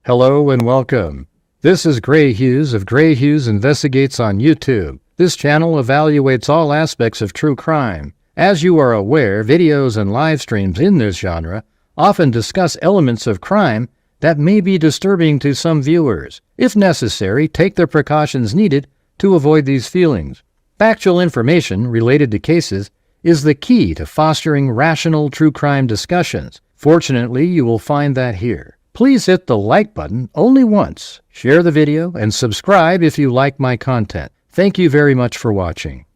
Hello and welcome. This is Grant Hughes of Grant Hughes Investigates on YouTube. This channel evaluates all aspects of true crime. As you are aware, videos and live streams in this genre often discuss elements of crime that may be disturbing to some viewers. If necessary, take the precautions needed to avoid these feelings. Factual information related to cases is the key to fostering rational true crime discussions. Fortunately, you will find that here. Please hit the like button only once, share the video, and subscribe if you like my content. Thank you very much for watching.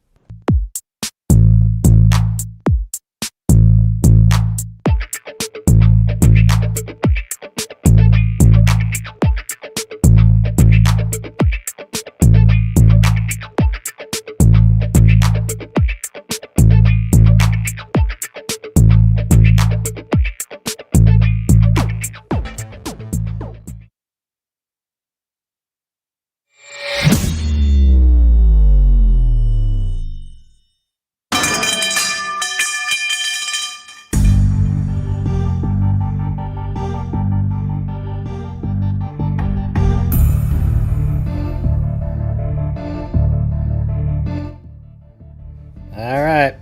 Alright,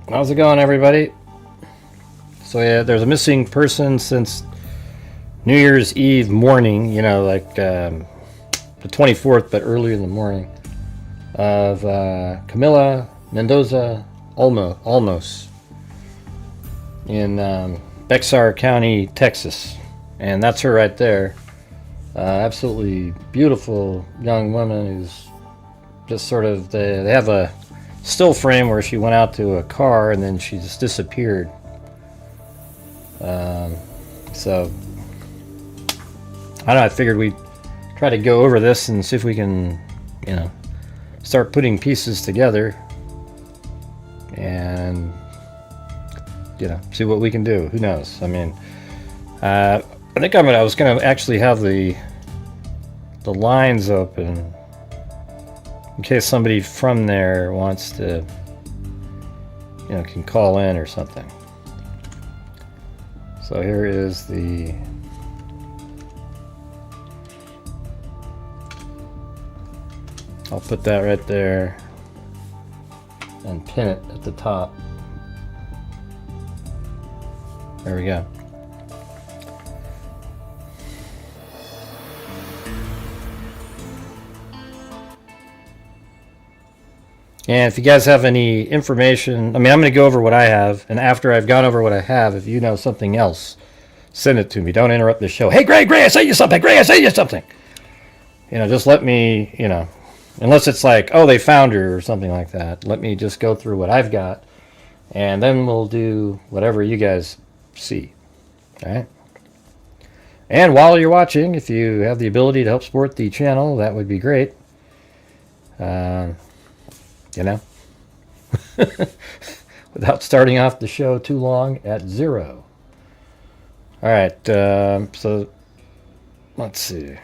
how's it going, everybody? So yeah, there's a missing person since New Year's Eve morning, you know, like the 24th, but earlier in the morning, of Camila Mendoza Olmos in Bexar County, Texas. And that's her right there. Absolutely beautiful young woman who's just sort of, they have a still frame where she went out to a car and then she just disappeared. So I don't know, I figured we'd try to go over this and see if we can, you know, start putting pieces together and, you know, see what we can do. Who knows? I mean, I think I was gonna actually have the lines open in case somebody from there wants to, you know, can call in or something. So here is the I'll put that right there and pin it at the top. There we go. And if you guys have any information, I mean, I'm going to go over what I have, and after I've gone over what I have, if you know something else, send it to me. Don't interrupt the show. Hey, Gray, I say you something. Gray, I say you something. You know, just let me, you know, unless it's like, oh, they found her or something like that. Let me just go through what I've got, and then we'll do whatever you guys see. All right? And while you're watching, if you have the ability to help support the channel, that would be great. You know, without starting off the show too long at 0. All right, so let's see.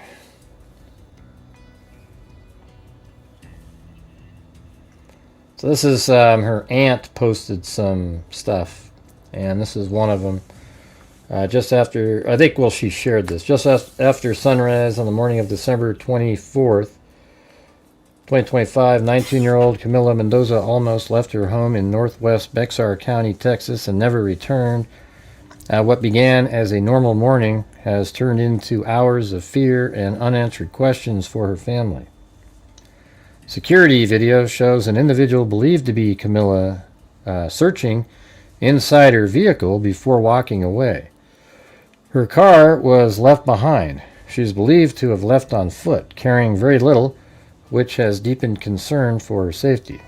So this is her aunt posted some stuff, and this is one of them. Just after, I think, well, she shared this. Just after sunrise on the morning of December 24th, 2025, 19-year-old Camila Mendoza Olmos left her home in northwest Bexar County, Texas, and never returned. What began as a normal morning has turned into hours of fear and unanswered questions for her family. Security video shows an individual believed to be Camila searching inside her vehicle before walking away. Her car was left behind. She is believed to have left on foot, carrying very little, which has deepened concern for her safety.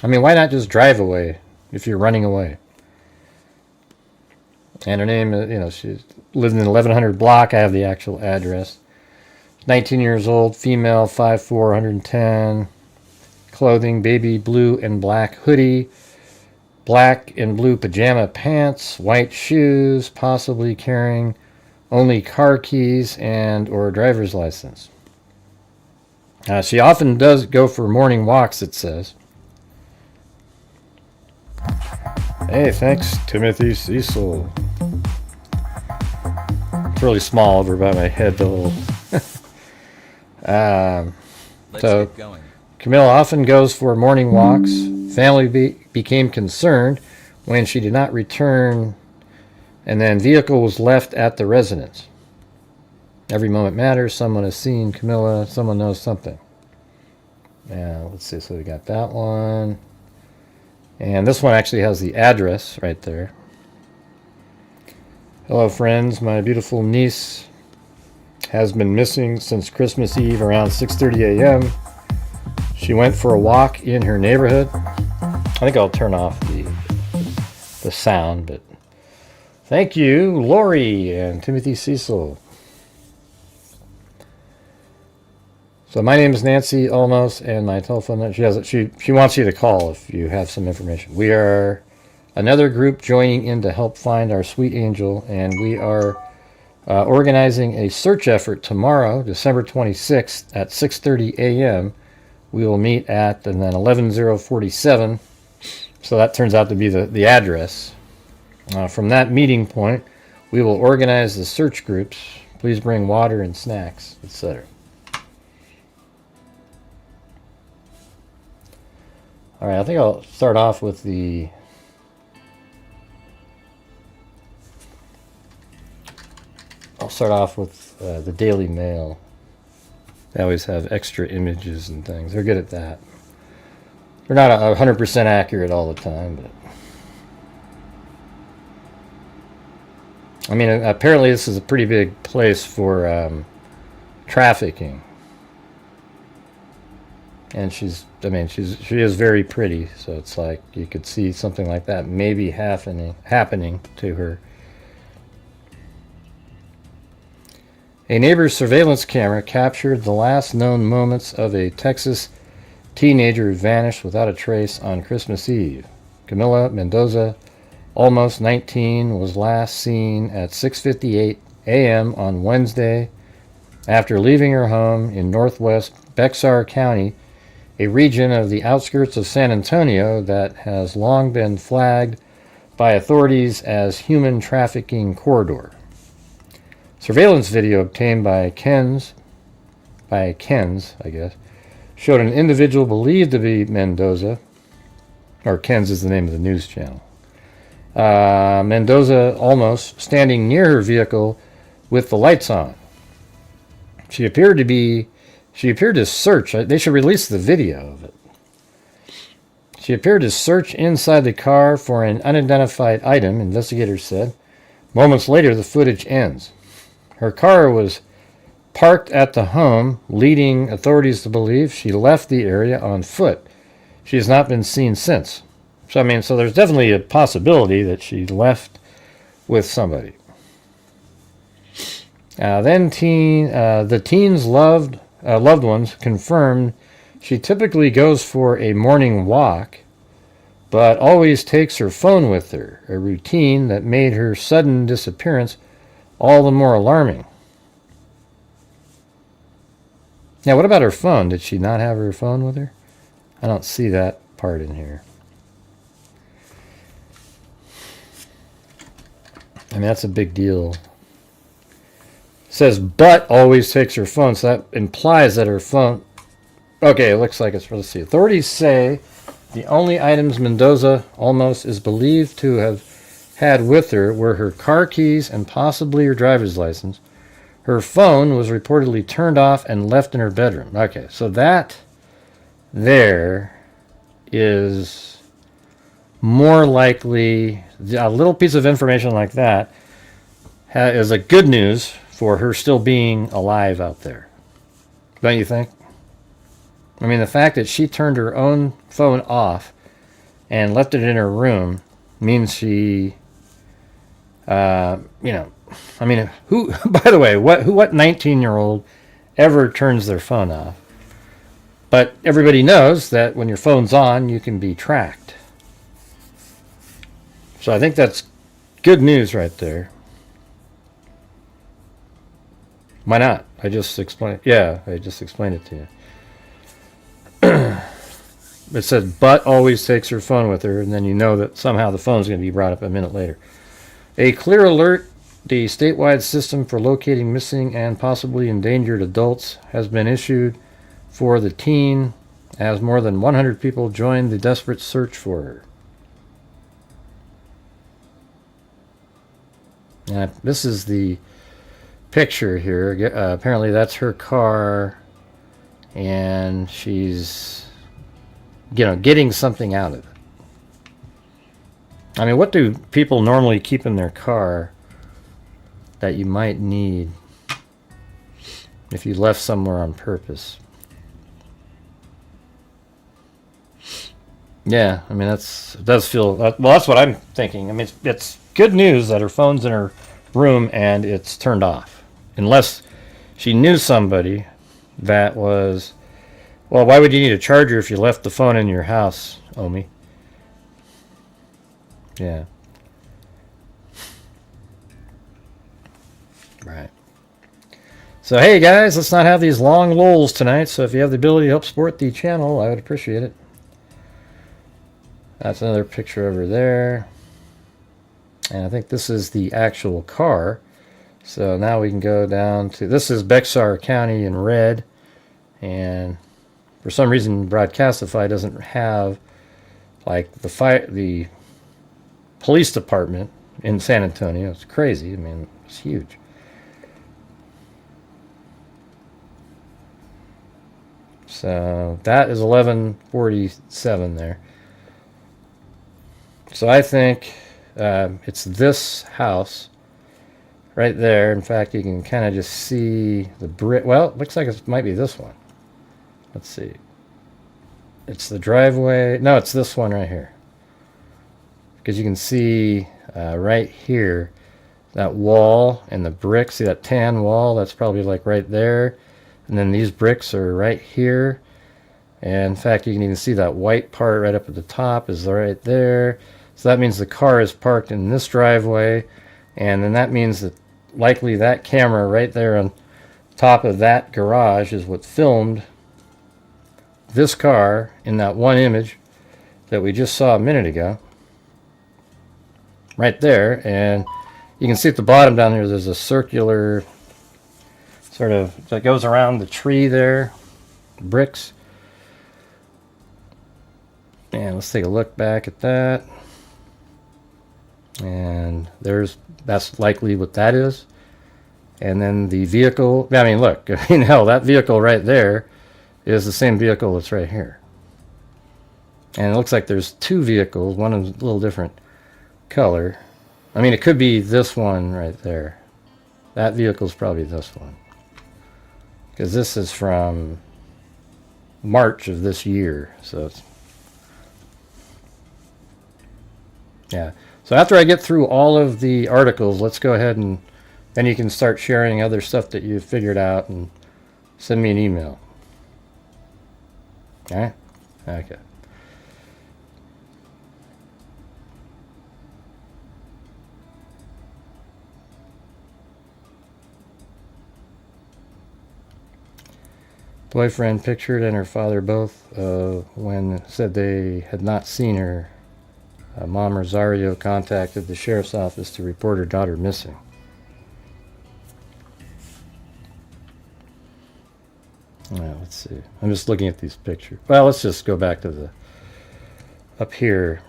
I mean, why not just drive away if you're running away? And her name, you know, she lived in the 1100 block. I have the actual address. 19 years old, female, 5'4", 110. Clothing, baby blue and black hoodie, black and blue pajama pants, white shoes, possibly carrying only car keys and or driver's license. She often does go for morning walks, it says. Hey, thanks, Timothy Cecil. It's really small over by my head, the little... Let's get going. Camila often goes for morning walks. Family became concerned when she did not return, and then vehicle was left at the residence. Every moment matters. Someone has seen Camila. Someone knows something. Let's see. So we got that one. And this one actually has the address right there. Hello, friends. My beautiful niece has been missing since Christmas Eve around 6:30 a.m. She went for a walk in her neighborhood. I think I'll turn off the sound, but thank you, Lori and Timothy Cecil. So my name is Nancy Olmos, and my telephone number, she wants you to call if you have some information. We are another group joining in to help find our sweet angel, and we are organizing a search effort tomorrow, December 26th at 6:30 a.m. We will meet at and then 11047. So that turns out to be the address. From that meeting point, we will organize the search groups. Please bring water and snacks, etc. All right, I think I'll start off with the Daily Mail. They always have extra images and things. They're good at that. They're not 100% accurate all the time, but I mean, apparently this is a pretty big place for trafficking. And she is very pretty, so it's like you could see something like that maybe happening to her. A neighbor's surveillance camera captured the last known moments of a Texas teenager who vanished without a trace on Christmas Eve. Camila Mendoza Olmos, 19, was last seen at 6:58 a.m. on Wednesday after leaving her home in northwest Bexar County, a region of the outskirts of San Antonio that has long been flagged by authorities as human trafficking corridor. Surveillance video obtained by Ken's, I guess, showed an individual believed to be Mendoza, or Ken's is the name of the news channel, Mendoza Olmos, standing near her vehicle with the lights on. She appeared to search. They should release the video of it. She appeared to search inside the car for an unidentified item, investigators said. Moments later, the footage ends. Her car was parked at the home, leading authorities to believe she left the area on foot. She has not been seen since. So there's definitely a possibility that she left with somebody. The teen's loved ones confirmed she typically goes for a morning walk, but always takes her phone with her, a routine that made her sudden disappearance all the more alarming. Now, what about her phone? Did she not have her phone with her? I don't see that part in here. I mean, that's a big deal. It says, but always takes her phone, so that implies that her phone... Okay, it looks like it's... Let's see. Authorities say the only items Mendoza Olmos is believed to have had with her were her car keys and possibly her driver's license. Her phone was reportedly turned off and left in her bedroom. Okay, so that there is more likely... A little piece of information like that is a good news for her still being alive out there. Don't you think? I mean, the fact that she turned her own phone off and left it in her room means she... who, by the way, what 19-year-old ever turns their phone off? But everybody knows that when your phone's on, you can be tracked. So I think that's good news right there. Why not? I just explained it to you. It says, but always takes her phone with her, and then you know that somehow the phone's going to be brought up a minute later. A clear alert The statewide system for locating missing and possibly endangered adults has been issued for the teen as more than 100 people joined the desperate search for her. And this is the picture here. Apparently that's her car, and she's, getting something out of it. I mean, what do people normally keep in their car that you might need if you left somewhere on purpose? Yeah, I mean, it does feel, well, that's what I'm thinking. I mean, it's good news that her phone's in her room and it's turned off. Unless she knew somebody that was, well, why would you need a charger if you left the phone in your house, Omi? Yeah. Right. So, hey guys, let's not have these long lulls tonight. So if you have the ability to help support the channel, I would appreciate it. That's another picture over there. And I think this is the actual car. So now we can go down to, this is Bexar County in red. And for some reason, Broadcastify doesn't have like the police department in San Antonio. It's crazy. I mean, it's huge. So that is 1147 there. So I think it's this house right there. In fact, you can kind of just see the brick. Well, it looks like it might be this one. Let's see. It's the driveway. No, it's this one right here. Because you can see right here that wall and the brick. See that tan wall? That's probably like right there. And then these bricks are right here. And in fact, you can even see that white part right up at the top is right there. So that means the car is parked in this driveway. And then that means that likely that camera right there on top of that garage is what filmed this car in that one image that we just saw a minute ago. Right there. And you can see at the bottom down here there's a circular sort of that goes around the tree there, bricks. And let's take a look back at that. And that's likely what that is. And then the vehicle, I mean, look, hell, that vehicle right there is the same vehicle that's right here. And it looks like there's two vehicles. One is a little different color. I mean, it could be this one right there. That vehicle's probably this one. Because this is from March of this year. So it's, yeah. So after I get through all of the articles, let's go ahead and then you can start sharing other stuff that you've figured out and send me an email. All right? Okay. Boyfriend pictured and her father both when said they had not seen her. Mom Rosario contacted the sheriff's office to report her daughter missing. Well, let's see. I'm just looking at these pictures. Well, let's just go back to the up here.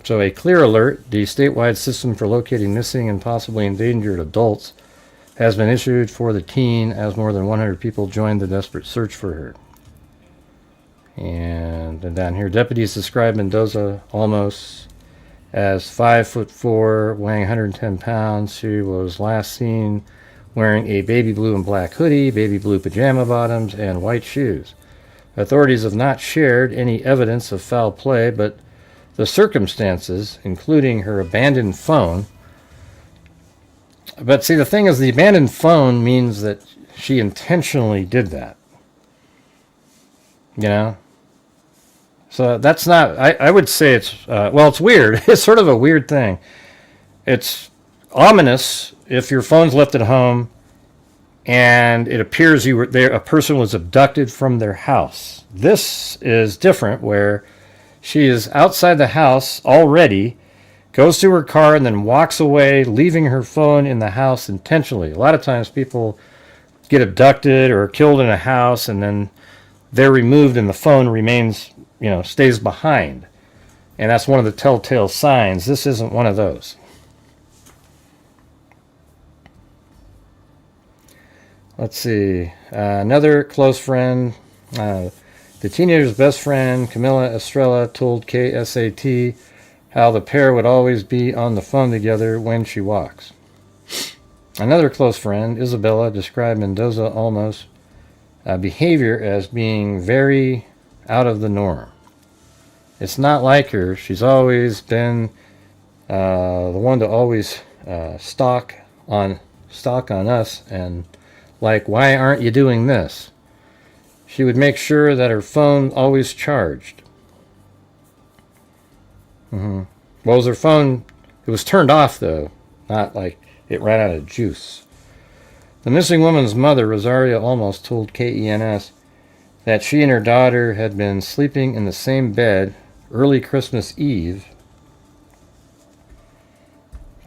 So a clear alert, the statewide system for locating missing and possibly endangered adults has been issued for the teen as more than 100 people joined the desperate search for her. And then down here, deputies describe Mendoza Olmos as 5'4", weighing 110 pounds. She was last seen wearing a baby blue and black hoodie, baby blue pajama bottoms, and white shoes. Authorities have not shared any evidence of foul play, but the circumstances, including her abandoned phone. But see, the thing is, the abandoned phone means that she intentionally did that. You know? So that's not, I would say it's, well, it's weird. It's sort of a weird thing. It's ominous if your phone's left at home and it appears a person was abducted from their house. This is different, where She is outside the house already, goes to her car, and then walks away, leaving her phone in the house intentionally. A lot of times people get abducted or killed in a house, and then they're removed and the phone remains, stays behind. And that's one of the telltale signs. This isn't one of those. Let's see. Another close friend, the teenager's best friend, Camila Estrella, told KSAT how the pair would always be on the phone together when she walks. Another close friend, Isabella, described Mendoza Olmos' behavior as being very out of the norm. It's not like her. She's always been the one to always stalk on us and like, why aren't you doing this? She would make sure that her phone always charged. Well, was her phone? It was turned off though, not like it ran out of juice. The missing woman's mother, Rosaria Olmos, told KENS that she and her daughter had been sleeping in the same bed early Christmas Eve,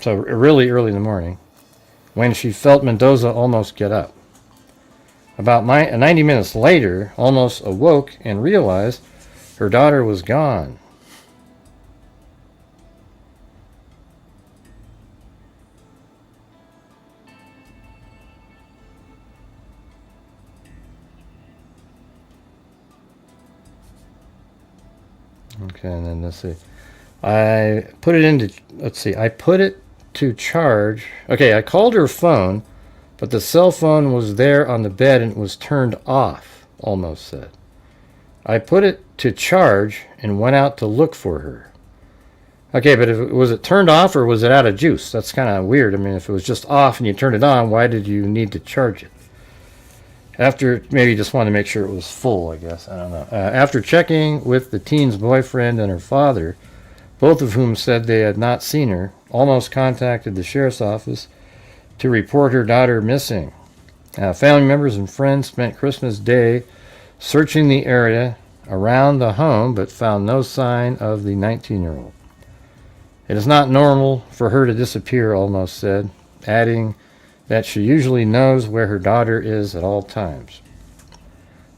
so really early in the morning, when she felt Mendoza almost get up. About 90 minutes later, Olmos awoke and realized her daughter was gone. Okay, and then let's see. I put it to charge. Okay, I called her phone, but the cell phone was there on the bed and it was turned off, Olmos said. I put it to charge and went out to look for her. Okay, but was it turned off or was it out of juice? That's kind of weird. I mean, if it was just off and you turned it on, why did you need to charge it? After, maybe you just wanted to make sure it was full, I guess. I don't know. After checking with the teen's boyfriend and her father, both of whom said they had not seen her, Olmos contacted the sheriff's office to report her daughter missing. Family members and friends spent Christmas Day searching the area around the home, but found no sign of the 19-year-old. It is not normal for her to disappear, Olmos said, adding that she usually knows where her daughter is at all times.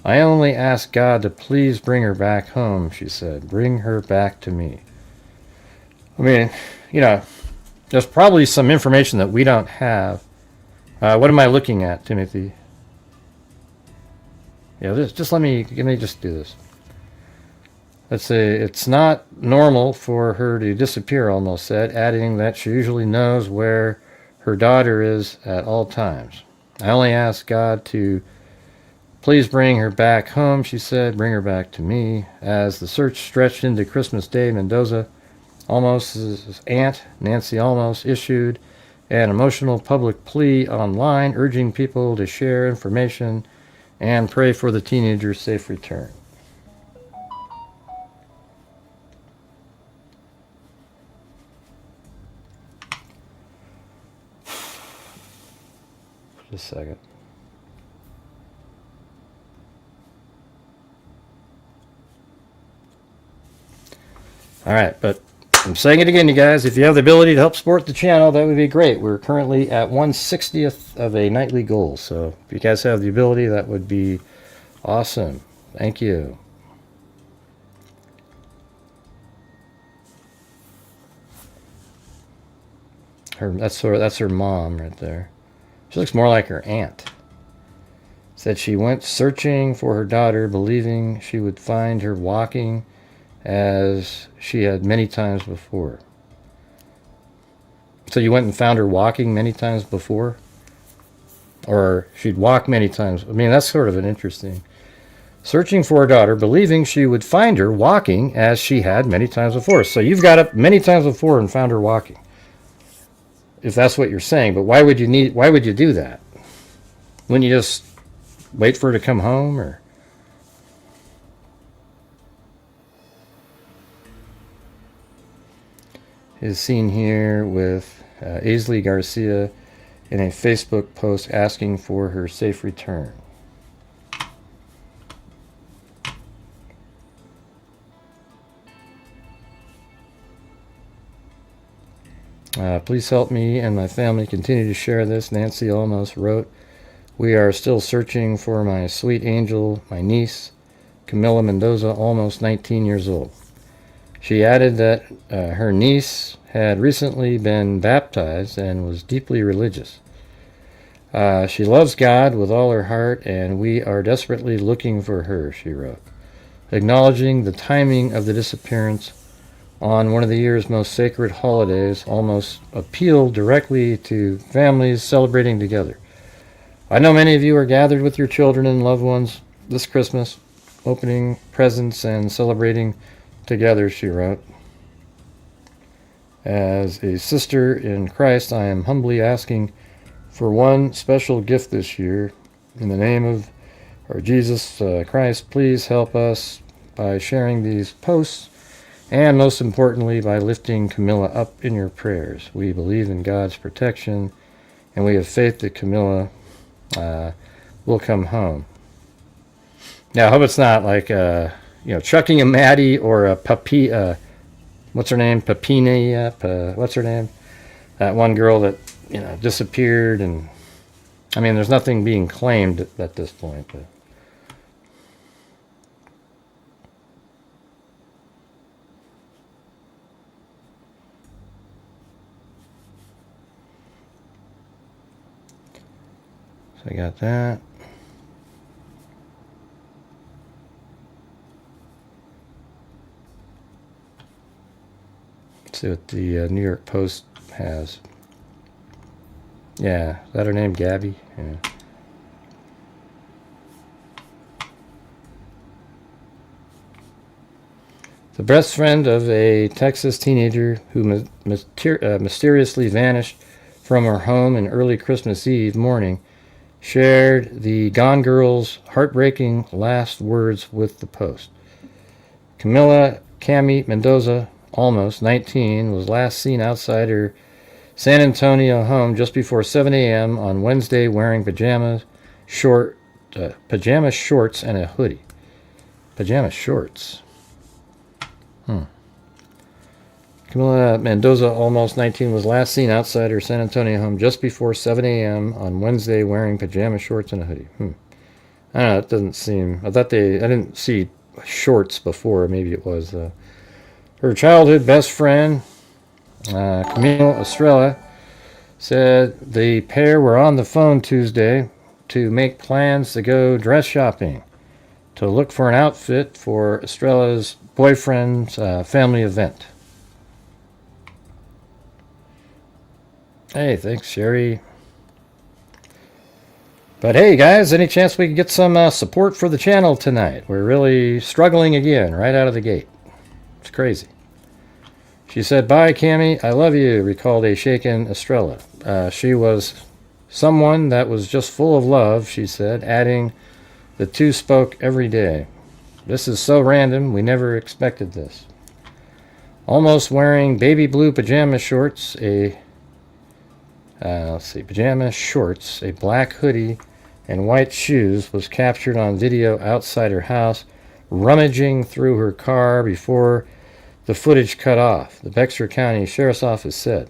I only ask God to please bring her back home, she said. Bring her back to me. I mean, there's probably some information that we don't have. What am I looking at, Timothy? Yeah, just let me just do this. Let's say it's not normal for her to disappear, Olmos said, adding that she usually knows where her daughter is at all times. I only ask God to please bring her back home, she said. Bring her back to me. As the search stretched into Christmas Day, Mendoza Olmos' aunt, Nancy Olmos, issued an emotional public plea online, urging people to share information and pray for the teenager's safe return. Just a second. All right, but I'm saying it again, you guys. If you have the ability to help support the channel, that would be great. We're currently at 1/60th of a nightly goal. So if you guys have the ability, that would be awesome. Thank you. That's her mom right there. She looks more like her aunt. Said she went searching for her daughter, believing she would find her walking as she had many times before. So you went and found her walking many times before? Or she'd walk many times. I mean, that's sort of an interesting. Searching for her daughter, believing she would find her walking as she had many times before. So you've got up many times before and found her walking. If that's what you're saying, but why would you do that? Wouldn't you just wait for her to come home, or? Is seen here with Aisley Garcia in a Facebook post asking for her safe return. Please help me and my family continue to share this. Nancy Olmos wrote, "We are still searching for my sweet angel, my niece, Camila Mendoza, almost 19 years old." She added that her niece had recently been baptized and was deeply religious. She loves God with all her heart, and we are desperately looking for her, she wrote, acknowledging the timing of the disappearance on one of the year's most sacred holidays. Olmos appealed directly to families celebrating together. "I know many of you are gathered with your children and loved ones this Christmas, opening presents and celebrating together," she wrote. "As a sister in Christ, I am humbly asking for one special gift this year. In the name of our Jesus Christ, please help us by sharing these posts, and most importantly, by lifting Camila up in your prayers. We believe in God's protection, and we have faith that Camila will come home." Now, I hope it's not like, chucking a Maddie or a Papi, what's her name? Papina, what's her name? That one girl that, disappeared, and, there's nothing being claimed at this point, but. So I got that. Let's see what the New York Post has. Yeah, is that her name, Gabby? Yeah. The best friend of a Texas teenager who mysteriously vanished from her home in early Christmas Eve morning shared the Gone Girl's heartbreaking last words with the Post. Camila Mendoza Olmos, 19, was last seen outside her San Antonio home just before 7 a.m. on Wednesday wearing pajama shorts and a hoodie. Pajama shorts. Camila Mendoza, almost 19, was last seen outside her San Antonio home just before 7 a.m. on Wednesday wearing pajama shorts and a hoodie. I don't know, it doesn't seem... I didn't see shorts before. Maybe it was her childhood best friend, Camille Estrella, said the pair were on the phone Tuesday to make plans to go dress shopping to look for an outfit for Estrella's boyfriend's family event. Hey, thanks, Sherry. But hey, guys, any chance we can get some support for the channel tonight? We're really struggling again, right out of the gate. It's crazy. She said, "Bye, Cammy. I love you," recalled a shaken Estrella. She was someone that was just full of love, she said, adding, "The two spoke every day. This is so random. We never expected this." Almost wearing baby blue pajama shorts, a black hoodie, and white shoes, was captured on video outside her house, rummaging through her car before the footage cut off, the Bexar County Sheriff's Office said.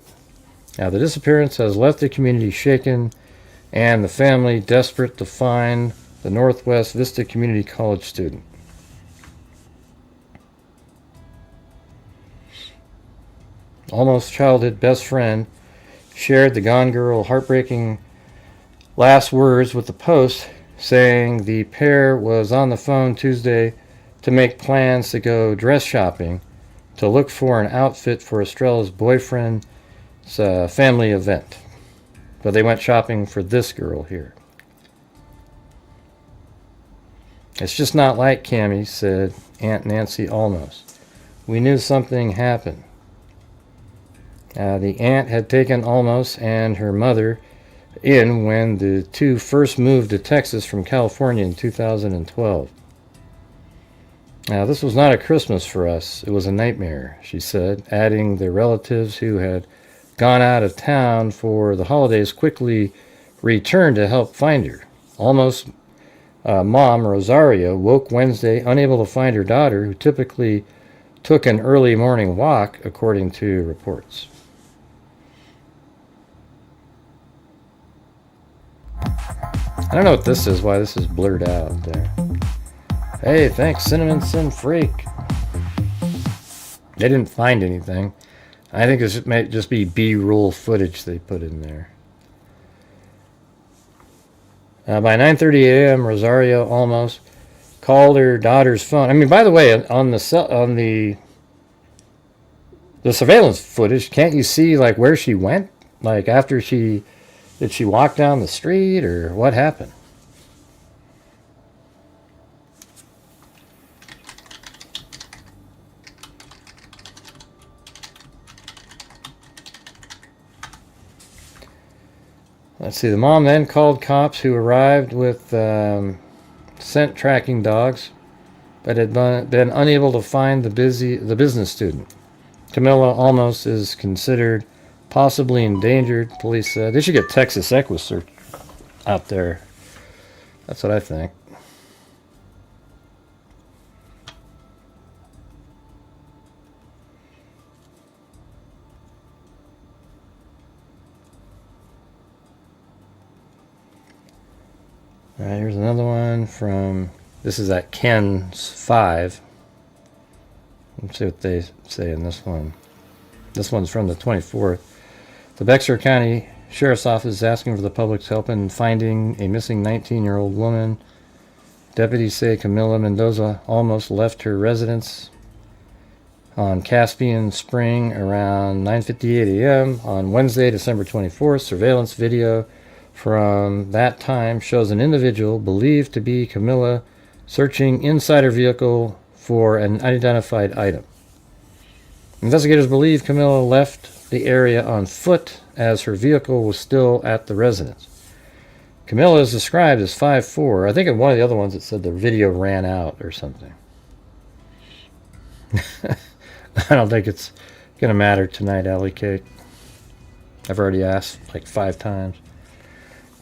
Now, the disappearance has left the community shaken and the family desperate to find the Northwest Vista Community College student. Almost childhood best friend shared the Gone Girl heartbreaking last words with the Post, saying the pair was on the phone Tuesday to make plans to go dress shopping to look for an outfit for Estrella's boyfriend's family event. But they went shopping for this girl here. "It's just not like Cammy," said Aunt Nancy Olmos. "We knew something happened." The aunt had taken Olmos and her mother in when the two first moved to Texas from California in 2012. "Now, this was not a Christmas for us. It was a nightmare," she said, adding the relatives who had gone out of town for the holidays quickly returned to help find her. Olmos' mom, Rosario, woke Wednesday unable to find her daughter, who typically took an early morning walk, according to reports. I don't know what this is, why this is blurred out there. Hey, thanks, Cinnamon Sin Freak. They didn't find anything. I think this might just be B-roll footage they put in there. By 9:30 a.m., Rosario Olmos called her daughter's phone. I mean, by the way, on the surveillance footage, can't you see like where she went? Like after did she walk down the street or what happened? Let's see, the mom then called cops who arrived with scent tracking dogs, but had been unable to find the business student. Camila Olmos is considered possibly endangered, police said. They should get Texas Equisearch out there. That's what I think. All right, here's another one from, this is at Ken's 5. Let's see what they say in this one. This one's from the 24th. The Bexar County Sheriff's Office is asking for the public's help in finding a missing 19-year-old woman. Deputies say Camila Mendoza Olmos left her residence on Caspian Spring around 9:58 a.m. on Wednesday, December 24th. Surveillance video from that time shows an individual believed to be Camila searching inside her vehicle for an unidentified item. Investigators believe Camila left the area on foot as her vehicle was still at the residence. Camila is described as 5'4". I think in one of the other ones it said the video ran out or something. I don't think it's going to matter tonight, Alley Cake. I've already asked like 5 times.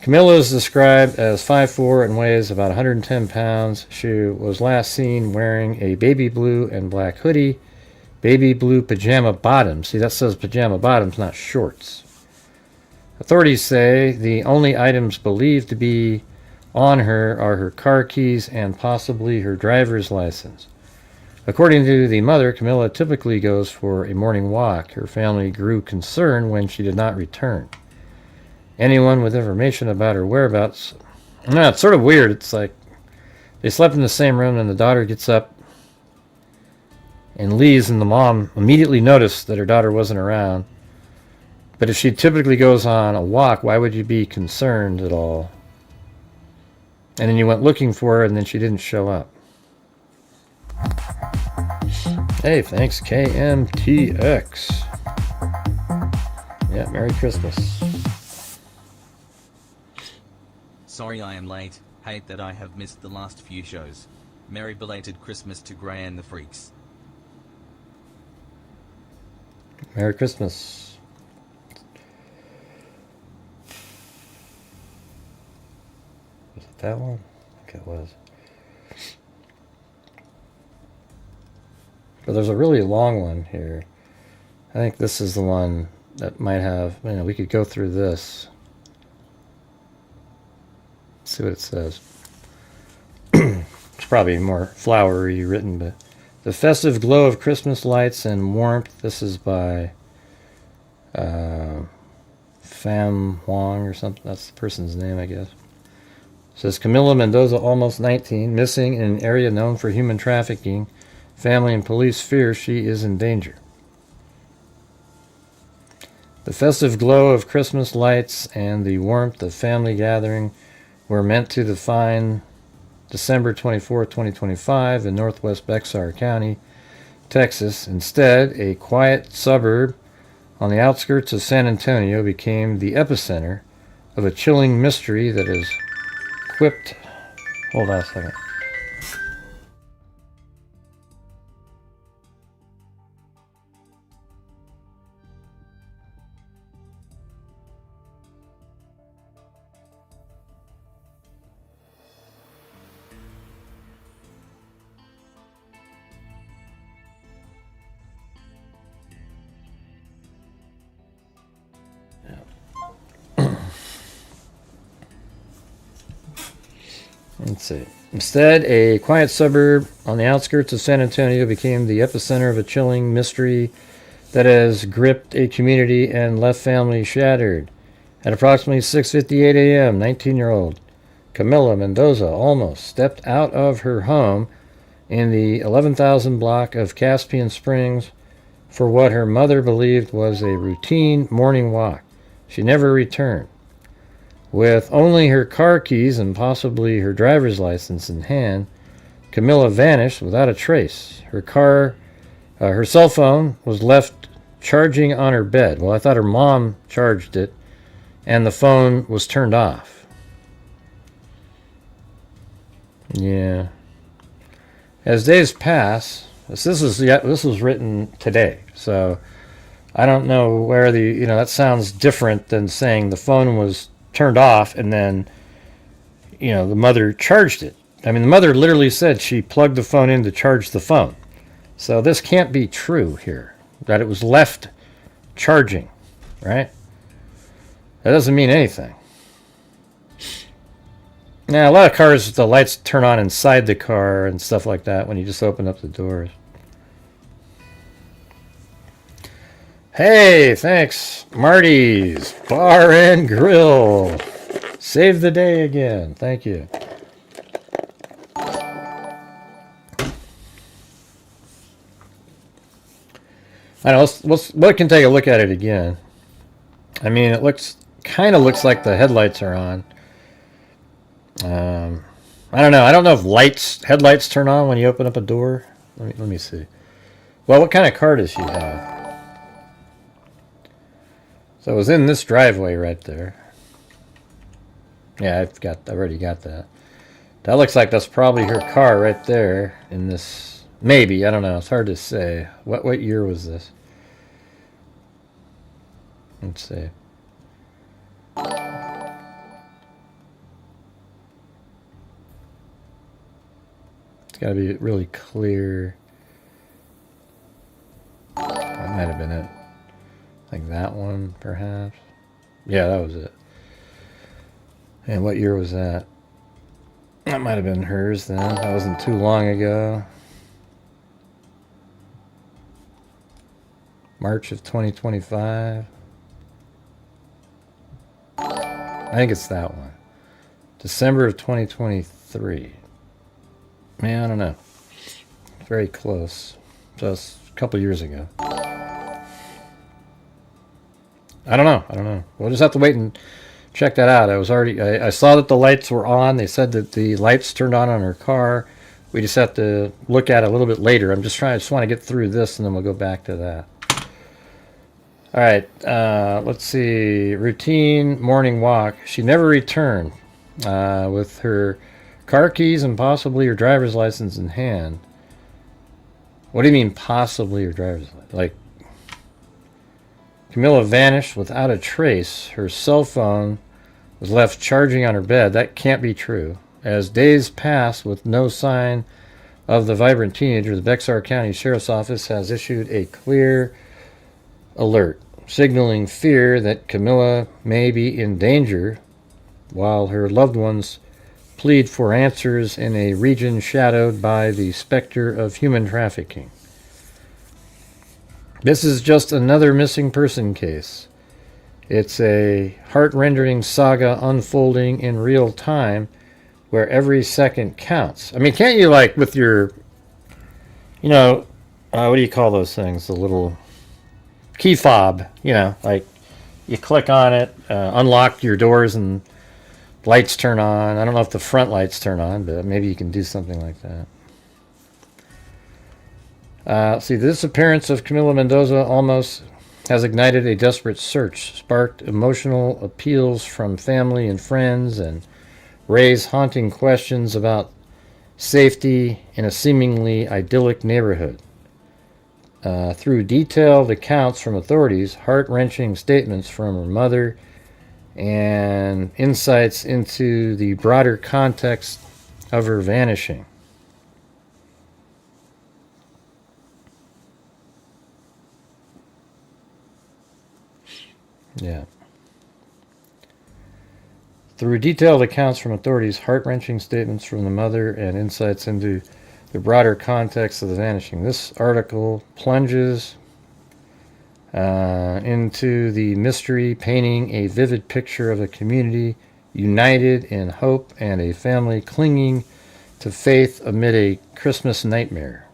Camila is described as 5'4" and weighs about 110 pounds. She was last seen wearing a baby blue and black hoodie, baby blue pajama bottoms. See, that says pajama bottoms, not shorts. Authorities say the only items believed to be on her are her car keys and possibly her driver's license. According to the mother, Camila typically goes for a morning walk. Her family grew concerned when she did not return. Anyone with information about her whereabouts... No, it's sort of weird. It's like they slept in the same room and the daughter gets up and leaves and the mom immediately noticed that her daughter wasn't around. But if she typically goes on a walk, why would you be concerned at all? And then you went looking for her and then she didn't show up. Hey, thanks KMTX. Yeah, Merry Christmas. Sorry I am late. Hate that I have missed the last few shows. Merry belated Christmas to Gray and the Freaks. Merry Christmas. Was it that one? I think it was. But there's a really long one here. I think this is the one that might have, we could go through this. See what it says. It's probably more flowery written, but the festive glow of Christmas lights and warmth. This is by Pham Huang or something. That's the person's name, I guess. It says Camila Mendoza, almost 19, missing in an area known for human trafficking. Family and police fear she is in danger. The festive glow of Christmas lights and the warmth of family gathering were meant to define December 24, 2025 in northwest Bexar County, Texas. Instead, a quiet suburb on the outskirts of San Antonio became the epicenter of a chilling mystery that is equipped... Hold on a second. Let's see. Instead, a quiet suburb on the outskirts of San Antonio became the epicenter of a chilling mystery that has gripped a community and left families shattered. At approximately 6:58 a.m., 19-year-old Camila Mendoza Olmos stepped out of her home in the 11,000 block of Caspian Springs for what her mother believed was a routine morning walk. She never returned. With only her car keys and possibly her driver's license in hand, Camila vanished without a trace. Her cell phone was left charging on her bed. Well, I thought her mom charged it, and the phone was turned off. Yeah. As days pass, this was written today, so I don't know where that sounds different than saying the phone was turned off and then, the mother charged it. I mean, the mother literally said she plugged the phone in to charge the phone. So this can't be true here, that it was left charging, right? That doesn't mean anything. Now, a lot of cars, the lights turn on inside the car and stuff like that when you just open up the doors. Hey, thanks. Marty's Bar and Grill. Save the day again. Thank you. I know, we can take a look at it again. I mean, it kind of looks like the headlights are on. I don't know. I don't know if headlights turn on when you open up a door. Let me see. Well, what kind of car does she have? So it was in this driveway right there. Yeah, I've already got that. That looks like that's probably her car right there in this. Maybe, I don't know. It's hard to say. What year was this? Let's see. It's got to be really clear. That might have been it. Like that one, perhaps. Yeah, that was it. And what year was that? That might have been hers then. That wasn't too long ago. March of 2025. I think it's that one. December of 2023. Man, I don't know. It's very close. So it's a couple years ago. I don't know. We'll just have to wait and check that out. I saw that the lights were on. They said that the lights turned on her car. We just have to look at it a little bit later. I just want to get through this and then we'll go back to that. All right, let's see. Routine morning walk. She never returned with her car keys and possibly her driver's license in hand. What do you mean possibly her driver's license? Like, Camila vanished without a trace. Her cell phone was left charging on her bed. That can't be true. As days pass with no sign of the vibrant teenager, the Bexar County Sheriff's Office has issued a clear alert, signaling fear that Camila may be in danger while her loved ones plead for answers in a region shadowed by the specter of human trafficking. This is just another missing person case. It's a heart-rending saga unfolding in real time where every second counts. I mean, can't you, like, with your, what do you call those things? The little key fob, like you click on it, unlock your doors and lights turn on. I don't know if the front lights turn on, but maybe you can do something like that. The disappearance of Camila Mendoza Olmos has ignited a desperate search, sparked emotional appeals from family and friends, and raised haunting questions about safety in a seemingly idyllic neighborhood. Through detailed accounts from authorities, heart-wrenching statements from her mother, and insights into the broader context of her vanishing. Yeah. Through detailed accounts from authorities, heart-wrenching statements from the mother, and insights into the broader context of the vanishing, this article plunges into the mystery, painting a vivid picture of a community united in hope and a family clinging to faith amid a Christmas nightmare.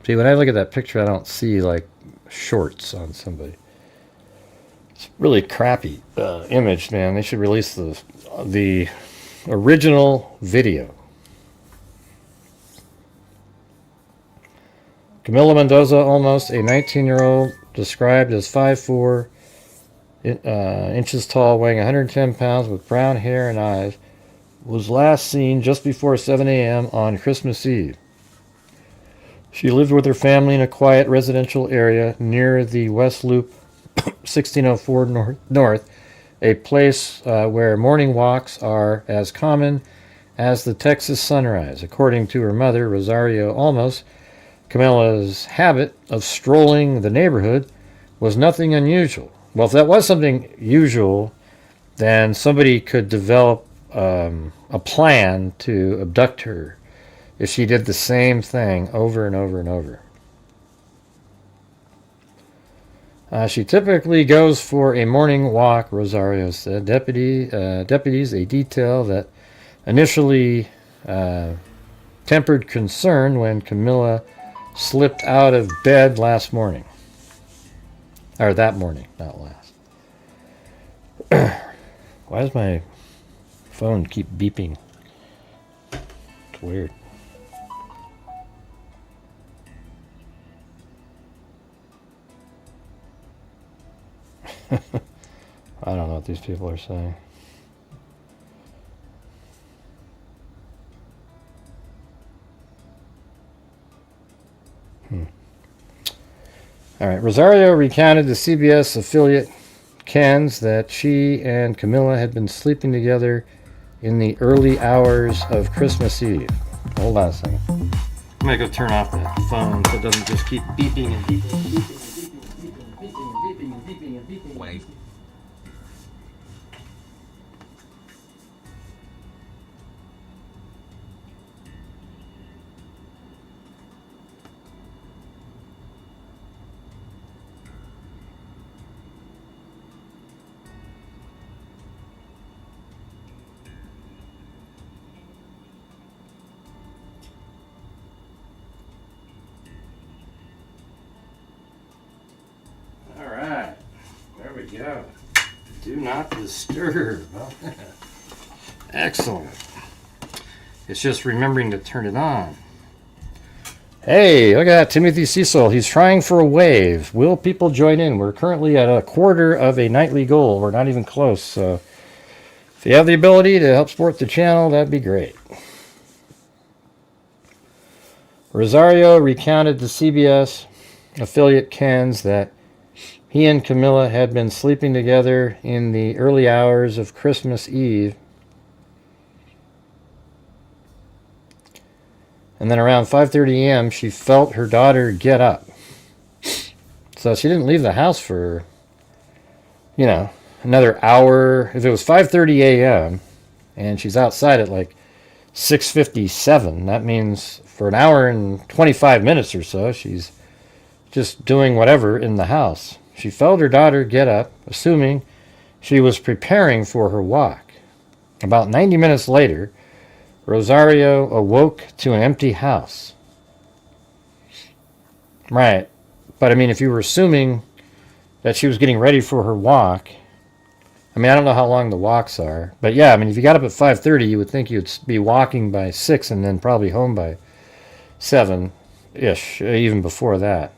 See, when I look at that picture, I don't see like shorts on somebody. It's really crappy image, man. They should release the original video. Camila Mendoza Olmos, a 19-year-old described as 5'4", inches tall, weighing 110 pounds, with brown hair and eyes, was last seen just before 7 a.m. on Christmas Eve. She lived with her family in a quiet residential area near the West Loop 1604 North, a place where morning walks are as common as the Texas sunrise. According to her mother, Rosario Olmos, Camila's habit of strolling the neighborhood was nothing unusual. Well, if that was something usual, then somebody could develop a plan to abduct her if she did the same thing over and over and over. She typically goes for a morning walk, Rosario said. Deputies, a detail that initially tempered concern when Camila slipped out of bed last morning. Or that morning, not last. Why does my phone keep beeping? It's weird. I don't know what these people are saying. All right. Rosario recounted to CBS affiliate Ken's that she and Camila had been sleeping together in the early hours of Christmas Eve. Hold on a second. I'm going to go turn off the phone so it doesn't just keep beeping and beeping and beeping and beeping and beeping and beeping and beeping. Wave. Go. Do not disturb. Excellent. It's just remembering to turn it on. Hey, look at that. Timothy Cecil. He's trying for a wave. Will people join in? We're currently at a quarter of a nightly goal. We're not even close. So if you have the ability to help support the channel, that'd be great. Rosario recounted to CBS affiliate Ken's that he and Camila had been sleeping together in the early hours of Christmas Eve. And then around 5:30 a.m., she felt her daughter get up. So she didn't leave the house for, another hour. If it was 5:30 a.m. and she's outside at like 6:57, that means for an hour and 25 minutes or so, she's just doing whatever in the house. She felt her daughter get up, assuming she was preparing for her walk. About 90 minutes later, Rosario awoke to an empty house. Right. But, if you were assuming that she was getting ready for her walk, I don't know how long the walks are. But, yeah, if you got up at 5:30, you would think you'd be walking by 6 and then probably home by 7-ish, even before that.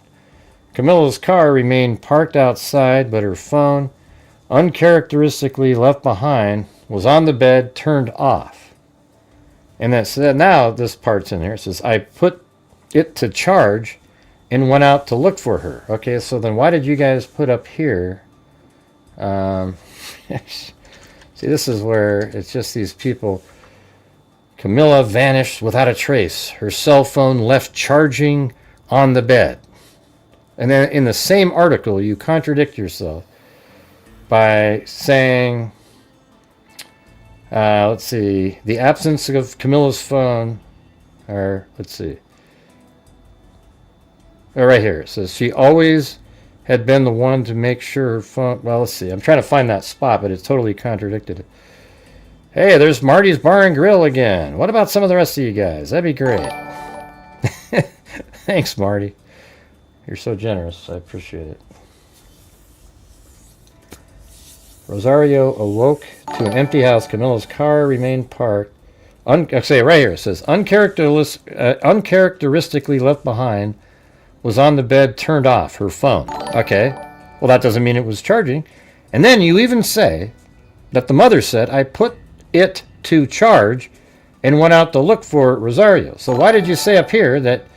Camila's car remained parked outside, but her phone, uncharacteristically left behind, was on the bed, turned off. And that said, now this part's in there. It says, I put it to charge and went out to look for her. Okay, so then why did you guys put up here? See, this is where it's just these people. Camila vanished without a trace. Her cell phone left charging on the bed. And then in the same article, you contradict yourself by saying Let's see. The absence of Camila's phone. Or, let's see. Oh, right here. It says she always had been the one to make sure her phone... Well, let's see. I'm trying to find that spot, but it's totally contradicted it. Hey, there's Marty's Bar and Grill again. What about some of the rest of you guys? That'd be great. Thanks, Marty. You're so generous. I appreciate it. Rosario awoke to an empty house. Camila's car remained parked. I'll say it right here. It says, uncharacteristically left behind was on the bed, turned off, her phone. Okay. Well, that doesn't mean it was charging. And then you even say that the mother said, I put it to charge and went out to look for Rosario. So why did you say up here that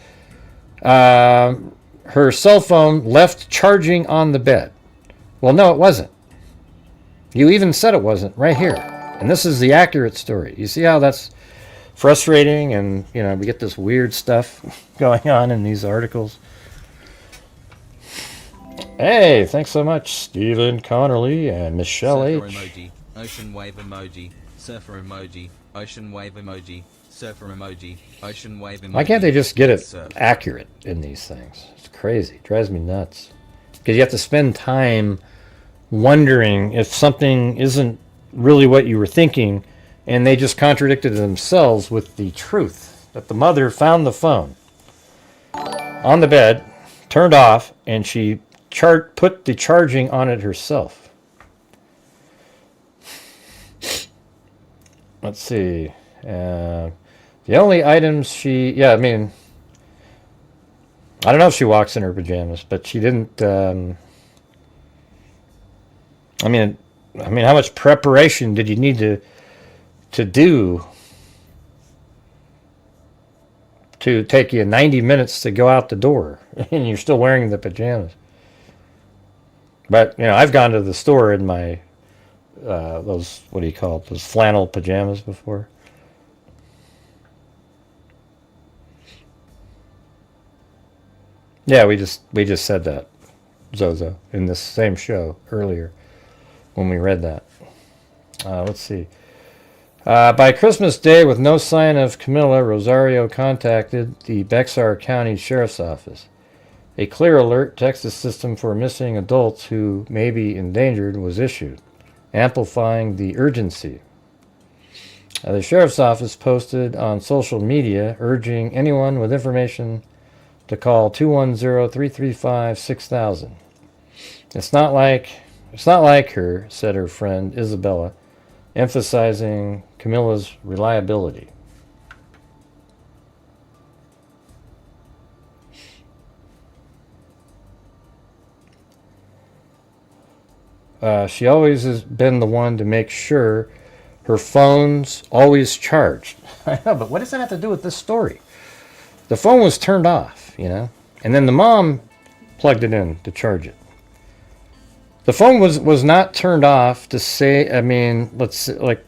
her cell phone left charging on the bed? Well, no, it wasn't. You even said it wasn't right here. And this is the accurate story. You see how that's frustrating, and we get this weird stuff going on in these articles. Hey, thanks so much, Stephen Connerly and Michelle Surfer H. emoji, ocean wave emoji, surfer emoji, ocean wave emoji, surfer emoji, ocean wave emoji. Why can't they just get it surf. accurate in these things? It's crazy. It drives me nuts. Because you have to spend time wondering if something isn't really what you were thinking, and they just contradicted themselves with the truth that the mother found the phone on the bed, turned off, and she put the charging on it herself. Let's see. The only items I don't know if she walks in her pajamas, but she didn't. How much preparation did you need to do to take you 90 minutes to go out the door, and you're still wearing the pajamas? But I've gone to the store in my those, what do you call it, those flannel pajamas before. Yeah, we just said that, Zozo, in this same show earlier when we read that. Let's see. By Christmas Day, with no sign of Camila, Rosario contacted the Bexar County Sheriff's Office. A clear alert Texas system for missing adults who may be endangered was issued, amplifying the urgency. The Sheriff's Office posted on social media urging anyone with information to call 210-335-6000. It's not like her, said her friend Isabella, emphasizing Camila's reliability. She always has been the one to make sure her phone's always charged. I know, but what does that have to do with this story? The phone was turned off, and then the mom plugged it in to charge it. The phone was not turned off to say, let's say, like,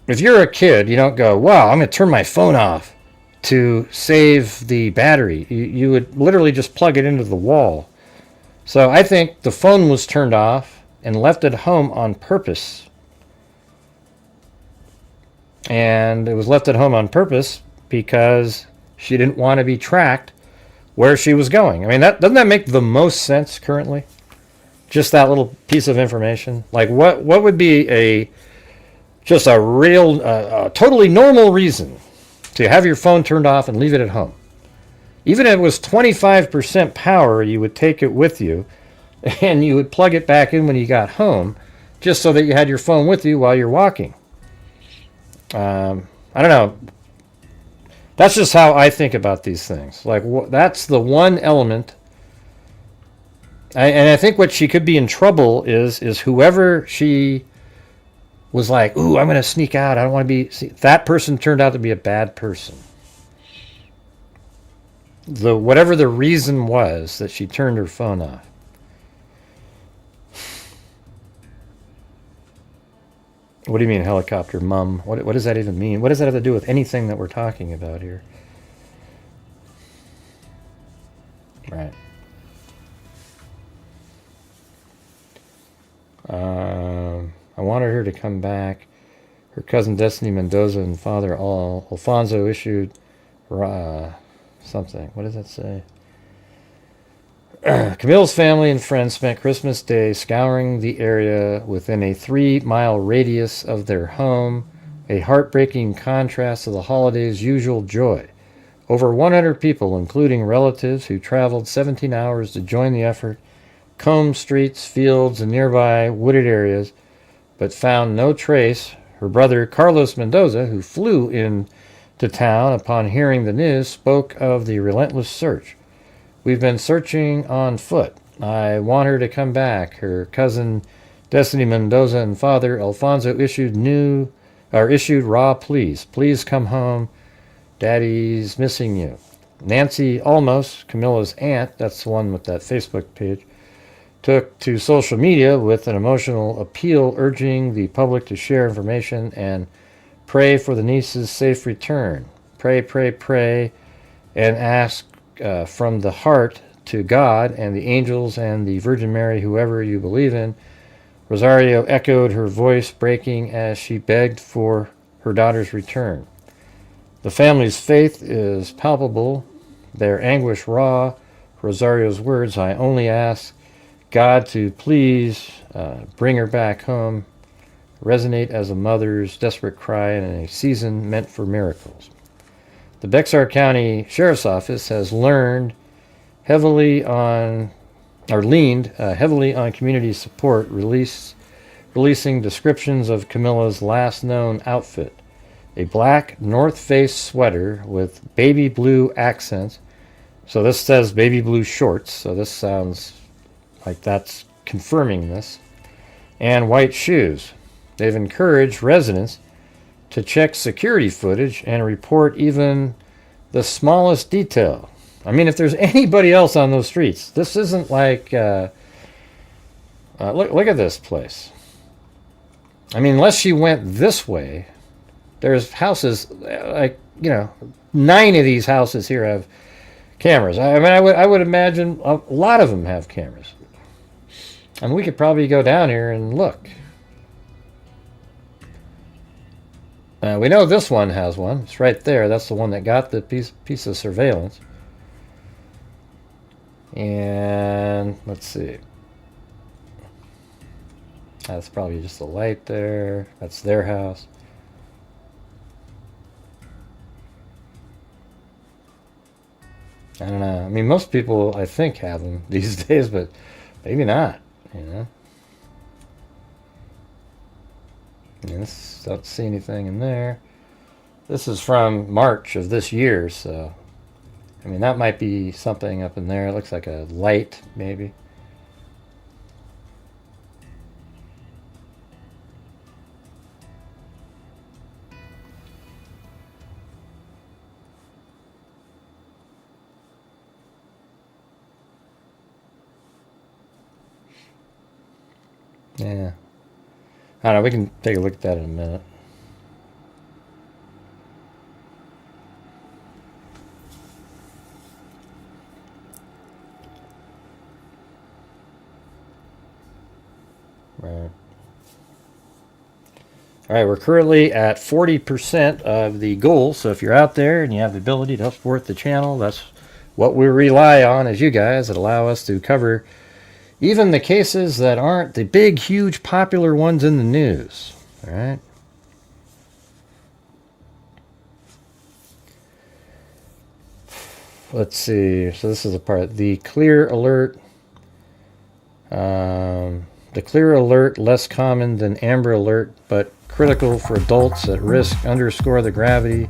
if you're a kid, you don't go, wow, I'm going to turn my phone off to save the battery. You would literally just plug it into the wall. So I think the phone was turned off and left at home on purpose. And it was left at home on purpose because she didn't want to be tracked where she was going. Doesn't that make the most sense currently? Just that little piece of information. Like, what would be just a real, totally normal reason to have your phone turned off and leave it at home? Even if it was 25% power, you would take it with you, and you would plug it back in when you got home, just so that you had your phone with you while you're walking. I don't know. That's just how I think about these things. Like, that's the one element. And I think what she could be in trouble is whoever she was like, ooh, I'm going to sneak out. I don't want to be... See, that person turned out to be a bad person. Whatever the reason was that she turned her phone off. What do you mean, helicopter mum? What does that even mean? What does that have to do with anything that we're talking about here? Right. I wanted her to come back. Her cousin Destiny Mendoza and father Alfonso issued something. What does that say? Camila's family and friends spent Christmas Day scouring the area within a 3-mile radius of their home, a heartbreaking contrast to the holiday's usual joy. Over 100 people, including relatives who traveled 17 hours to join the effort, combed streets, fields, and nearby wooded areas, but found no trace. Her brother Carlos Mendoza, who flew into town upon hearing the news, spoke of the relentless search. We've been searching on foot. I want her to come back. Her cousin Destiny Mendoza and father Alfonso issued raw pleas. Please come home. Daddy's missing you. Nancy Olmos, Camila's aunt, that's the one with that Facebook page, took to social media with an emotional appeal urging the public to share information and pray for the niece's safe return. Pray, pray, pray, and ask from the heart to God and the angels and the Virgin Mary, whoever you believe in. Rosario echoed, her voice breaking as she begged for her daughter's return. The family's faith is palpable, their anguish raw. Rosario's words, I only ask God to please bring her back home, resonate as a mother's desperate cry in a season meant for miracles. The Bexar County Sheriff's Office has leaned heavily on community support, releasing descriptions of Camila's last known outfit. A black North Face sweater with baby blue accents. So this says baby blue shorts, so this sounds like that's confirming this. And white shoes. They've encouraged residents to check security footage and report even the smallest detail. I mean, if there's anybody else on those streets, this isn't like, look at this place. I mean, unless she went this way, there's houses, 9 of these houses here have cameras. I would imagine a lot of them have cameras. And we could probably go down here and look. We know this one has one. It's right there. That's the one that got the piece of surveillance. And let's see. That's probably just a light there. That's their house. I don't know. I mean, most people, I think, have them these days, but maybe not, you know. Don't see anything in there. This is from March of this year, so I mean that might be something up in there. It looks like a light, maybe. Yeah. I don't know, we can take a look at that in a minute. Right. All right, we're currently at 40% of the goal, so if you're out there and you have the ability to help support the channel, that's what we rely on as you guys that allow us to cover even the cases that aren't the big, huge, popular ones in the news. All right. Let's see. So this is the part. The clear alert. The clear alert, less common than amber alert, but critical for adults at risk. Underscore the gravity.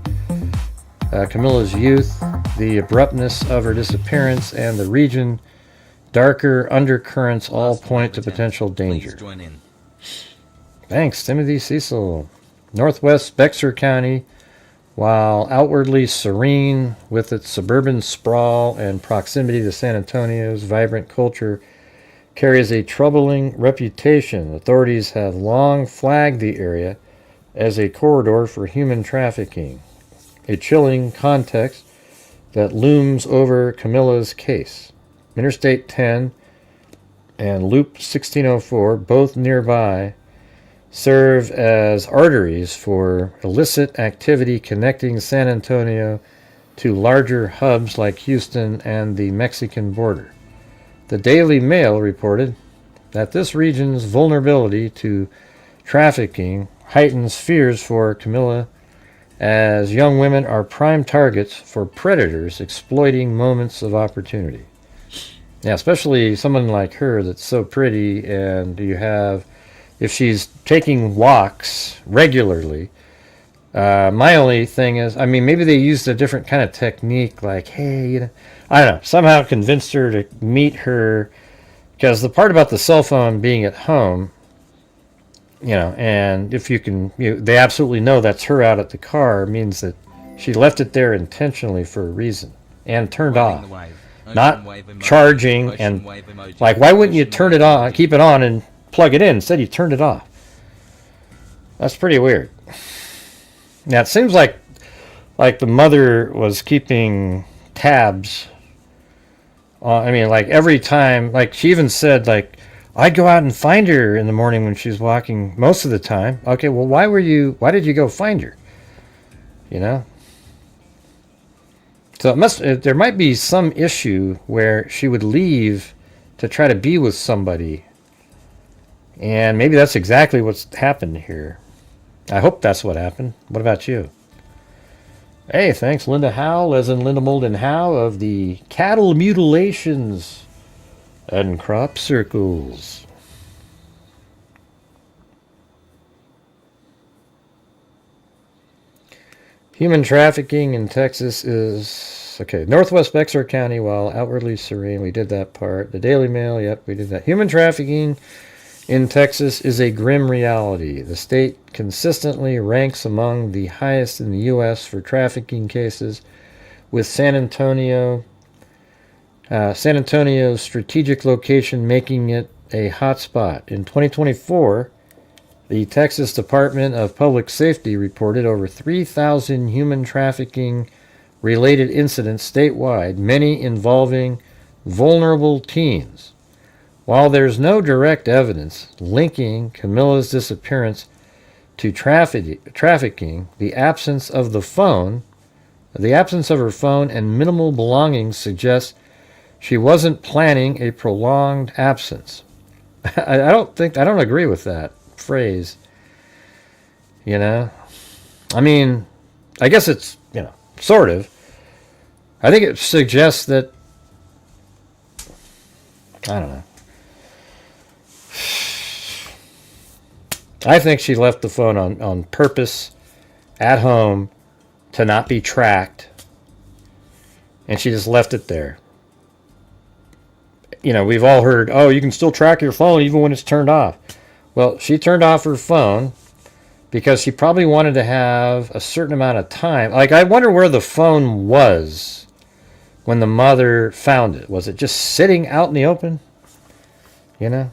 Camila's youth, the abruptness of her disappearance, and the region. Darker undercurrents all point to potential danger. Please join in. Thanks, Timothy Cecil. Northwest Bexar County, while outwardly serene with its suburban sprawl and proximity to San Antonio's vibrant culture, carries a troubling reputation. Authorities have long flagged the area as a corridor for human trafficking, a chilling context that looms over Camila's case. Interstate 10 and Loop 1604, both nearby, serve as arteries for illicit activity connecting San Antonio to larger hubs like Houston and the Mexican border. The Daily Mail reported that this region's vulnerability to trafficking heightens fears for Camila, as young women are prime targets for predators exploiting moments of opportunity. Yeah, especially someone like her that's so pretty, and if she's taking walks regularly, my only thing is, I mean, maybe they used a different kind of technique, like, hey, I don't know, somehow convinced her to meet her, because the part about the cell phone being at home, and if they absolutely know that's her out at the car, means that she left it there intentionally for a reason and turned off. Not charging and like, why wouldn't you turn it on, keep it on and plug it in? Instead you turned it off. That's pretty weird. Now it seems like the mother was keeping tabs on, like every time, like she even said, like, I'd go out and find her in the morning when she's walking most of the time. Okay, well, why did you go find her? So there might be some issue where she would leave to try to be with somebody. And maybe that's exactly what's happened here. I hope that's what happened. What about you? Hey, thanks, Linda Howe, as in Linda Molden Howe of the Cattle Mutilations and Crop Circles. Human trafficking in Texas is, okay, Northwest Bexar County, while outwardly serene, we did that part. The Daily Mail, yep, we did that. Human trafficking in Texas is a grim reality. The state consistently ranks among the highest in the U.S. for trafficking cases, with San Antonio's strategic location making it a hotspot. In 2024, the Texas Department of Public Safety reported over 3,000 human trafficking-related incidents statewide, many involving vulnerable teens. While there's no direct evidence linking Camila's disappearance to trafficking, the absence of her phone and minimal belongings suggests she wasn't planning a prolonged absence. I don't agree with that phrase. I mean, I guess it's, sort of. I think it suggests that, I don't know. I think she left the phone on purpose at home to not be tracked, and she just left it there. We've all heard, oh, you can still track your phone even when it's turned off. Well, she turned off her phone because she probably wanted to have a certain amount of time. Like, I wonder where the phone was when the mother found it. Was it just sitting out in the open? Anyways.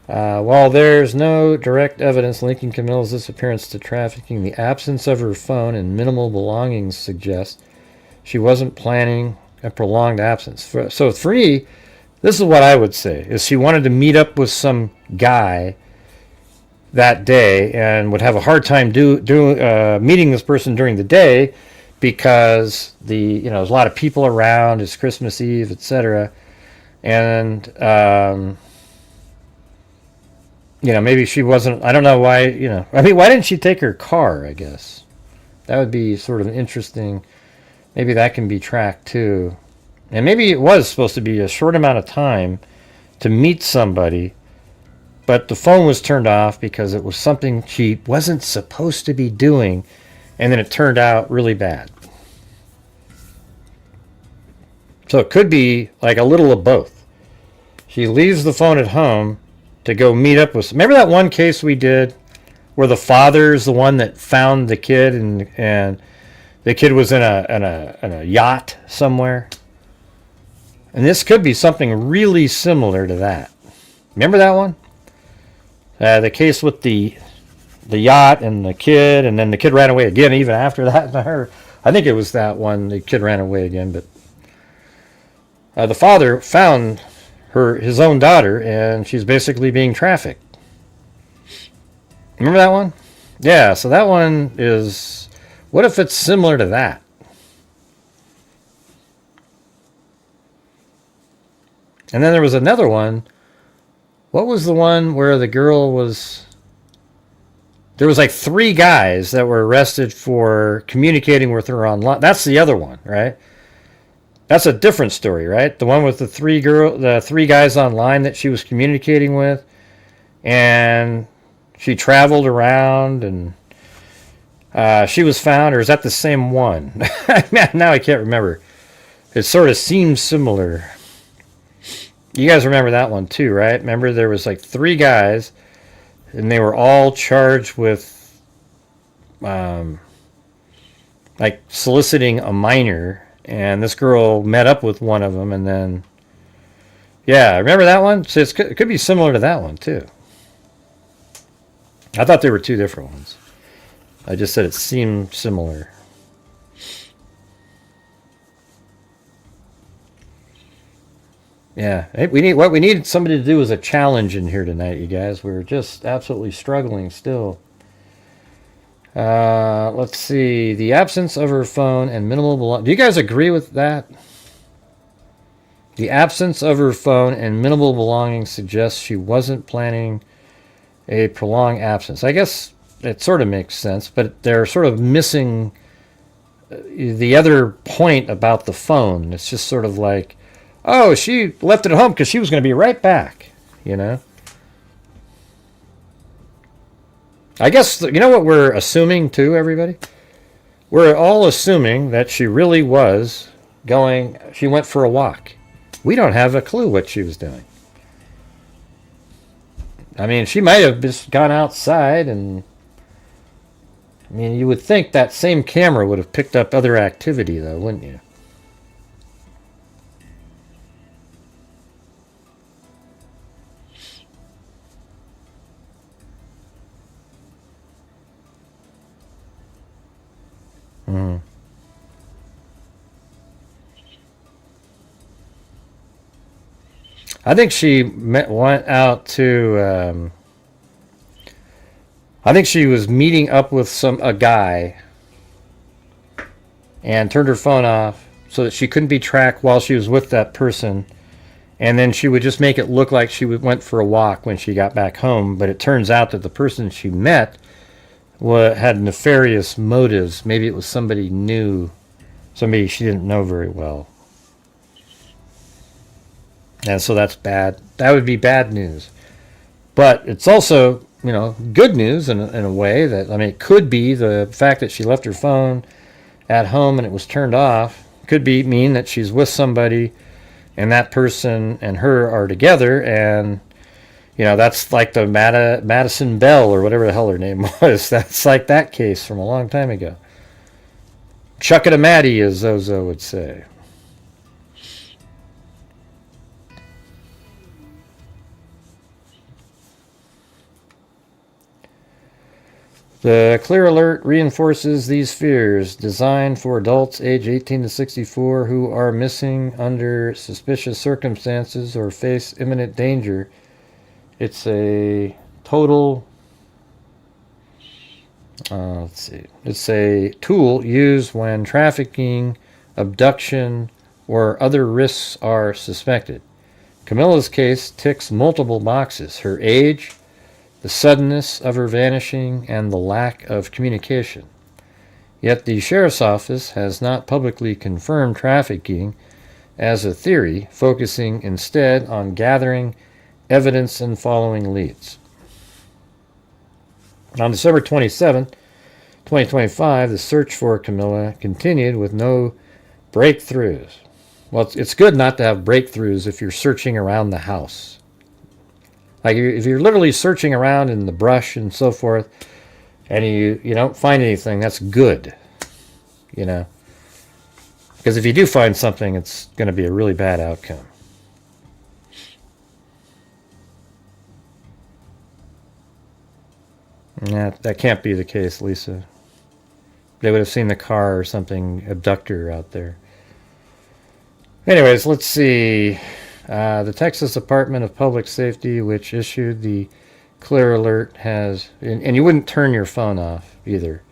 While there's no direct evidence linking Camila's disappearance to trafficking, the absence of her phone and minimal belongings suggests she wasn't planning a prolonged absence. So for me, this is what I would say, is she wanted to meet up with some guy that day and would have a hard time meeting this person during the day because there's a lot of people around, it's Christmas Eve, etc. And maybe she wasn't, I don't know why, why didn't she take her car, I guess? That would be sort of interesting. Maybe that can be tracked too. And maybe it was supposed to be a short amount of time to meet somebody, but the phone was turned off because it was something she wasn't supposed to be doing, and then it turned out really bad. So it could be like a little of both. She leaves the phone at home to go meet up with... Remember that one case we did where the father's the one that found the kid and the kid was in a yacht somewhere? And this could be something really similar to that. Remember that one? The case with the yacht and the kid, and then the kid ran away again even after that. I think it was that one, the kid ran away again, but the father found his own daughter, and she's basically being trafficked. Remember that one? Yeah, so that one is... What if it's similar to that? And then there was another one. What was the one where the girl was... There was like 3 guys that were arrested for communicating with her online. That's the other one, right? That's a different story, right? The one with the 3 guys online that she was communicating with, and she traveled around, and she was found. Or is that the same one? Now I can't remember. It sort of seems similar. You guys remember that one too, right? Remember there was like 3 guys, and they were all charged with like soliciting a minor, and this girl met up with one of them, and then yeah, remember that one? So it could be similar to that one too. I thought there were 2 different ones. I just said it seemed similar. Yeah, what we need somebody to do is a challenge in here tonight, you guys. We're just absolutely struggling still. Let's see. The absence of her phone and minimal belongings. Do you guys agree with that? The absence of her phone and minimal belongings suggests she wasn't planning a prolonged absence. I guess it sort of makes sense, but they're sort of missing the other point about the phone. It's just sort of like, oh, she left it at home because she was going to be right back, you know? I guess, you know what we're assuming too, everybody? We're all assuming that she really was she went for a walk. We don't have a clue what she was doing. I mean, she might have just gone outside, and I mean, you would think that same camera would have picked up other activity though, wouldn't you? I think she went out to. I think she was meeting up with a guy, and turned her phone off so that she couldn't be tracked while she was with that person, and then she would just make it look like she went for a walk when she got back home. But it turns out that the person she met had nefarious motives. Maybe it was somebody new, somebody she didn't know very well. And so that's bad. That would be bad news. But it's also, you know, good news in a way that, I mean, it could be the fact that she left her phone at home and it was turned off. Could mean that she's with somebody and that person and her are together, and, you know, that's like the Madison Bell or whatever the hell her name was. That's like that case from a long time ago. Chuck it a Matty, as Zozo would say. The clear alert reinforces these fears, designed for adults age 18 to 64 who are missing under suspicious circumstances or face imminent danger. It's a total, let's see, it's a tool used when trafficking, abduction, or other risks are suspected. Camila's case ticks multiple boxes: her age, the suddenness of her vanishing, and the lack of communication. Yet the sheriff's office has not publicly confirmed trafficking as a theory, focusing instead on gathering evidence and following leads. On December 27, 2025, the search for Camila continued with no breakthroughs. Well, it's good not to have breakthroughs if you're searching around the house. Like, if you're literally searching around in the brush and so forth, and you don't find anything, that's good, you know. Because if you do find something, it's going to be a really bad outcome. That can't be the case, Lisa. They would have seen the car or something abduct her out there. Anyways, let's see. The Texas Department of Public Safety, which issued the clear alert, has... And you wouldn't turn your phone off either.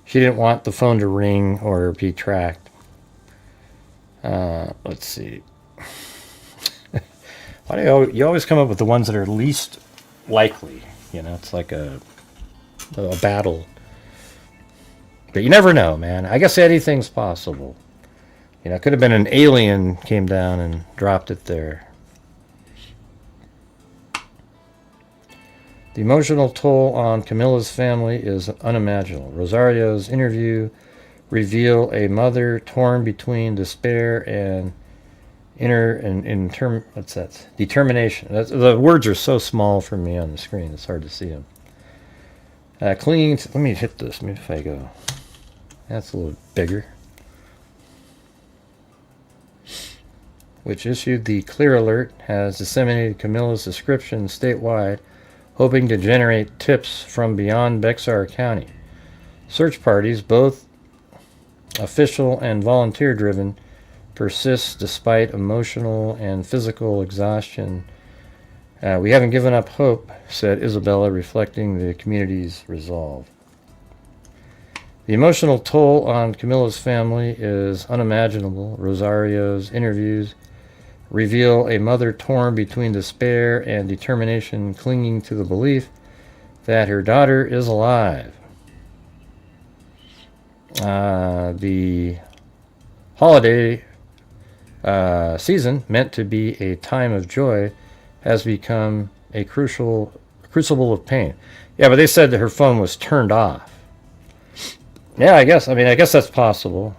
She didn't want the phone to ring or be tracked. Let's see. Why do you always come up with the ones that are least likely? You know, it's like a battle. But you never know, man. I guess anything's possible. You know, it could have been an alien came down and dropped it there. The emotional toll on Camila's family is unimaginable. Rosario's interview reveal a mother torn between despair and determination. The words are so small for me on the screen, it's hard to see them. Clinging to, let me hit this, maybe if I go. That's a little bigger. Which issued the clear alert, has disseminated Camila's description statewide, hoping to generate tips from beyond Bexar County. Search parties, both official and volunteer-driven, persist despite emotional and physical exhaustion. We haven't given up hope, said Isabella, reflecting the community's resolve. The emotional toll on Camila's family is unimaginable. Rosario's interviews reveal a mother torn between despair and determination, clinging to the belief that her daughter is alive. The holiday season, meant to be a time of joy, has become a crucible of pain. Yeah, but they said that her phone was turned off. Yeah, I guess that's possible.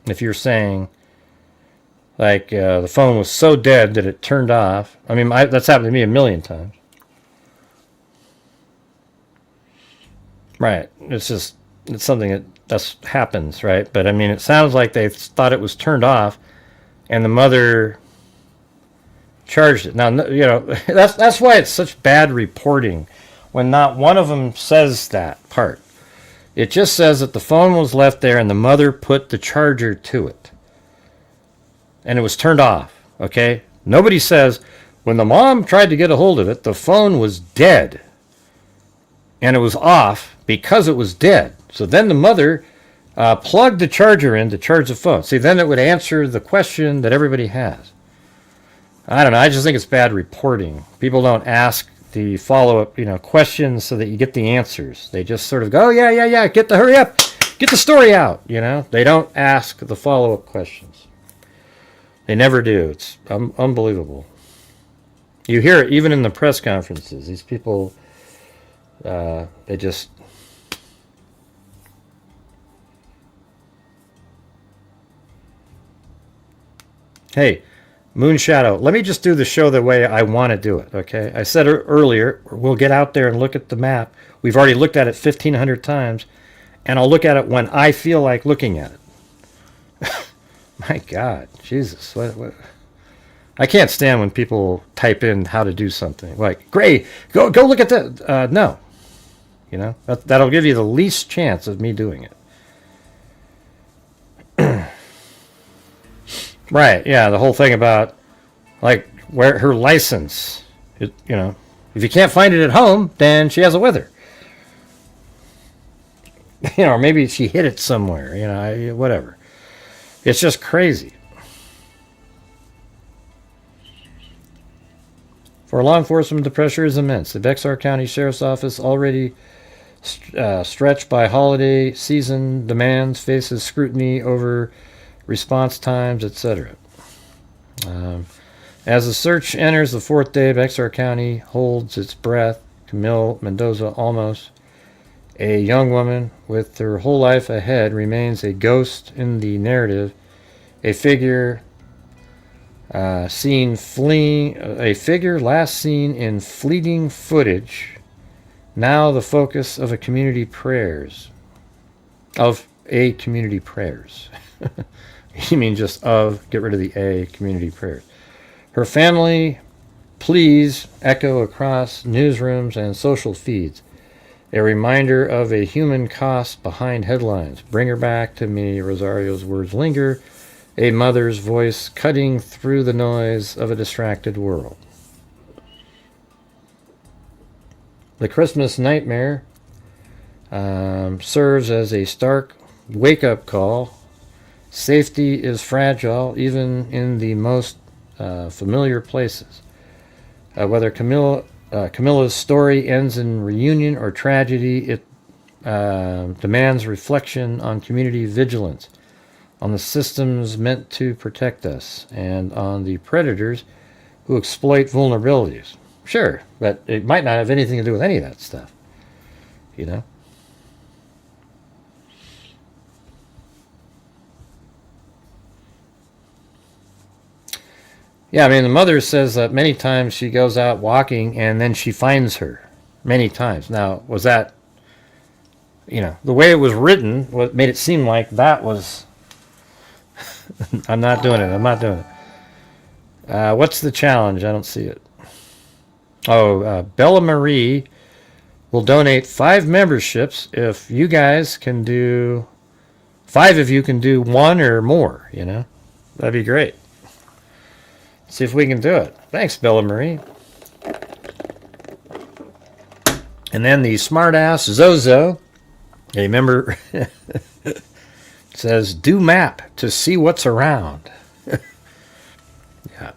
If you're saying, like, the phone was so dead that it turned off. I mean, that's happened to me a million times. Right. It's something that happens, right? But, I mean, it sounds like they thought it was turned off, and the mother charged it. Now, you know, that's why it's such bad reporting when not one of them says that part. It just says that the phone was left there and the mother put the charger to it. And it was turned off, okay? Nobody says, when the mom tried to get a hold of it, the phone was dead. And it was off because it was dead. So then the mother plugged the charger in to charge the phone. See, then it would answer the question that everybody has. I don't know. I just think it's bad reporting. People don't ask the follow-up, questions so that you get the answers. They just sort of go, yeah, hurry up, get the story out, They don't ask the follow-up questions. They never do. It's unbelievable. You hear it even in the press conferences. These people, they just... Hey, Moonshadow, let me just do the show the way I want to do it, okay? I said earlier, we'll get out there and look at the map. We've already looked at it 1,500 times, and I'll look at it when I feel like looking at it. My God, Jesus. What? I can't stand when people type in how to do something. Like, Gray, go look at that. No. That'll give you the least chance of me doing it. Right, yeah, the whole thing about, like, where her license, if you can't find it at home, then she has it with her. Or maybe she hid it somewhere, whatever. It's just crazy. For law enforcement, the pressure is immense. The Bexar County Sheriff's Office, already stretched by holiday season demands, faces scrutiny over response times, etc. As the search enters the fourth day, Bexar County holds its breath. Camila Mendoza Olmos, a young woman with her whole life ahead, remains a ghost in the narrative, a figure last seen in fleeting footage, now the focus of community prayers. You mean just get rid of the A, community prayers. Her family pleas echo across newsrooms and social feeds. A reminder of a human cost behind headlines. Bring her back to me, Rosario's words linger A mother's voice cutting through the noise of a distracted world. The Christmas nightmare serves as a stark wake-up call. Safety is fragile, even in the most familiar places. Whether Camilla's story ends in reunion or tragedy, it demands reflection on community vigilance, on the systems meant to protect us, and on the predators who exploit vulnerabilities. Sure, but it might not have anything to do with any of that stuff, you know? Yeah, I mean, the mother says that many times she goes out walking and then she finds her. Many times. Now, was that, you know, the way it was written, what made it seem like that was, I'm not doing it. What's the challenge? I don't see it. Oh, Bella Marie will donate 5 memberships if you guys can do, 5 of you can do 1 or more, you know? That'd be great. See if we can do it. Thanks, Bella Marie. And then the smartass Zozo, a member, says, do map to see what's around. Yeah.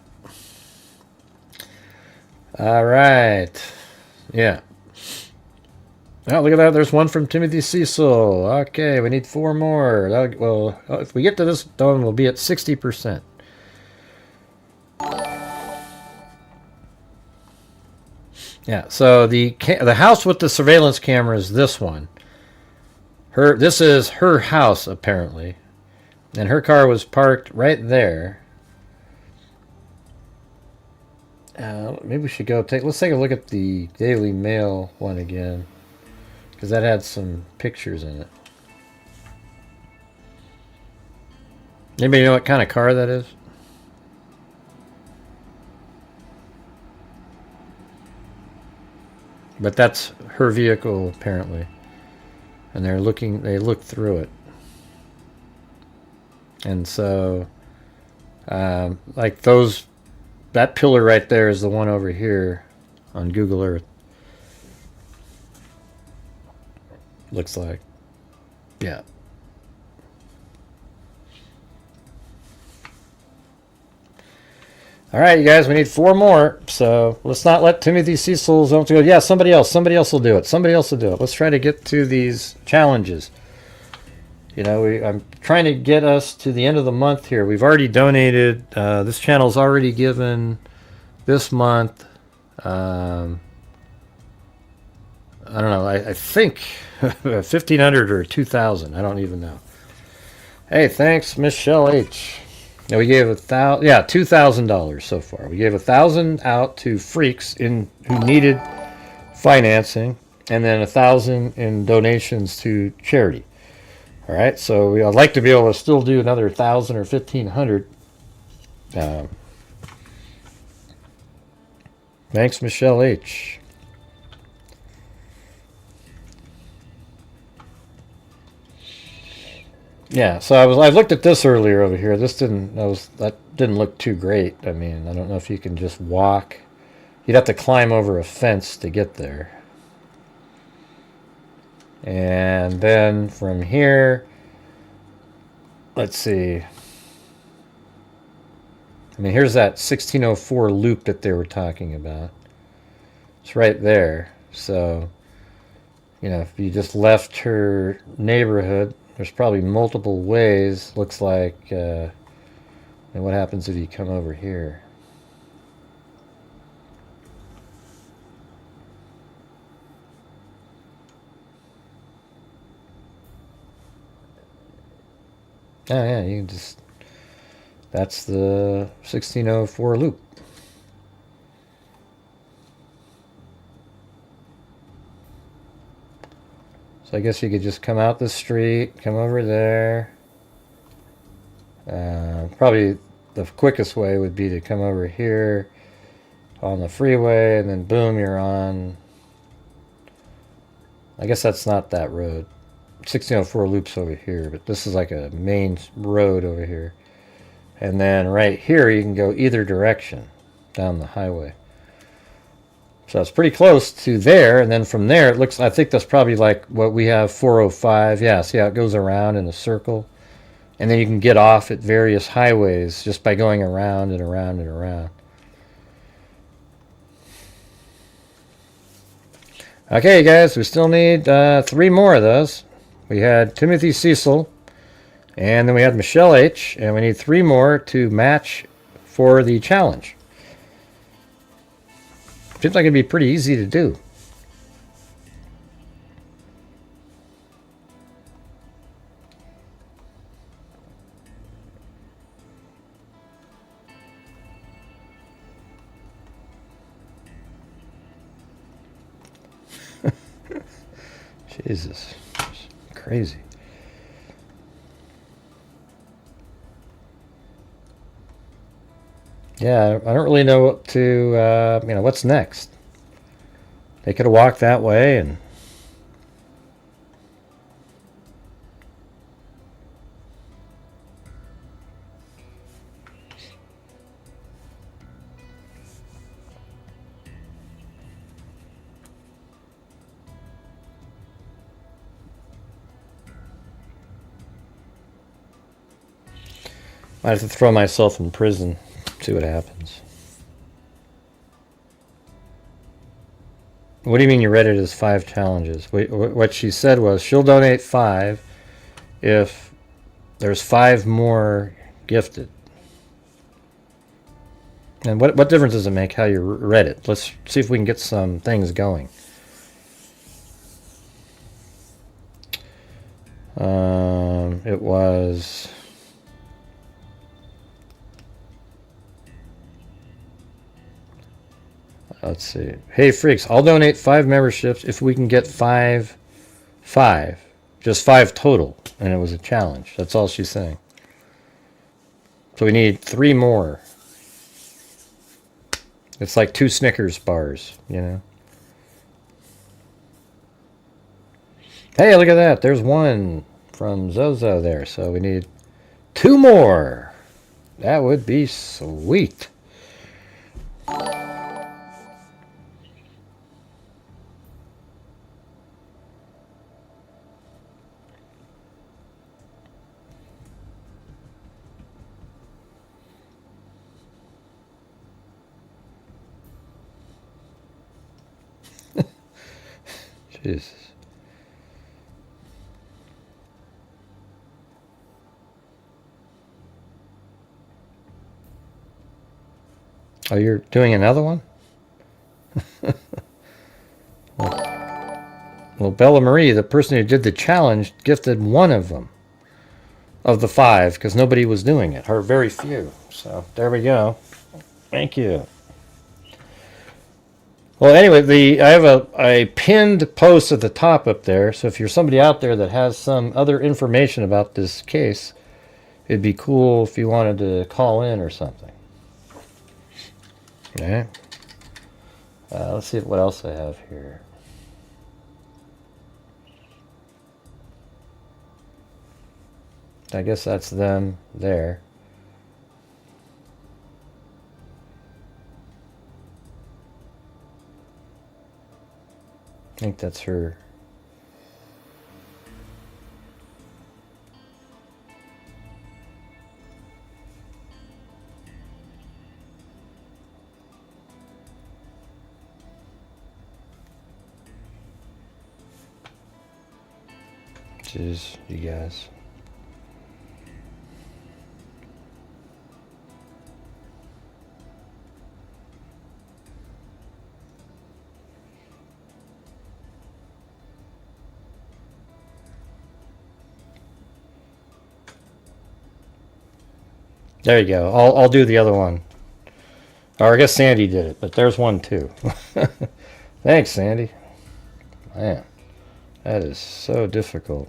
All right. Yeah. Oh, look at that. There's one from Timothy Cecil. Okay, we need 4 more. Well, if we get to this done, we'll be at 60%. Yeah, so the house with the surveillance camera is this one. This is her house, apparently. And her car was parked right there. Maybe we should go let's take a look at the Daily Mail one again, because that had some pictures in it. Anybody know what kind of car that is? But that's her vehicle, apparently. And they look through it. And so, like that pillar right there is the one over here on Google Earth. Looks like. Yeah. All right, you guys, we need 4 more. So let's not let Timothy Cecil's go. Yeah, somebody else will do it. Let's try to get to these challenges. You know, I'm trying to get us to the end of the month here. We've already donated. This channel's already given this month. I don't know. I think 1,500 or 2,000. I don't even know. Hey, thanks, Michelle H. Now we gave $2,000 so far. We gave $1,000 out to freaks who needed financing, and then $1,000 in donations to charity. All right, so I'd like to be able to still do another 1,000 or 1,500. Thanks, Michelle H. Yeah, so I looked at this earlier over here. That didn't look too great. I mean, I don't know if you can just walk. You'd have to climb over a fence to get there. And then from here, let's see. I mean, here's that 1604 loop that they were talking about. It's right there. So, you know, if you just left her neighborhood, there's probably multiple ways. Looks like, and what happens if you come over here? Oh yeah, you can just, that's the 1604 loop. So I guess you could just come out the street, come over there. Probably the quickest way would be to come over here on the freeway, and then boom, you're on. I guess that's not that road. 1604 loops over here, but this is like a main road over here. And then right here, you can go either direction down the highway. So it's pretty close to there. And then from there, it looks, I think that's probably like what we have, 405. Yeah, see how it goes around in a circle? And then you can get off at various highways just by going around and around and around. Okay, guys, we still need 3 more of those. We had Timothy Cecil, and then we had Michelle H., and we need 3 more to match for the challenge. Seems like it'd be pretty easy to do. Jesus, it's crazy. Yeah, I don't really know what to, what's next. They could have walked that way and... I have to throw myself in prison, see what happens. What do you mean you read it as 5 challenges? What she said was she'll donate 5 if there's 5 more gifted. And what difference does it make how you read it? Let's see if we can get some things going. It was... Let's see. Hey, freaks, I'll donate 5 memberships if we can get 5. Just 5 total. And it was a challenge. That's all she's saying. So we need 3 more. It's like 2 Snickers bars, you know. Hey, look at that. There's 1 from Zozo there. So we need 2 more. That would be sweet. Jesus. Oh, you're doing another one? Well, Bella Marie, the person who did the challenge, gifted 1 of them. Of the 5, because nobody was doing it. Or very few. So, there we go. Thank you. Well, anyway, I have a pinned post at the top up there. So if you're somebody out there that has some other information about this case, it'd be cool if you wanted to call in or something. Okay. Let's see what else I have here. I guess that's them there. I think that's her. Jeez, you guys. There you go. I'll do the other one. Or I guess Sandy did it, but there's one too. Thanks, Sandy. Man, that is so difficult.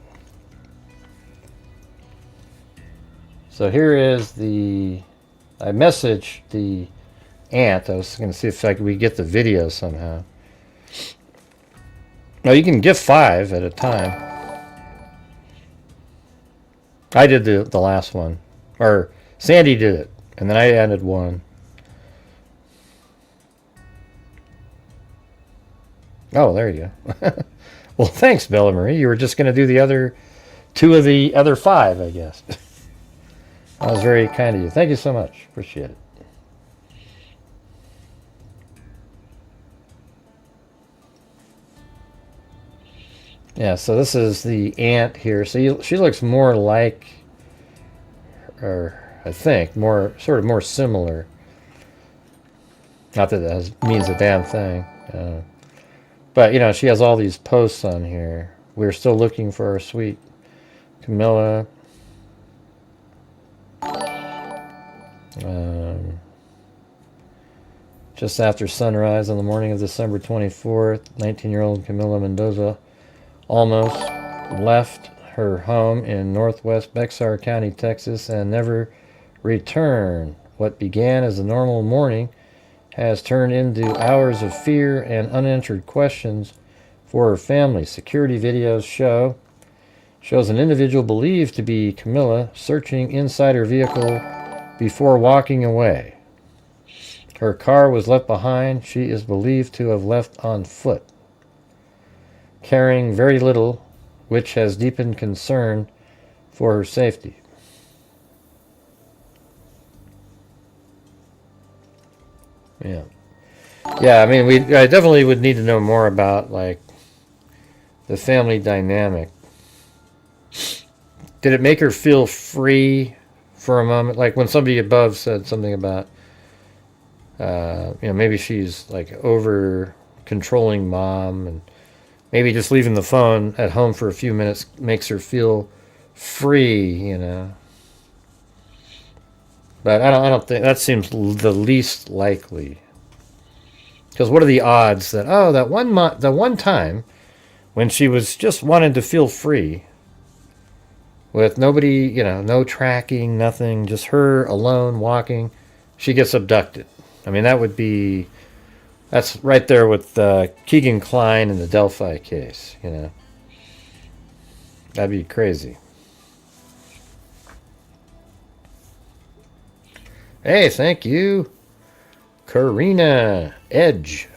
So here is I messaged the aunt. I was going to see if we get the video somehow. No, you can gift 5 at a time. I did the last one. Or Sandy did it, and then I added one. Oh, there you go. Well, thanks, Bella Marie. You were just going to do the other 2 of the other 5, I guess. That was very kind of you. Thank you so much. Appreciate it. Yeah, so this is the aunt here. So she looks more like, or I think, more similar. Not that means a damn thing. But, she has all these posts on here. We're still looking for our sweet Camila. Just after sunrise on the morning of December 24th, 19-year-old Camila Mendoza Olmos left her home in northwest Bexar County, Texas, and never returned. What began as a normal morning has turned into hours of fear and unanswered questions for her family. Security videos shows an individual believed to be Camila searching inside her vehicle before walking away. Her car was left behind. She is believed to have left on foot, carrying very little, which has deepened concern for her safety. Yeah. Yeah, I mean, I definitely would need to know more about, like, the family dynamic. Did it make her feel free for a moment? Like when somebody above said something about, maybe she's, like, over controlling mom, and maybe just leaving the phone at home for a few minutes makes her feel free, But I don't think that seems the least likely. Because what are the odds that the one time when she was just wanting to feel free, with nobody, no tracking, nothing, just her alone walking, she gets abducted. I mean, that's right there with Keegan Kline in the Delphi case. That'd be crazy. Hey, thank you, Karina Edge.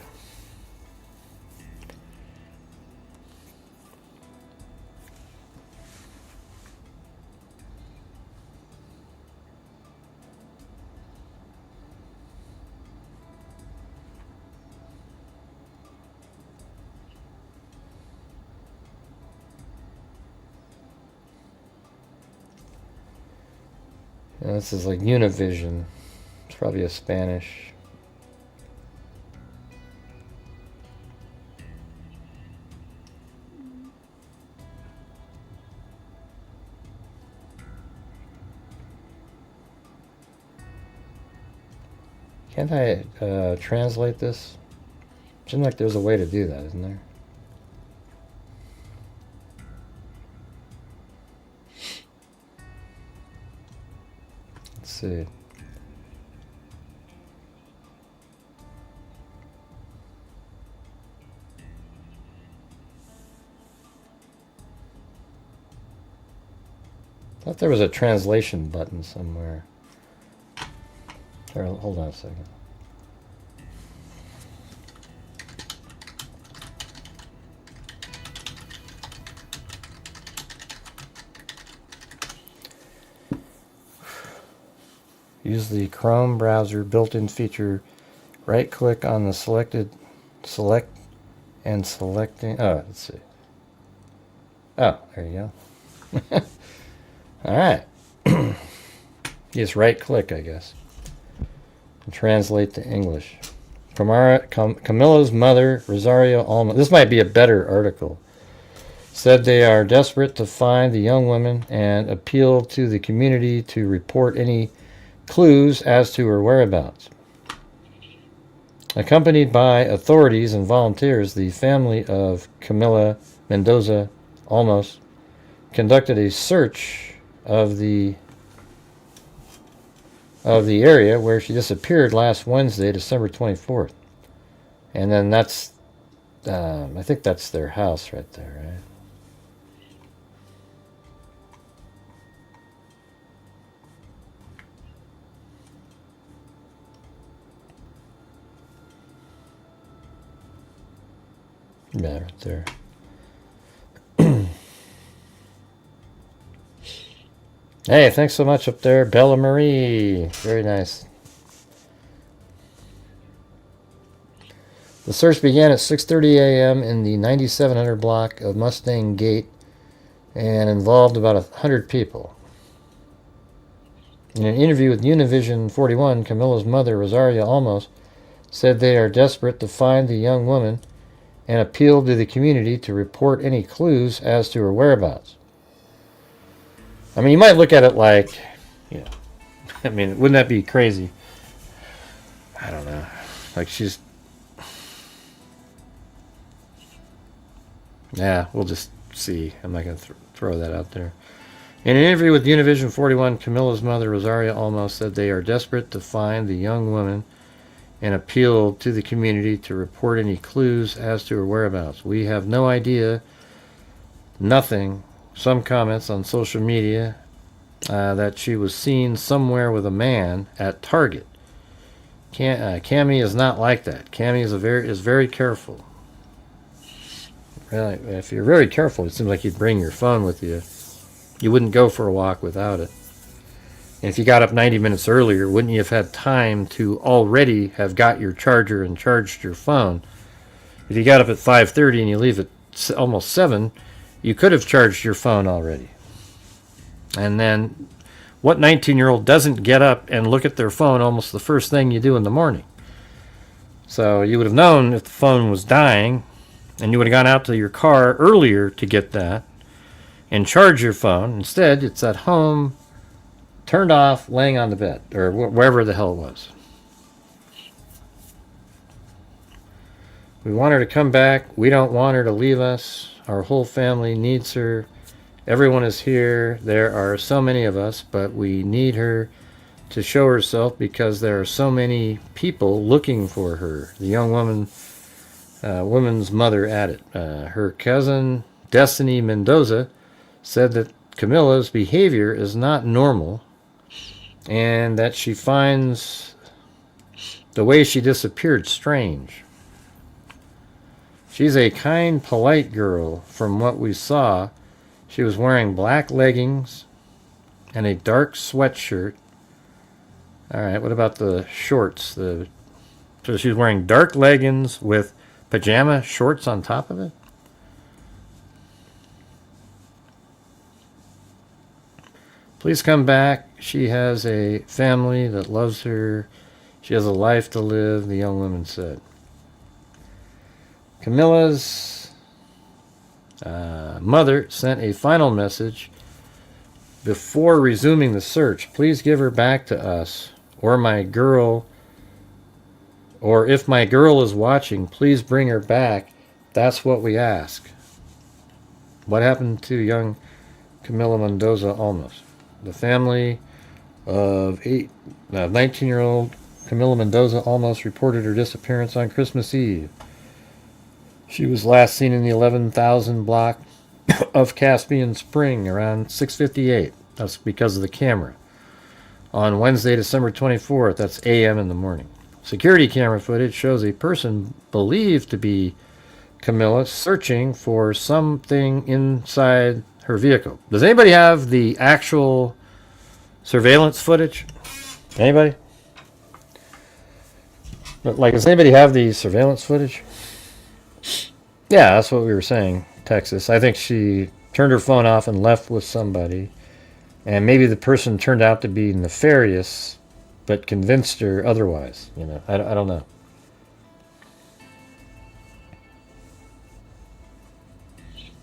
This is like Univision. It's probably a Spanish. Can't I translate this? Seems like there's a way to do that, isn't there? Let's see. I thought there was a translation button somewhere. Here, hold on a second. Use the Chrome browser built-in feature. Right-click on the selecting. Oh, let's see. Oh, there you go. All right. Just right-click, I guess. And translate to English. Camila's mother, Rosario Olmos. This might be a better article. Said they are desperate to find the young woman and appeal to the community to report any clues as to her whereabouts. Accompanied by authorities and volunteers, the family of Camila Mendoza Olmos conducted a search of the area where she disappeared last Wednesday, December 24th. And then that's, I think that's their house right there, right? Yeah, right there. Hey, thanks so much up there, Bella Marie. Very nice. The search began at 6:30 a.m. in the 9700 block of Mustang Gate and involved about 100 people. In an interview with Univision 41, Camila's mother, Rosaria Olmos, said they are desperate to find the young woman and appealed to the community to report any clues as to her whereabouts. I mean, you might look at it like, you know, I mean, wouldn't that be crazy? I don't know. Like she's... Yeah, we'll just see. I'm not going to throw that out there. In an interview with Univision 41, Camila's mother, Rosaria Olmos, said they are desperate to find the young woman and appealed to the community to report any clues as to her whereabouts. We have no idea, nothing. Some comments on social media that she was seen somewhere with a man at Target. Cammy is not like that. Cammy is very careful. Really, if you're very careful, it seems like you'd bring your phone with you. You wouldn't go for a walk without it. And if you got up 90 minutes earlier, wouldn't you have had time to already have got your charger and charged your phone? If you got up at 5:30 and you leave at almost 7, you could have charged your phone already. And then, what 19-year-old doesn't get up and look at their phone almost the first thing you do in the morning? So you would have known if the phone was dying, and you would have gone out to your car earlier to get that and charge your phone. Instead, it's at home, turned off, laying on the bed, or wherever the hell it was. We want her to come back. We don't want her to leave us. Our whole family needs her. Everyone is here. There are so many of us, but we need her to show herself because there are so many people looking for her. The young woman's mother added. Her cousin, Destiny Mendoza, said that Camila's behavior is not normal and that she finds the way she disappeared strange. She's a kind, polite girl. From what we saw, she was wearing black leggings and a dark sweatshirt. All right, what about the shorts? So she's wearing dark leggings with pajama shorts on top of it? Please come back. She has a family that loves her. She has a life to live, the young woman said. Camila's mother sent a final message before resuming the search. Please give her back to us, or if my girl is watching, please bring her back. That's what we ask. What happened to young Camila Mendoza Olmos? The family of 19-year-old Camila Mendoza Olmos reported her disappearance on Christmas Eve. She was last seen in the 11,000 block of Caspian Spring around 6:58. That's because of the camera. On Wednesday, December 24th, that's a.m. in the morning. Security camera footage shows a person believed to be Camila searching for something inside her vehicle. Does anybody have the actual surveillance footage? Anybody? Like, does anybody have the surveillance footage? Yeah, that's what we were saying, Texas. I think she turned her phone off and left with somebody. And maybe the person turned out to be nefarious, but convinced her otherwise. You know, I don't know.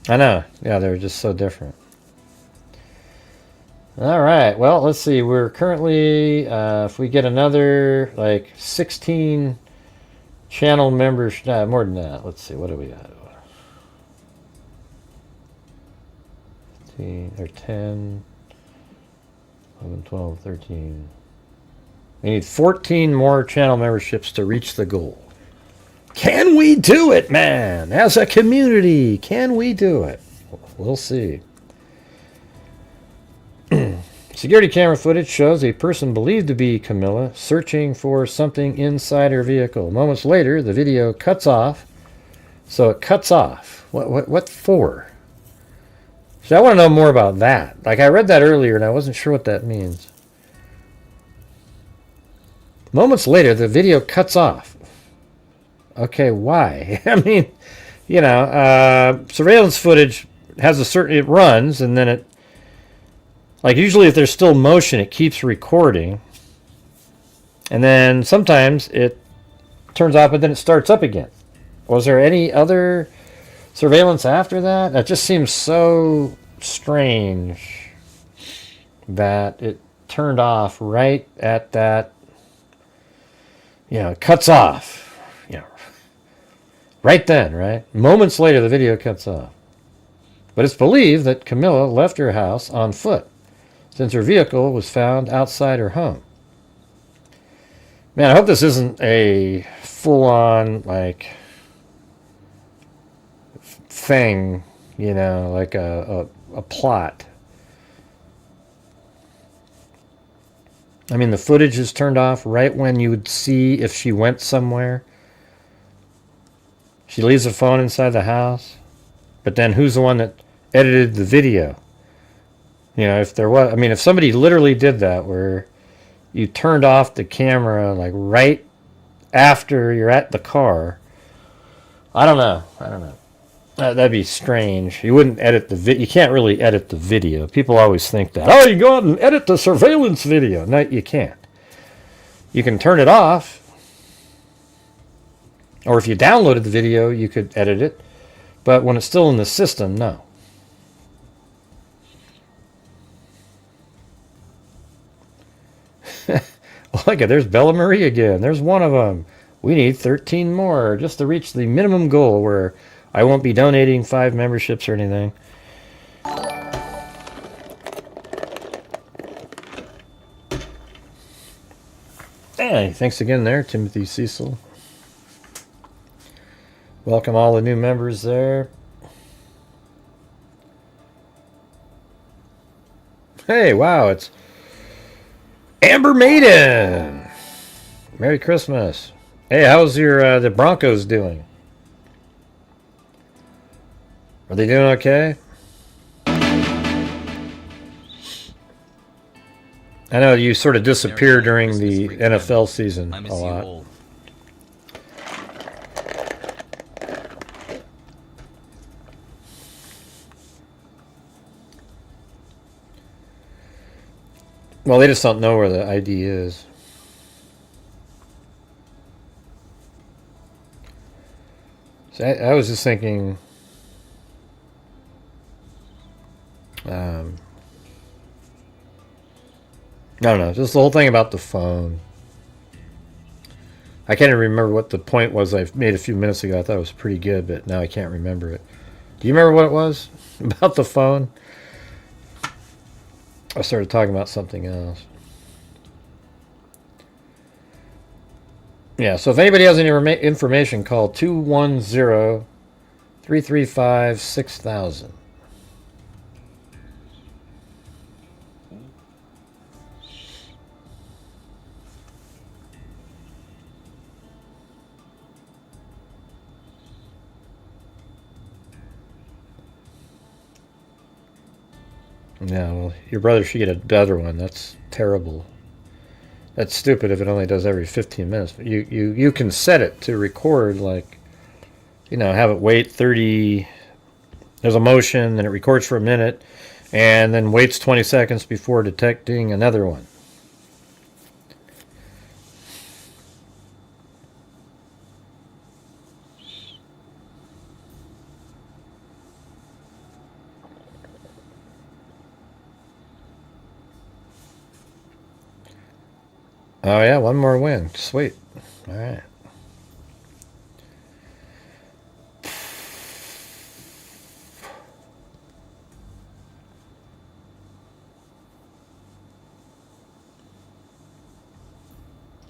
I know. Yeah, they're just so different. All right. Well, let's see. We're currently, if we get another, 16 channel members, more than that. Let's see. What do we got? 15, or 10, 11, 12, 13. We need 14 more channel memberships to reach the goal. Can we do it, man? As a community, can we do it? We'll see. Security camera footage shows a person believed to be Camila searching for something inside her vehicle. Moments later, the video cuts off So it cuts off. What for? So I want to know more about that. Like, I read that earlier and I wasn't sure what that means. Moments later, the video cuts off. Okay, why? I mean, you know, surveillance footage has a certain, it runs, and then it, like, usually if there's still motion, it keeps recording. And then sometimes it turns off, but then it starts up again. Was there any other surveillance after that? That just seems so strange that it turned off right at that, you know, it cuts off, you know, right then, right? Moments later, the video cuts off. But it's believed that Camila left her house on foot, since her vehicle was found outside her home. Man, I hope this isn't a full-on, like, thing, you know, like a plot. I mean, the footage is turned off right when you would see if she went somewhere. She leaves the phone inside the house, but then who's the one that edited the video? You know, if there was, I mean, if somebody literally did that, where you turned off the camera like right after you're at the car, I don't know. That'd be strange. You wouldn't edit the video. You can't really edit the video. People always think that. Oh, you go out and edit the surveillance video. No, you can't. You can turn it off. Or if you downloaded the video, you could edit it. But when it's still in the system, no. Look at, there's Bella Marie again. There's one of them. We need 13 more just to reach the minimum goal where I won't be donating 5 memberships or anything. Hey, thanks again there, Timothy Cecil. Welcome all the new members there. Hey, wow, it's Amber Maiden. Merry Christmas. Hey, how's your the Broncos doing? Are they doing okay? I know you sort of disappear during the NFL season a lot. Well, they just don't know where the ID is. So I was just thinking, no, just the whole thing about the phone. I can't even remember what the point was I made a few minutes ago. I thought it was pretty good, but now I can't remember it. Do you remember what it was about the phone? I started talking about something else. Yeah, so if anybody has any information, call 210-335-6000. Yeah, well, your brother should get a better one. That's terrible. That's stupid if it only does every 15 minutes. But you can set it to record, like, you know, have it wait 30... There's a motion, then it records for a minute, and then waits 20 seconds before detecting another one. Oh, yeah, one more win. Sweet. All right.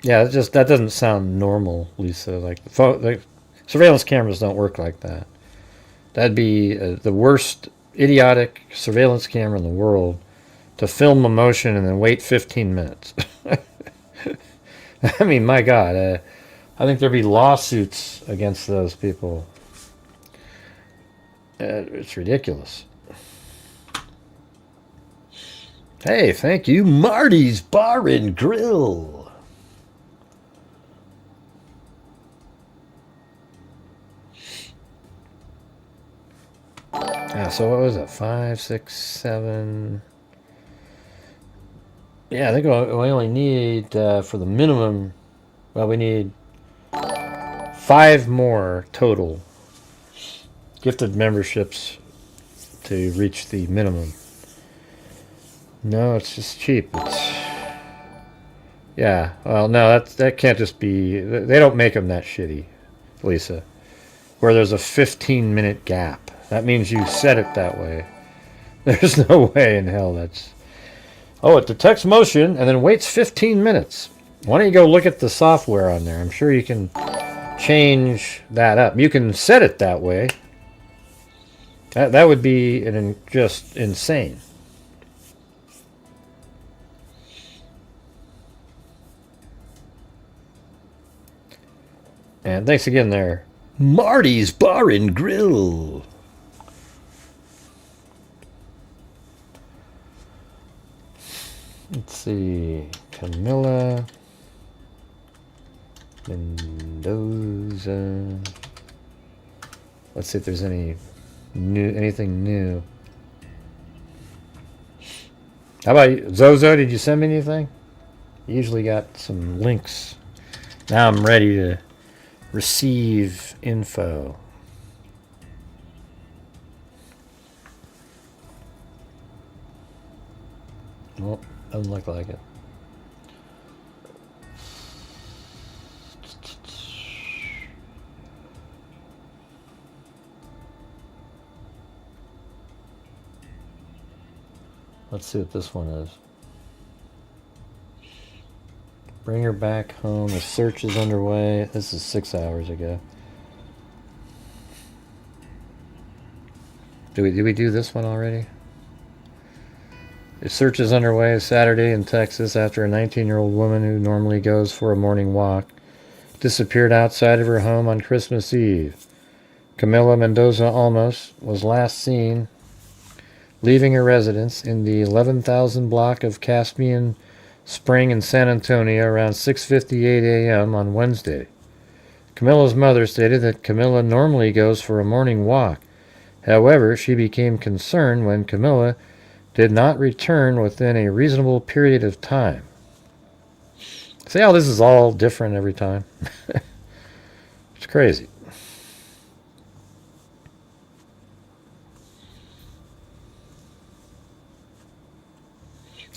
Yeah, it's just, that doesn't sound normal, Lisa. Like, the surveillance cameras don't work like that. That'd be the worst idiotic surveillance camera in the world, to film a motion and then wait 15 minutes. I mean, my God, I think there'd be lawsuits against those people. It's ridiculous. Hey, thank you, Marty's Bar and Grill. Yeah, so what was it? 5, 6, 7. Yeah, I think we only need for the minimum. Well, we need 5 more total gifted memberships to reach the minimum. No, it's just cheap. Yeah. Well, no, that can't just be. They don't make them that shitty, Lisa. Where there's a 15-minute gap. That means you set it that way. There's no way in hell that's... Oh, it detects motion and then waits 15 minutes. Why don't you go look at the software on there? I'm sure you can change that up. You can set it that way. That would be just insane. And thanks again there, Marty's Bar and Grill. Let's see, Camila Mendoza. Let's see if there's anything new. How about you? Zozo? Did you send me anything? You usually got some links. Now I'm ready to receive info. Well, doesn't look like it. Let's see what this one is. Bring her back home. The search is underway. This is 6 hours ago. Did we do this one already? The search is underway Saturday in Texas after a 19-year-old woman who normally goes for a morning walk disappeared outside of her home on Christmas Eve. Camila Mendoza Olmos was last seen leaving her residence in the 11,000 block of Caspian Spring in San Antonio around 6:58 a.m. on Wednesday. Camila's mother stated that Camila normally goes for a morning walk. However, she became concerned when Camila did not return within a reasonable period of time. See how this is all different every time? It's crazy.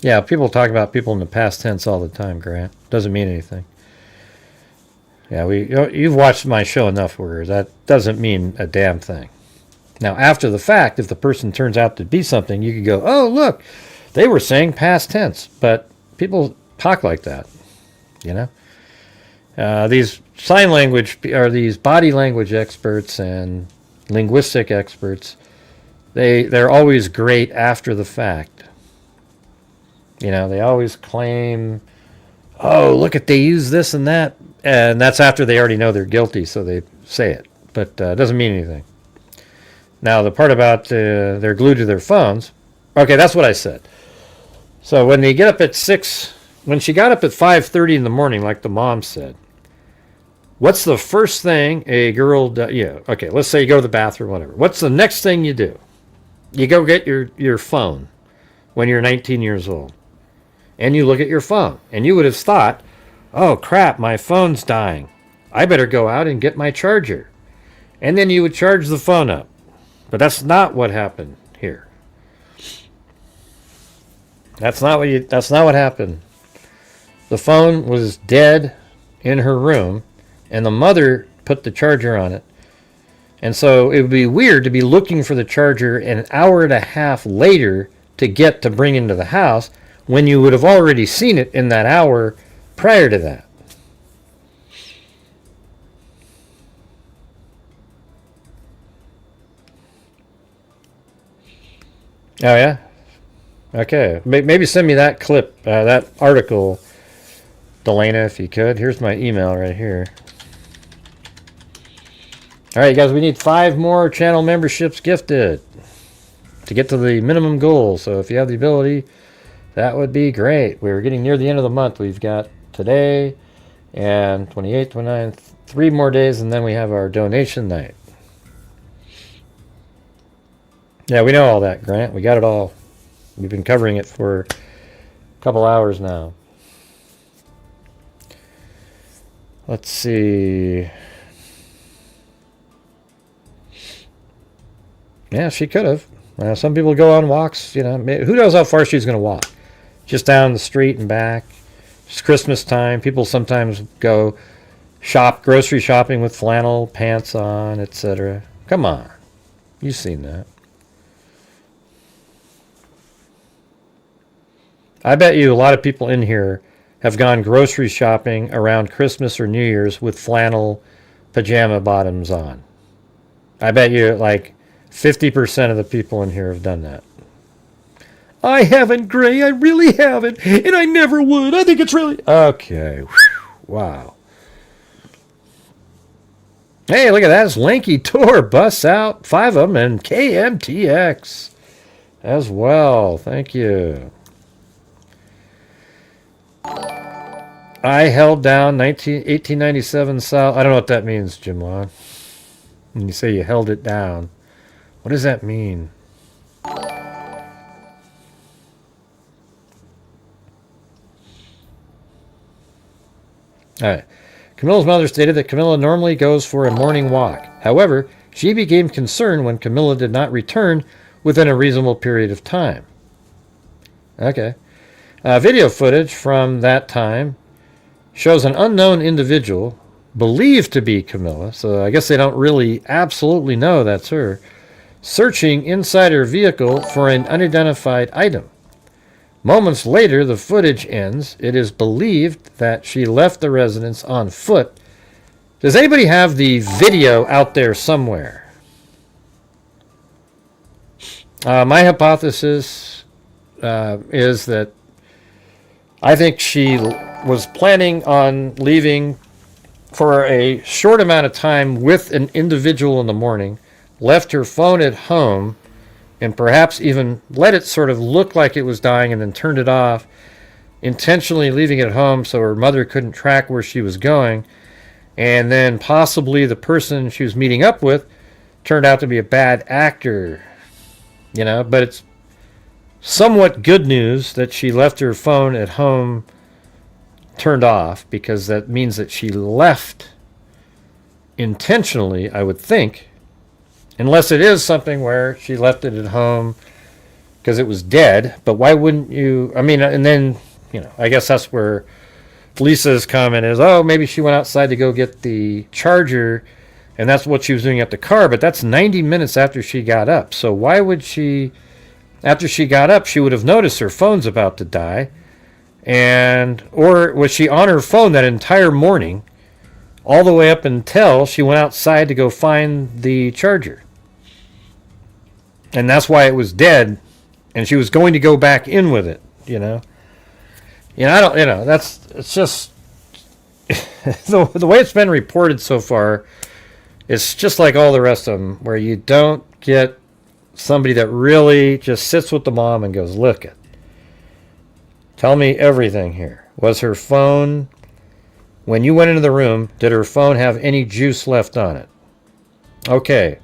Yeah, people talk about people in the past tense all the time, Grant. Doesn't mean anything. Yeah, you've watched my show enough where that doesn't mean a damn thing. Now, after the fact, if the person turns out to be something, you could go, oh, look, they were saying past tense. But people talk like that, you know? These sign language, or these body language experts and linguistic experts, they're always great after the fact. You know, they always claim, oh, look at, they use this and that. And that's after they already know they're guilty, so they say it. But it doesn't mean anything. Now, the part about they're glued to their phones, okay, that's what I said. So when they get up at 6, when she got up at 5:30 in the morning, like the mom said, what's the first thing a girl does? Yeah, okay, let's say you go to the bathroom, whatever. What's the next thing you do? You go get your phone when you're 19 years old. And you look at your phone. And you would have thought, oh, crap, my phone's dying. I better go out and get my charger. And then you would charge the phone up. But that's not what happened here. That's not what happened. The phone was dead in her room, and the mother put the charger on it. And so it would be weird to be looking for the charger an hour and a half later to bring into the house when you would have already seen it in that hour prior to that. Oh, yeah? Okay. Maybe send me that clip, that article, Delana, if you could. Here's my email right here. All right, guys, we need 5 more channel memberships gifted to get to the minimum goal. So if you have the ability, that would be great. We're getting near the end of the month. We've got today and 28th, 29th, 3 more days, and then we have our donation night. Yeah, we know all that, Grant. We got it all. We've been covering it for a couple hours now. Let's see. Yeah, she could have. Some people go on walks, you know. Who knows how far she's going to walk? Just down the street and back. It's Christmas time. People sometimes go grocery shopping with flannel pants on, etc. Come on. You've seen that. I bet you a lot of people in here have gone grocery shopping around Christmas or New Year's with flannel pajama bottoms on. I bet you like 50% of the people in here have done that. I haven't, Gray. I really haven't. And I never would. I think it's really... Okay. Wow. Hey, look at that. It's Lanky Tour. Busts out. 5 of them. And KMTX as well. Thank you. I held down 1897 South. I don't know what that means, Jim Long. When you say you held it down, what does that mean? All right. Camilla's mother stated that Camilla normally goes for a morning walk. However, she became concerned when Camilla did not return within a reasonable period of time. Okay. Video footage from that time shows an unknown individual, believed to be Camilla, so I guess they don't really absolutely know that's her, searching inside her vehicle for an unidentified item. Moments later, the footage ends. It is believed that she left the residence on foot. Does anybody have the video out there somewhere? My hypothesis is that I think she was planning on leaving for a short amount of time with an individual in the morning, left her phone at home, and perhaps even let it sort of look like it was dying and then turned it off, intentionally leaving it at home so her mother couldn't track where she was going, and then possibly the person she was meeting up with turned out to be a bad actor. You know, but it's somewhat good news that she left her phone at home turned off, because that means that she left intentionally, I would think. Unless it is something where she left it at home because it was dead. But why wouldn't you? I mean, and then, you know, I guess that's where Lisa's comment is, oh, maybe she went outside to go get the charger, and that's what she was doing at the car. But that's 90 minutes after she got up. So why would she, after she got up, she would have noticed her phone's about to die. Or was she on her phone that entire morning, all the way up until she went outside to go find the charger? And that's why it was dead, and she was going to go back in with it, you know. It's just the way it's been reported so far, it's just like all the rest of them, where you don't get somebody that really just sits with the mom and goes, look it. Tell me everything here. Was her phone, when you went into the room, did her phone have any juice left on it? Okay,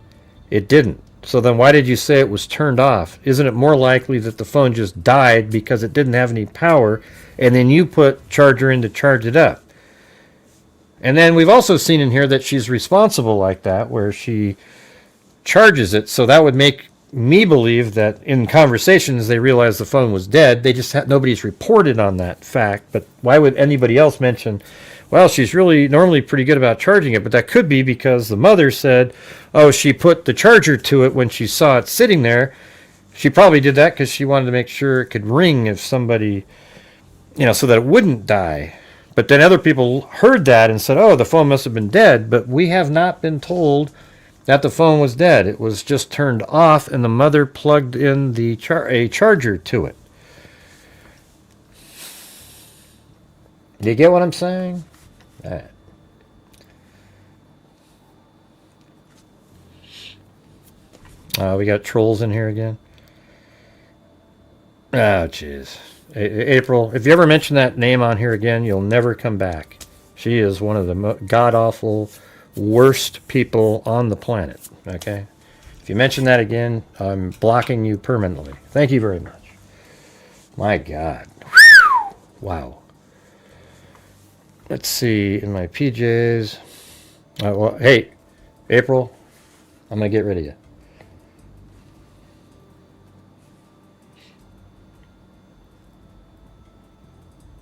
it didn't. So then why did you say it was turned off? Isn't it more likely that the phone just died because it didn't have any power, and then you put charger in to charge it up? And then we've also seen in here that she's responsible like that, where she charges it. So that would make me believe that in conversations they realized the phone was dead. They just nobody's reported on that fact. But why would anybody else mention, well, she's really normally pretty good about charging it? But that could be because the mother said, oh, she put the charger to it when she saw it sitting there. She probably did that because she wanted to make sure it could ring if somebody, you know, so that it wouldn't die. But then other people heard that and said, oh, the phone must have been dead. But we have not been told that the phone was dead. It was just turned off, and the mother plugged in a charger to it. Do you get what I'm saying? All right. We got trolls in here again. Oh, jeez. April, if you ever mention that name on here again, you'll never come back. She is one of the god-awful, worst people on the planet, okay? If you mention that again, I'm blocking you permanently. Thank you very much. My God. Wow. Let's see, in my PJs. Well, hey, April, I'm going to get rid of you.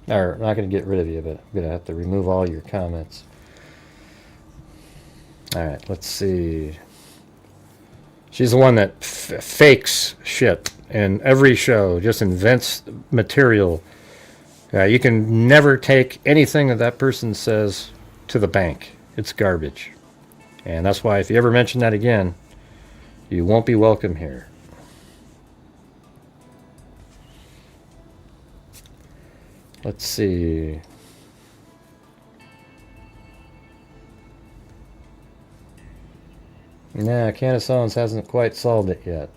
Or, I'm not going to get rid of you, but I'm going to have to remove all your comments. All right, let's see. She's the one that fakes shit in every show, just invents material. You can never take anything that person says to the bank. It's garbage. And that's why if you ever mention that again, you won't be welcome here. Let's see. Nah, Candace Owens hasn't quite solved it yet.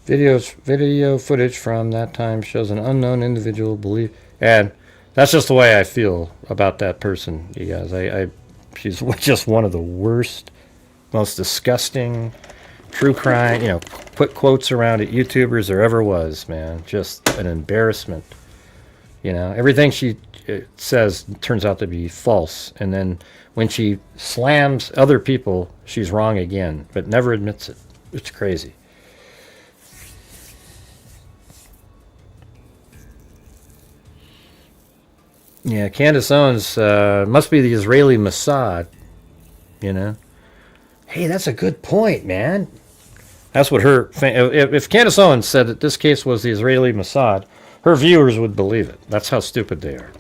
Video footage from that time shows an unknown individual and that's just the way I feel about that person, you guys. She's just one of the worst, most disgusting true crime, put quotes around it, YouTubers there ever was, man. Just an embarrassment. Everything she says turns out to be false, and then when she slams other people, she's wrong again, but never admits it. It's crazy. Yeah, Candace Owens must be the Israeli Mossad, Hey, that's a good point, man. That's what if Candace Owens said that this case was the Israeli Mossad, her viewers would believe it. That's how stupid they are.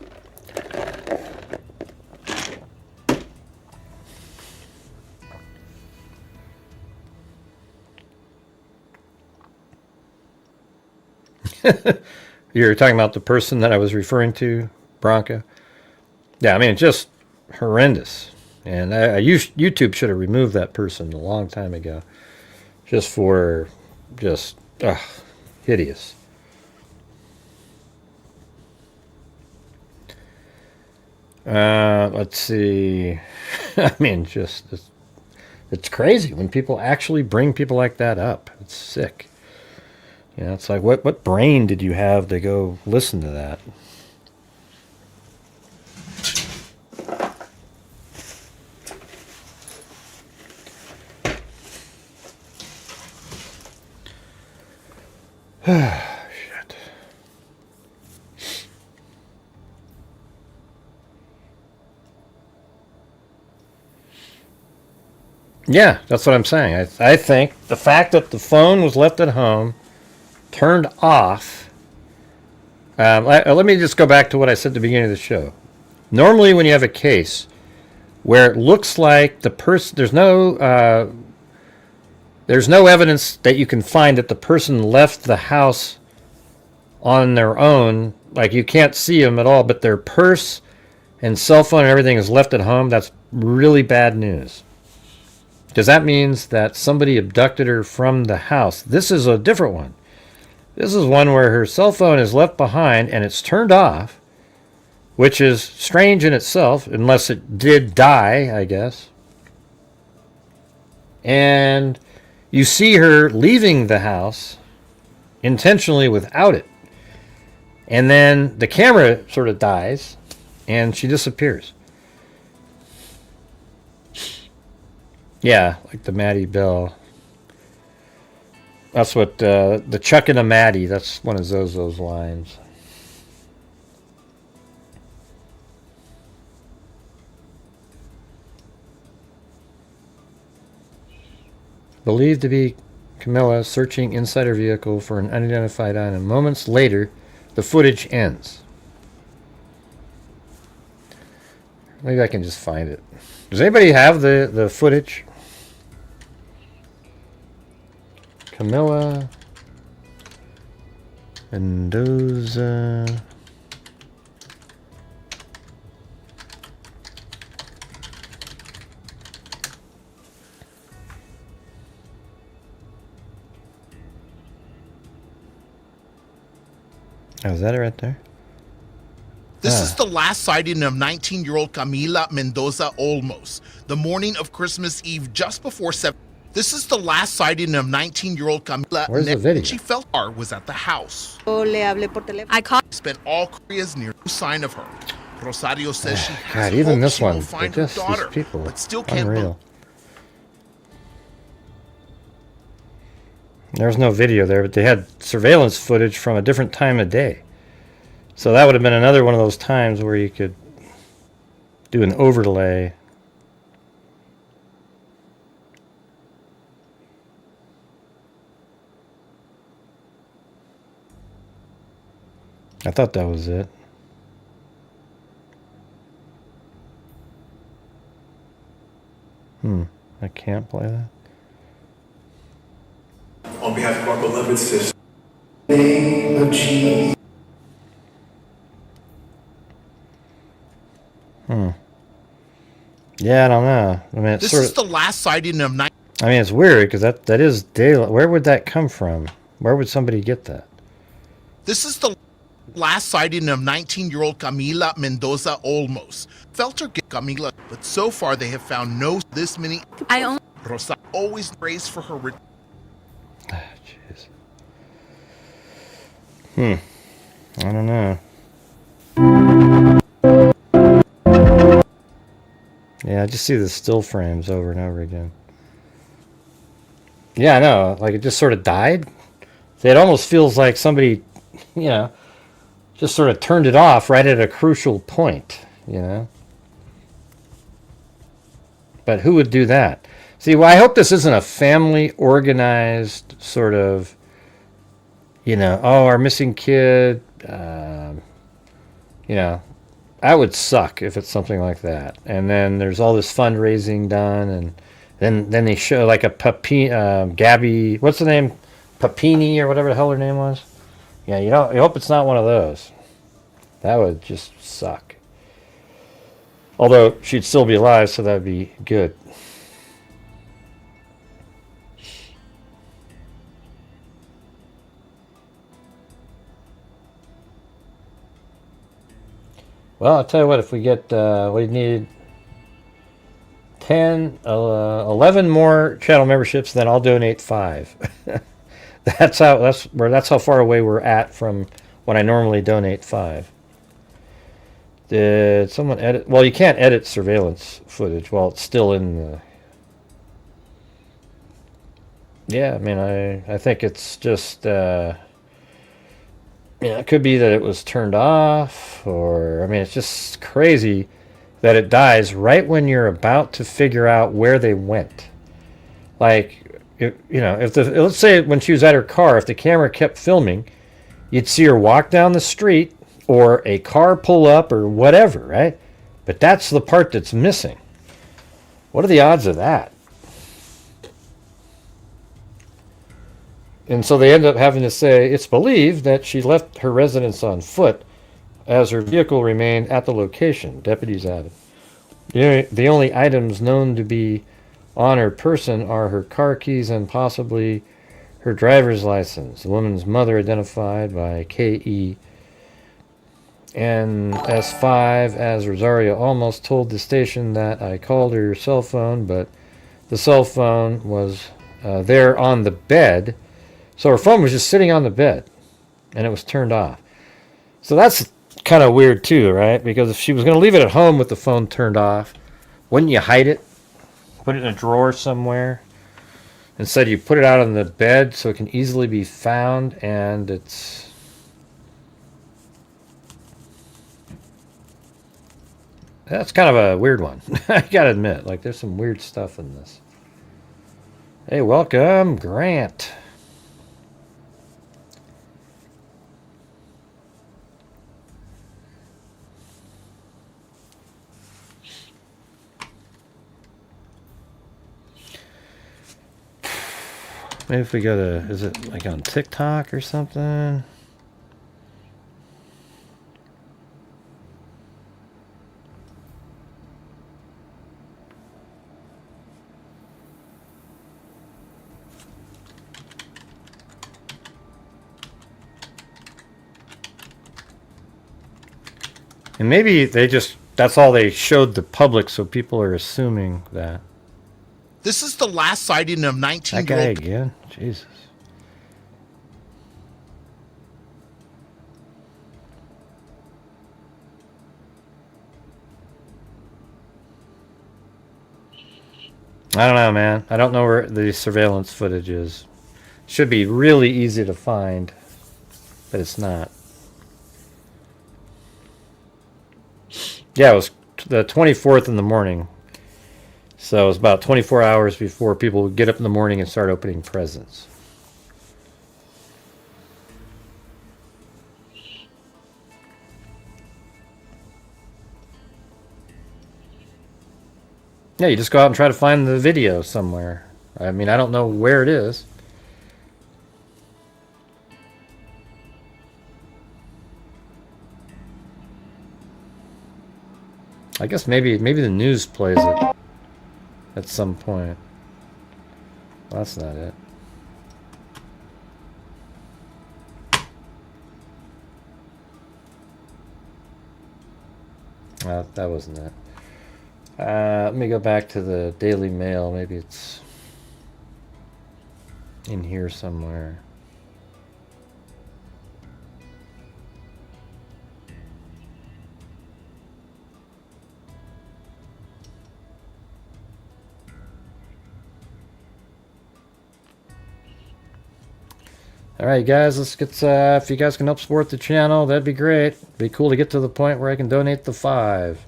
You're talking about the person that I was referring to, Bronca? Yeah, I mean, just horrendous. And YouTube should have removed that person a long time ago. Just for, hideous. Let's see. I mean, it's crazy when people actually bring people like that up. It's sick. It's like, what brain did you have to go listen to that? Shit. Yeah, that's what I'm saying. I think the fact that the phone was left at home, turned off. Let me just go back to what I said at the beginning of the show. Normally, when you have a case where it looks like the person, there's no evidence that you can find that the person left the house on their own. Like, you can't see them at all, but their purse and cell phone and everything is left at home. That's really bad news, because that means that somebody abducted her from the house. This is a different one. This is one where her cell phone is left behind and it's turned off, which is strange in itself, unless it did die, I guess. And you see her leaving the house intentionally without it. And then the camera sort of dies and she disappears. Yeah, like the Maddie Bell. That's what, the Chuck and a Maddie, that's one of Zozo's lines. Believed to be Camila searching inside her vehicle for an unidentified item. Moments later, the footage ends. Maybe I can just find it. Does anybody have the footage? Camila Mendoza. Oh, is that it right there? This is the last sighting of 19-year-old Camila Mendoza Olmos, the morning of Christmas Eve just before 7. This is the last sighting of 19-year-old Camila. Where's the video? She felt her was at the house. I called. Spent all areas near no sign of her. Rosario says she has God, even hope this she one, will find they're her just daughter, these people, but still can't unreal. believe. There's no video there, but they had surveillance footage from a different time of day. So that would have been another one of those times where you could do an overlay. I thought that was it. I can't play that. On behalf of our beloved sister, in the name of Jesus. Yeah, I don't know. I mean, it's This sort is of, the last sighting of night. I mean, it's weird because that is daylight. Where would that come from? Where would somebody get that? This is the last sighting of 19-year-old Camila Mendoza Olmos. Felt her get Camila, but so far they have found no this many. I only. Rosa always prays for her. Ah, jeez. I don't know. Yeah, I just see the still frames over and over again. Yeah, I know. Like, it just sort of died. It almost feels like somebody, just sort of turned it off right at a crucial point, But who would do that? See, well, I hope this isn't a family organized sort of, our missing kid, that would suck if it's something like that. And then there's all this fundraising done, and then they show like a Gabby, what's the name? Papini or whatever the hell her name was. Yeah, you hope it's not one of those. That would just suck. Although she'd still be alive, so that'd be good. Well, I'll tell you what, if we get, we need 11 more channel memberships, then I'll donate 5. That's how far away we're at from when I normally donate 5. Did someone edit? Well, you can't edit surveillance footage while it's still in the... Yeah, I mean, I think it's just... it could be that it was turned off, or... I mean, it's just crazy that it dies right when you're about to figure out where they went. Like, let's say when she was at her car, if the camera kept filming, you'd see her walk down the street, or a car pull up, or whatever, right? But that's the part that's missing. What are the odds of that? And so they end up having to say, it's believed that she left her residence on foot as her vehicle remained at the location, deputies added. The only items known to be on her person are her car keys and possibly her driver's license. The woman's mother, identified by KE and S5 as Rosario, almost told the station that I called her cell phone, but the cell phone was there on the bed. So her phone was just sitting on the bed, and it was turned off. So that's kind of weird too, right? Because if she was going to leave it at home with the phone turned off, wouldn't you hide it? Put it in a drawer somewhere? Instead, you put it out on the bed so it can easily be found, and it's... That's kind of a weird one. I gotta admit, like, there's some weird stuff in this. Hey, welcome, Grant. Maybe if we go to, is it like on TikTok or something? And maybe they just, that's all they showed the public, so people are assuming that. This is the last sighting of That 19-year-old. guy again? Jesus. I don't know, man. I don't know where the surveillance footage is. Should be really easy to find, but it's not. Yeah, it was the 24th in the morning. So it was about 24 hours before people would get up in the morning and start opening presents. Yeah, you just go out and try to find the video somewhere. I mean, I don't know where it is. I guess maybe the news plays it at some point. Well, that's not it. That wasn't it. Let me go back to the Daily Mail. Maybe it's in here somewhere. Alright guys, let's get, if you guys can help support the channel, that'd be great. Be cool to get to the point where I can donate the $5.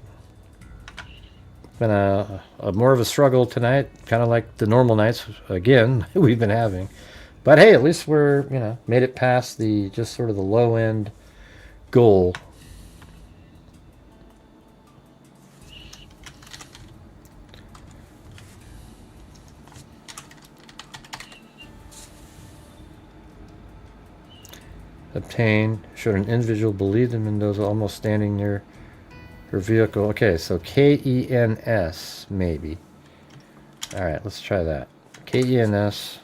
Been a more of a struggle tonight, kind of like the normal nights, again, we've been having. But hey, at least we're, you know, made it past the, just sort of the low end goal. Obtained, showed an individual believed in Mendoza almost standing near her vehicle. Okay, so KENS, maybe. Alright, let's try that. KENS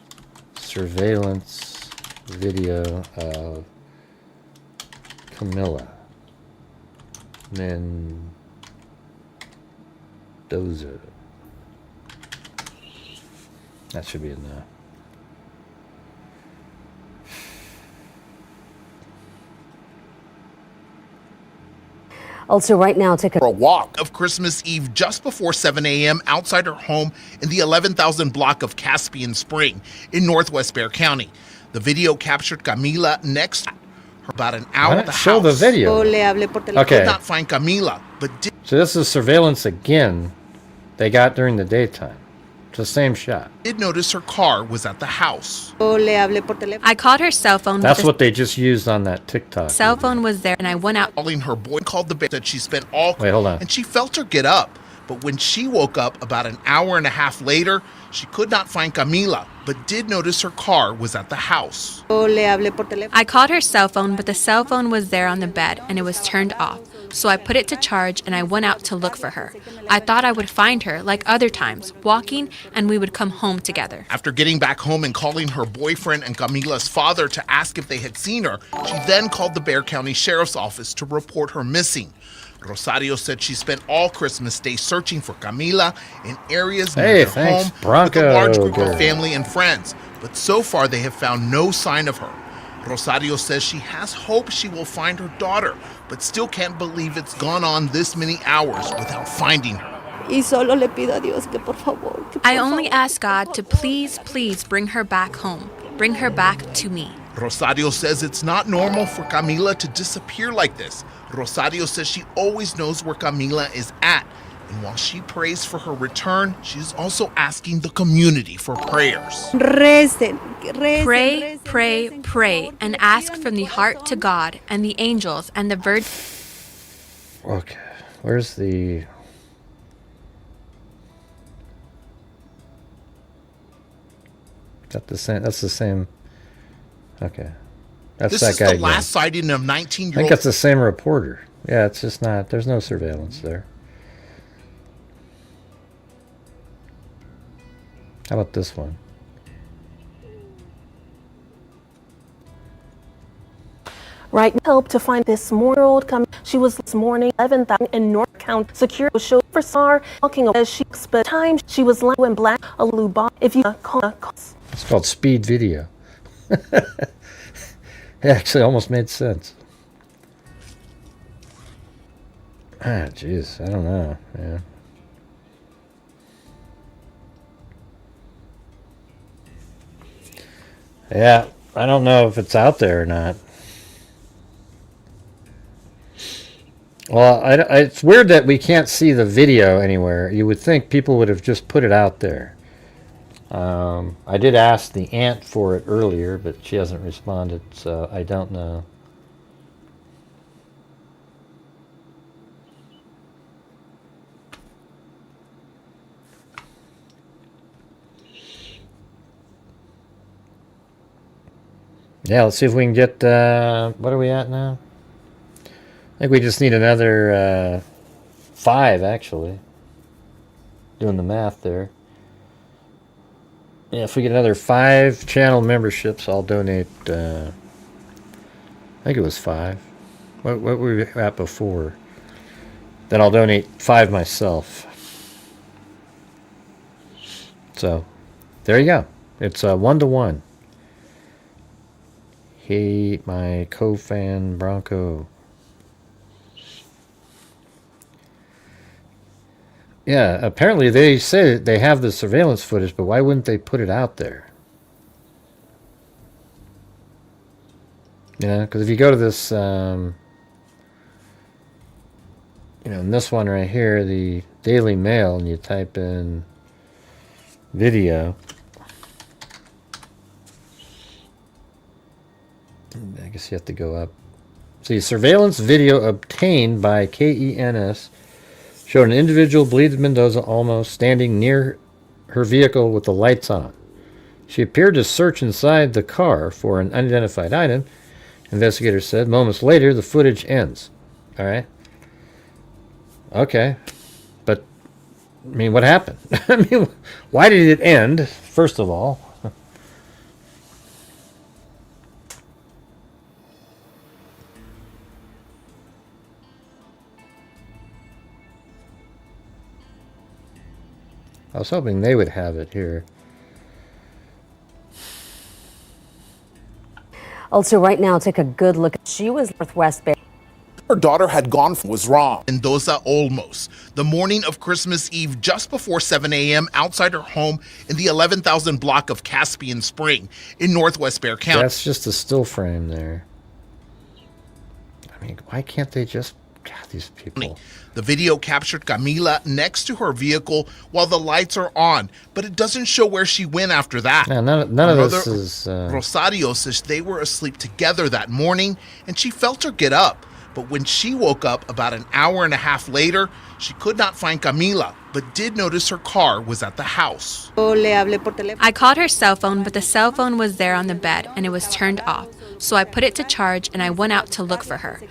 surveillance video of Camila Mendoza. That should be enough. Also, right now, take For a walk of Christmas Eve just before 7 a.m. outside her home in the 11,000 block of Caspian Spring in northwest Bexar County. The video captured Camila next to her about an hour at the show house. the video. Okay. Could not find Camila, but did So this is surveillance again they got during the daytime. It's the same shot. notice her car was at the house. I called her cell phone. That's but what they just used on that TikTok. the cell phone was there, and I went out. Calling her boy, called the bank that she spent all. Wait, hold on. And she felt her get up. But when she woke up about an hour and a half later, she could not find Camila, but did notice her car was at the house. I called her cell phone, but the cell phone was there on the bed, and it was turned off. So I put it to charge, and I went out to look for her. I thought I would find her, like other times, walking, and we would come home together. After getting back home and calling her boyfriend and Camila's father to ask if they had seen her, she then called the Bexar County Sheriff's Office to report her missing. Rosario said she spent all Christmas Day searching for Camila in areas near their thanks, home Bronco with a large group girl. of family and friends. But so far, they have found no sign of her. Rosario says she has hope she will find her daughter, but still can't believe it's gone on this many hours without finding her. I only ask God to please, please bring her back home. Bring her back to me. Rosario says it's not normal for Camila to disappear like this. Rosario says she always knows where Camila is at. And while she prays for her return, she's also asking the community for prayers. Pray, pray, pray, and ask from the heart to God and the angels and the Virgin. Okay, where's the... that the same? That's the same. Okay. That's This that is guy the again. last sighting of I think 19-year-old. that's the same reporter. Yeah, it's just not. There's no surveillance there. How about this one? Right, help to find this morning. She was this morning 11,000 in North County. Secure show for SAR talking as she spent time. She was lying in black a luba. If you call, It's called speed video. It actually almost made sense. Ah, jeez, I don't know. Yeah. Yeah, I don't know if it's out there or not. Well, it's weird that we can't see the video anywhere. You would think people would have just put it out there. I did ask the aunt for it earlier, but she hasn't responded, so I don't know. Yeah, let's see if we can get, what are we at now? I think we just need another 5, actually. Doing the math there. Yeah, if we get another 5 channel memberships, I'll donate, I think it was 5. What were we at before? Then I'll donate 5 myself. So, there you go. It's 1-to-1. Hey, my co-fan Bronco. Yeah, apparently they say they have the surveillance footage, but why wouldn't they put it out there? Yeah, because if you go to this, in this one right here, the Daily Mail, and you type in video, I guess you have to go up. See, surveillance video obtained by KENS showed an individual, Bleed Mendoza Olmos, standing near her vehicle with the lights on. She appeared to search inside the car for an unidentified item. Investigators said. Moments later, the footage ends. All right. Okay. But, I mean, what happened? I mean, why did it end, first of all? I was hoping they would have it here. Also, right now, take a good look. She was Northwest Bay. Her daughter had gone was wrong. Mendoza Olmos, the morning of Christmas Eve, just before 7 a.m., outside her home in the 11,000 block of Caspian Spring in Northwest Bexar County. That's just a still frame there. I mean, why can't they just... God, these people. The video captured Camila next to her vehicle while the lights are on, but it doesn't show where she went after that. Yeah, none of this is... Rosario says they were asleep together that morning, and she felt her get up. But when she woke up about an hour and a half later, she could not find Camila, but did notice her car was at the house. I called her cell phone, but the cell phone was there on the bed and it was turned off. So I put it to charge and I went out to look for her.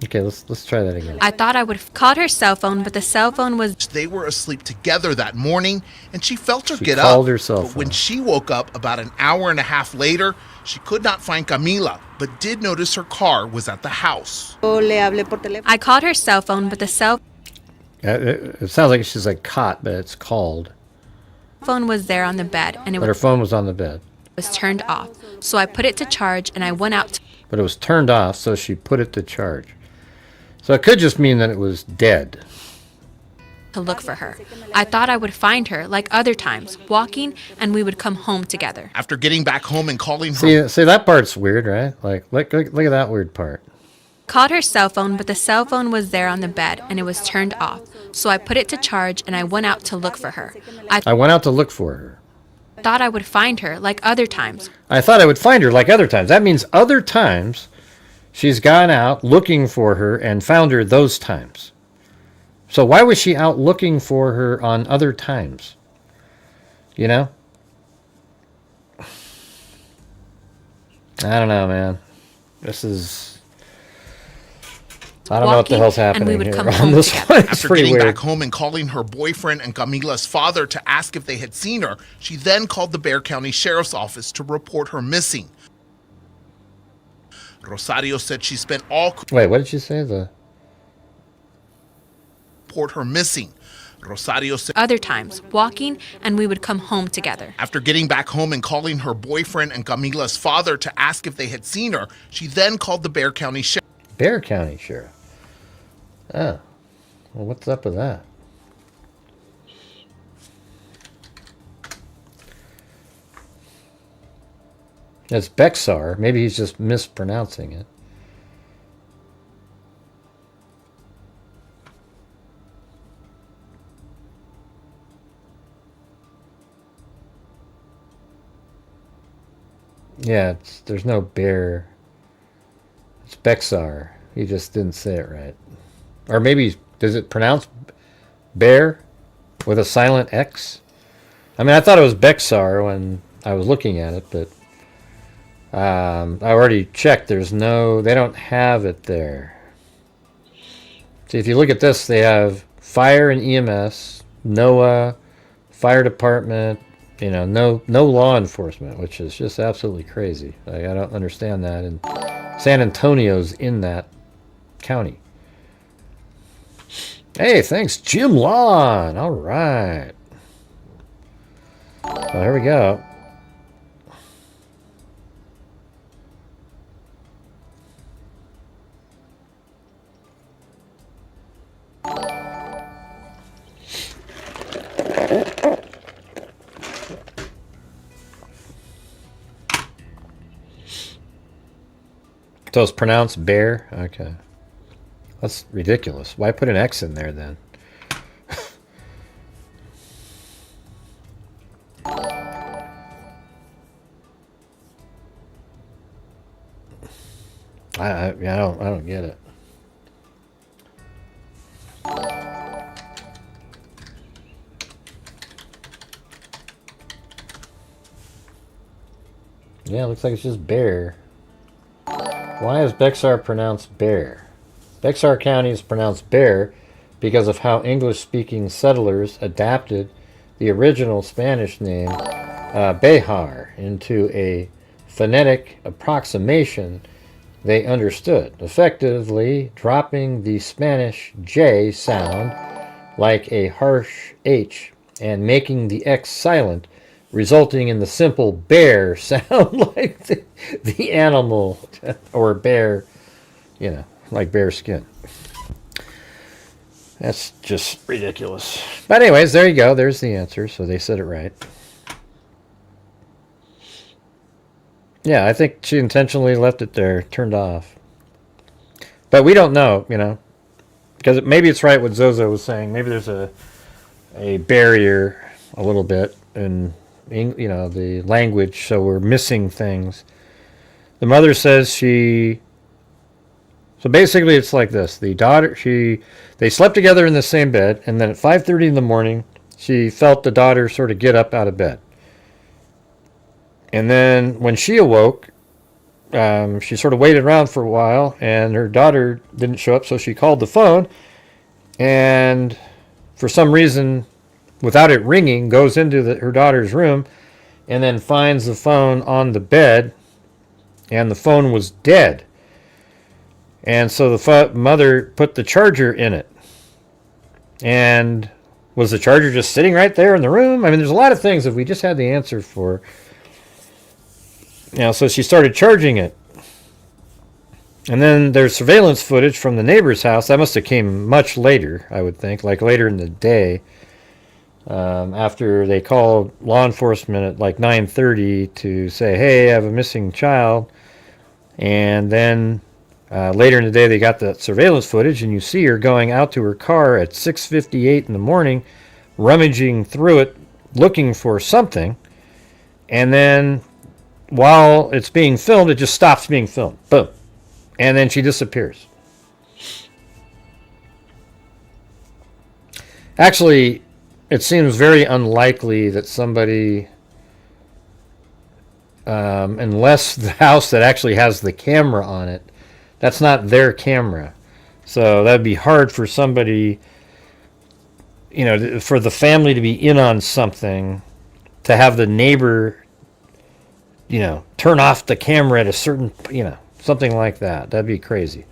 Okay, let's try that again. I thought I would have called her cell phone, but the cell phone was... They were asleep together that morning, and she felt her She get called up. her cell But when phone. she woke up about an hour and a half later, she could not find Camila, but did notice her car was at the house. I called her cell phone, but the cell It sounds like she's like caught, but it's called. phone was there on the bed and it But her was phone was on the bed. turned off. So I put it to charge and I went out But it was turned off, so she put it to charge. So it could just mean that it was dead. to look for her. I thought I would find her like other times, walking, and we would come home together. After getting back home and calling her... See, that part's weird, right? Like, look at that weird part. Called her cell phone, but the cell phone was there on the bed and it was turned off. So I put it to charge and I went out to look for her. I went out to look for her. Thought I would find her like other times. I thought I would find her like other times. That means other times she's gone out looking for her and found her those times. So why was she out looking for her on other times? You know? I don't know, man. This is... I don't know what the hell's happening and we would here come on home this together. one. It's After pretty getting weird. back home and calling her boyfriend and Camila's father to ask if they had seen her, she then called the Bexar County Sheriff's Office to report her missing. Rosario said she spent all... Wait, what did you say? report her missing. Rosario said... Other times, walking, and we would come home together. After getting back home and calling her boyfriend and Camila's father to ask if they had seen her, she then called the Bexar County Sheriff. Bexar County Sheriff. Oh. Well, what's up with that? It's Bexar. Maybe he's just mispronouncing it. Yeah, there's no bear. It's Bexar. He just didn't say it right. Or maybe, does it pronounce bear with a silent X? I mean, I thought it was Bexar when I was looking at it, but I already checked. There's no, they don't have it there. See, if you look at this, they have fire and EMS, NOAA, fire department, you know, no law enforcement, which is just absolutely crazy. Like, I don't understand that. And San Antonio's in that county. Hey, thanks, Jim Lawn. All right. Well, here we go. So it's pronounced bear? Okay. That's ridiculous. Why put an X in there then? I don't get it. Yeah, looks like it's just bear. Why is Bexar pronounced bear? Bexar County is pronounced bear because of how English-speaking settlers adapted the original Spanish name Bejar into a phonetic approximation they understood, effectively dropping the Spanish J sound like a harsh H and making the X silent, resulting in the simple bear sound like the animal or bear, you know, like bear skin. That's just ridiculous. But anyways, there you go. There's the answer. So they said it right. Yeah, I think she intentionally left it there, turned off. But we don't know, you know, because maybe it's right what Zozo was saying. Maybe there's a barrier a little bit in, you know, the language, so we're missing things. The mother says she... So basically it's like this. The daughter, they slept together in the same bed, and then at 5:30 in the morning, she felt the daughter sort of get up out of bed. And then when she awoke, she sort of waited around for a while, and her daughter didn't show up, so she called the phone, and for some reason, without it ringing, goes into her daughter's room, and then finds the phone on the bed, and the phone was dead. And so the mother put the charger in it. And was the charger just sitting right there in the room? I mean, there's a lot of things if we just had the answer for... You know, so she started charging it. And then there's surveillance footage from the neighbor's house. That must have came much later, I would think, like later in the day. After they called law enforcement at like 9:30 to say, hey, I have a missing child. And then later in the day they got the surveillance footage, and you see her going out to her car at 6:58 in the morning, rummaging through it, looking for something. And then while it's being filmed, it just stops being filmed. Boom. And then she disappears. Actually, it seems very unlikely that somebody unless the house that actually has the camera on it, that's not their camera. So that'd be hard for somebody, for the family to be in on something, to have the neighbor, turn off the camera at a certain, something like that. That'd be crazy.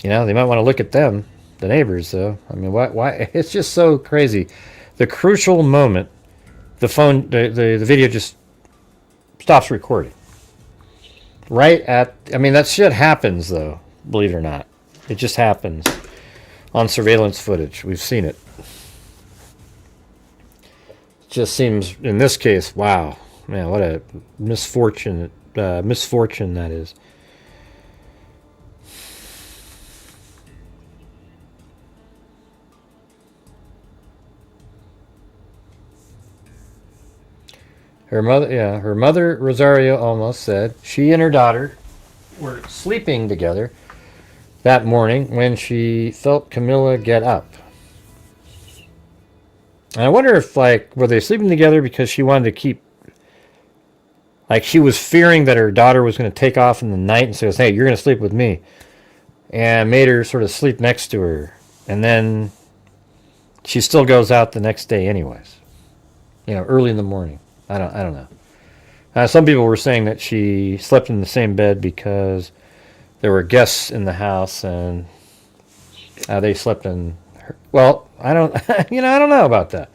They might want to look at them, the neighbors, though. I mean, why? It's just so crazy. The crucial moment, the video just stops recording. That shit happens, though, believe it or not. It just happens on surveillance footage. We've seen it. It just seems, in this case, wow. Man, what a misfortune that is. Her mother, Rosario Olmos, said she and her daughter were sleeping together that morning when she felt Camila get up. And I wonder if, were they sleeping together because she wanted to keep, she was fearing that her daughter was going to take off in the night and says, hey, you're going to sleep with me. And made her sort of sleep next to her. And then she still goes out the next day anyways. Early in the morning. I don't know. Some people were saying that she slept in the same bed because there were guests in the house and they slept in her. Well, I don't know about that.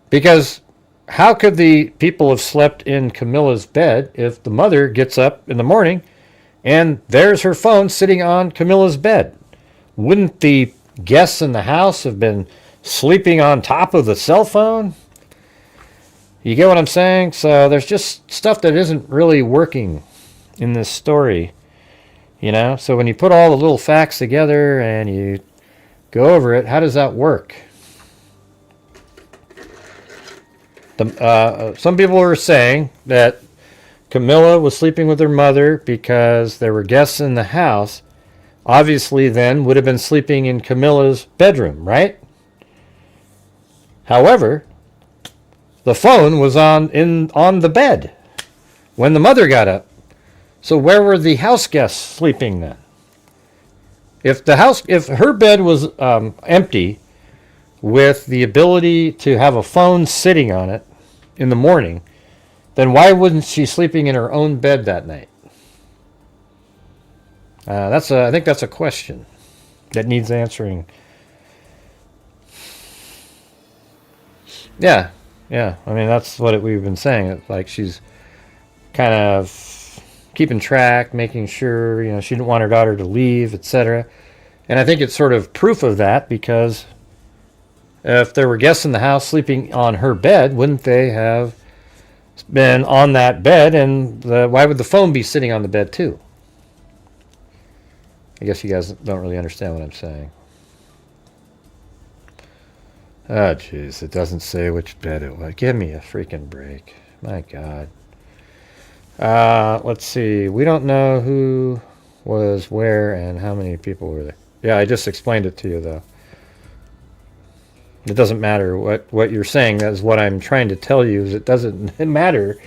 Because how could the people have slept in Camila's bed if the mother gets up in the morning and there's her phone sitting on Camila's bed? Wouldn't the guests in the house have been sleeping on top of the cell phone? You get what I'm saying? So there's just stuff that isn't really working in this story, So when you put all the little facts together and you go over it, how does that work? Some people were saying that Camila was sleeping with her mother because there were guests in the house. Obviously, then, would have been sleeping in Camila's bedroom, right? However, the phone was on the bed when the mother got up. So where were the house guests sleeping then? If her bed was empty with the ability to have a phone sitting on it in the morning, then why wasn't she sleeping in her own bed that night? I think that's a question that needs answering. Yeah. That's what we've been saying. It's like she's kind of keeping track, making sure, she didn't want her daughter to leave, etc. And I think it's sort of proof of that because if there were guests in the house sleeping on her bed, wouldn't they have been on that bed? And why would the phone be sitting on the bed too? I guess you guys don't really understand what I'm saying. Oh, jeez, it doesn't say which bed it was. Give me a freaking break. My God. Let's see. We don't know who was where and how many people were there. Yeah, I just explained it to you, though. It doesn't matter what you're saying. That's what I'm trying to tell you. Is it doesn't matter.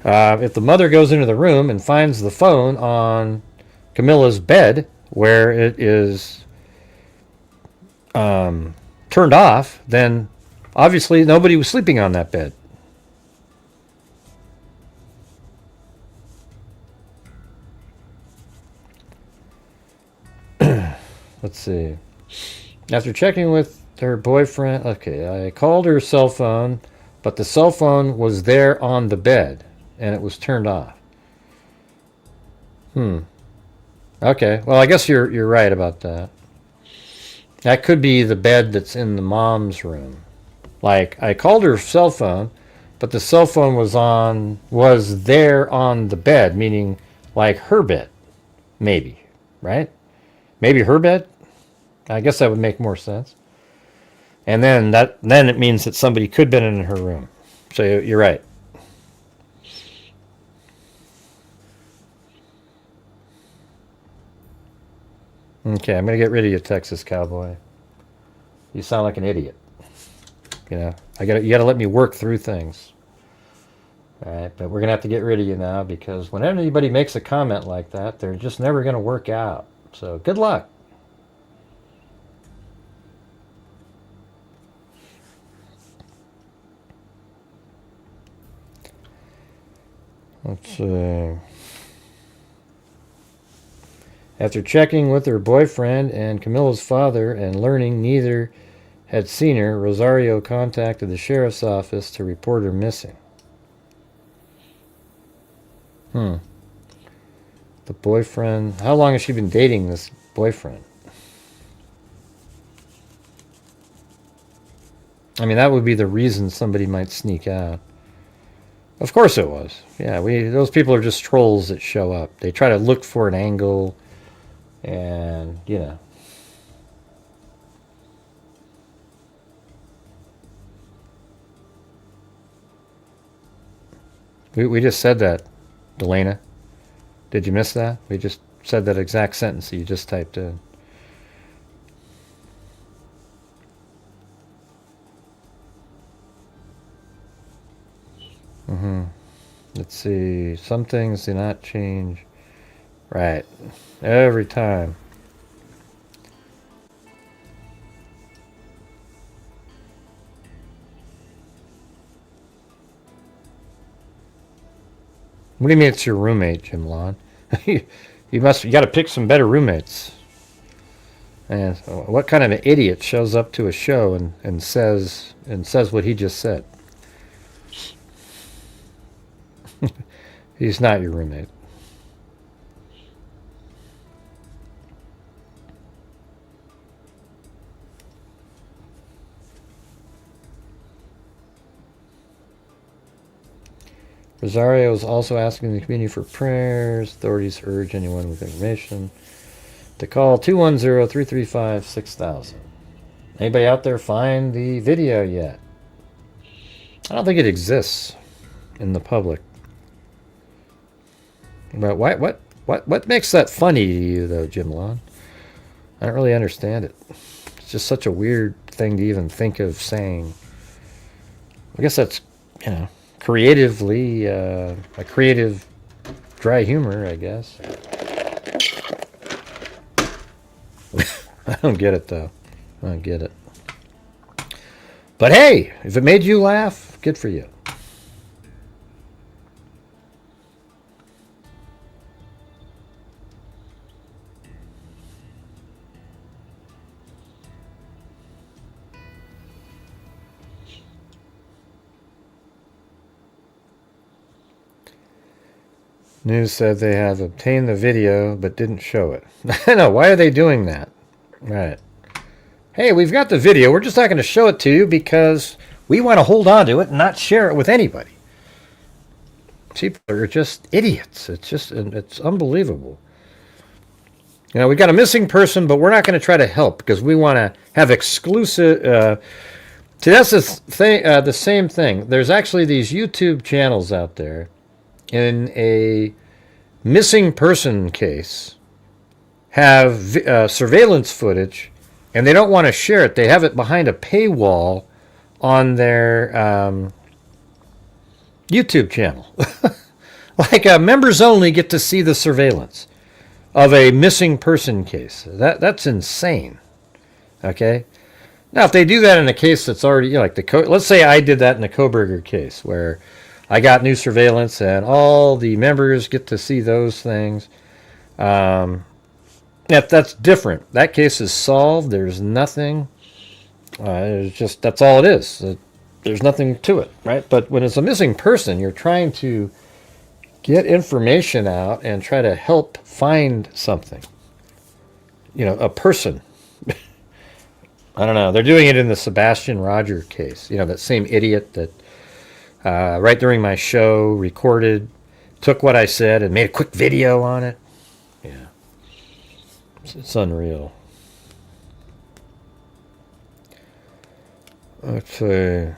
If the mother goes into the room and finds the phone on Camila's bed, where it is turned off, then obviously nobody was sleeping on that bed. Let's see. After checking with her boyfriend, I called her cell phone, but the cell phone was there on the bed and it was turned off. Okay, well, I guess you're right about that. That could be the bed that's in the mom's room. I called her cell phone, but the cell phone was there on the bed, meaning her bed, maybe, right? Maybe her bed. I guess that would make more sense. And then it means that somebody could have been in her room. So you're right. Okay, I'm going to get rid of you, Texas Cowboy. You sound like an idiot. You know, you gotta let me work through things. All right, but we're gonna have to get rid of you now because whenever anybody makes a comment like that, they're just never gonna work out. So good luck. Let's see. After checking with her boyfriend and Camila's father and learning neither had seen her, Rosario contacted the sheriff's office to report her missing. The boyfriend... How long has she been dating this boyfriend? I mean, that would be the reason somebody might sneak out. Of course it was. Yeah, those people are just trolls that show up. They try to look for an angle and, you know. We just said that, Delana. Did you miss that? We just said that exact sentence that you just typed in. Let's see. Some things do not change. Right. Every time. What do you mean it's your roommate, Jim Lon? you got to pick some better roommates. And what kind of an idiot shows up to a show and says what he just said? He's not your roommate. Rosario is also asking the community for prayers. Authorities urge anyone with information to call 210-335-6000. Anybody out there find the video yet? I don't think it exists in the public. But what makes that funny to you, though, Jim Lon? I don't really understand it. It's just such a weird thing to even think of saying. I guess that's, you know, creatively, a creative dry humor, I guess. I don't get it, though. I don't get it. But hey, if it made you laugh, good for you. News said they have obtained the video but didn't show it. I know, why are they doing that? Right. Hey, we've got the video. We're just not going to show it to you because we want to hold on to it and not share it with anybody. People are just idiots. It's unbelievable. You know, we got a missing person, but we're not going to try to help because we want to have exclusive... that's the same thing. There's actually these YouTube channels out there in a missing person case have surveillance footage, and they don't want to share it. They have it behind a paywall on their YouTube channel. Like members only get to see the surveillance of a missing person case. That's insane. Okay? Now, if they do that in a case that's already, you know, like let's say I did that in the Koberger case where I got new surveillance and all the members get to see those things. That's different. That case is solved. There's nothing. It's just, that's all it is. There's nothing to it, right? But when it's a missing person, you're trying to get information out and try to help find something. You know, a person. I don't know. They're doing it in the Sebastian Roger case. You know, that same idiot that right during my show recorded, took what I said and made a quick video on it. Yeah. It's unreal. Let's see.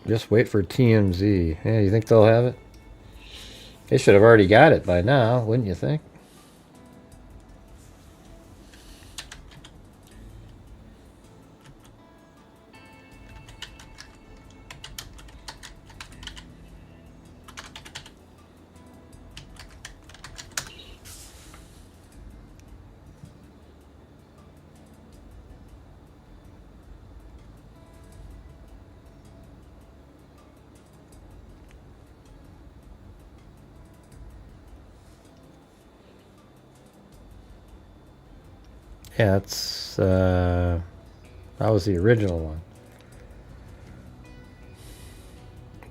Just wait for TMZ. Yeah, you think they'll have it? They should have already got it by now, wouldn't you think? Yeah, it's that was the original one.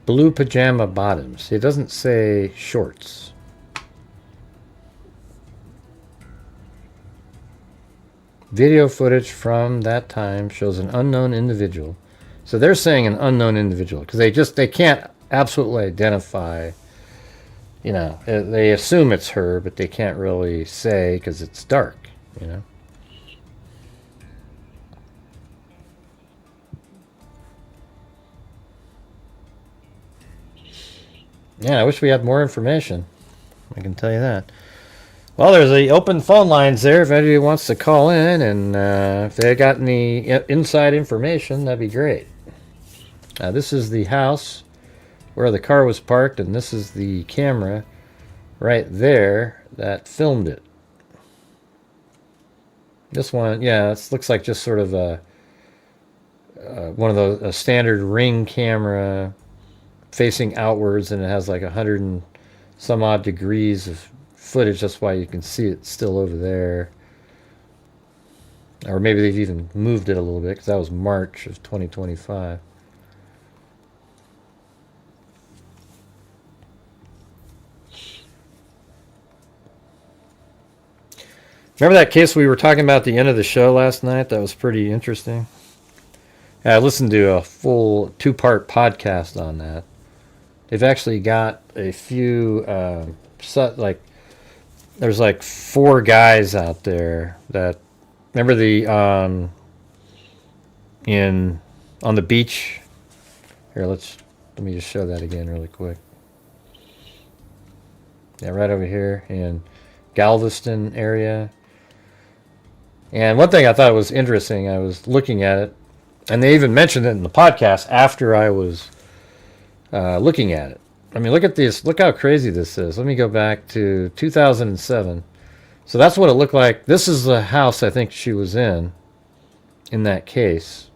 Blue pajama bottoms. It doesn't say shorts. Video footage from that time shows an unknown individual. So they're saying an unknown individual because they can't absolutely identify. You know, they assume it's her, but they can't really say because it's dark. You know. Yeah, I wish we had more information. I can tell you that. Well, there's the open phone lines there if anybody wants to call in, and if they got any inside information, that'd be great. This is the house where the car was parked, and this is the camera right there that filmed it. This one, yeah, it looks like just sort of a one of those, a standard Ring camera facing outwards, and it has like 100 and some odd degrees of footage. That's why you can see it still over there. Or maybe they've even moved it a little bit because that was March of 2025. Remember that case we were talking about at the end of the show last night? That was pretty interesting. I listened to a full 2-part podcast on that. They've actually got a few, there's like 4 guys out there that, remember the, on the beach? Here, let me just show that again really quick. Yeah, right over here in Galveston area. And one thing I thought was interesting, I was looking at it, and they even mentioned it in the podcast after I was looking at it. I mean, look at this. Look how crazy this is. Let me go back to 2007. So that's what it looked like. This is the house I think she was in that case.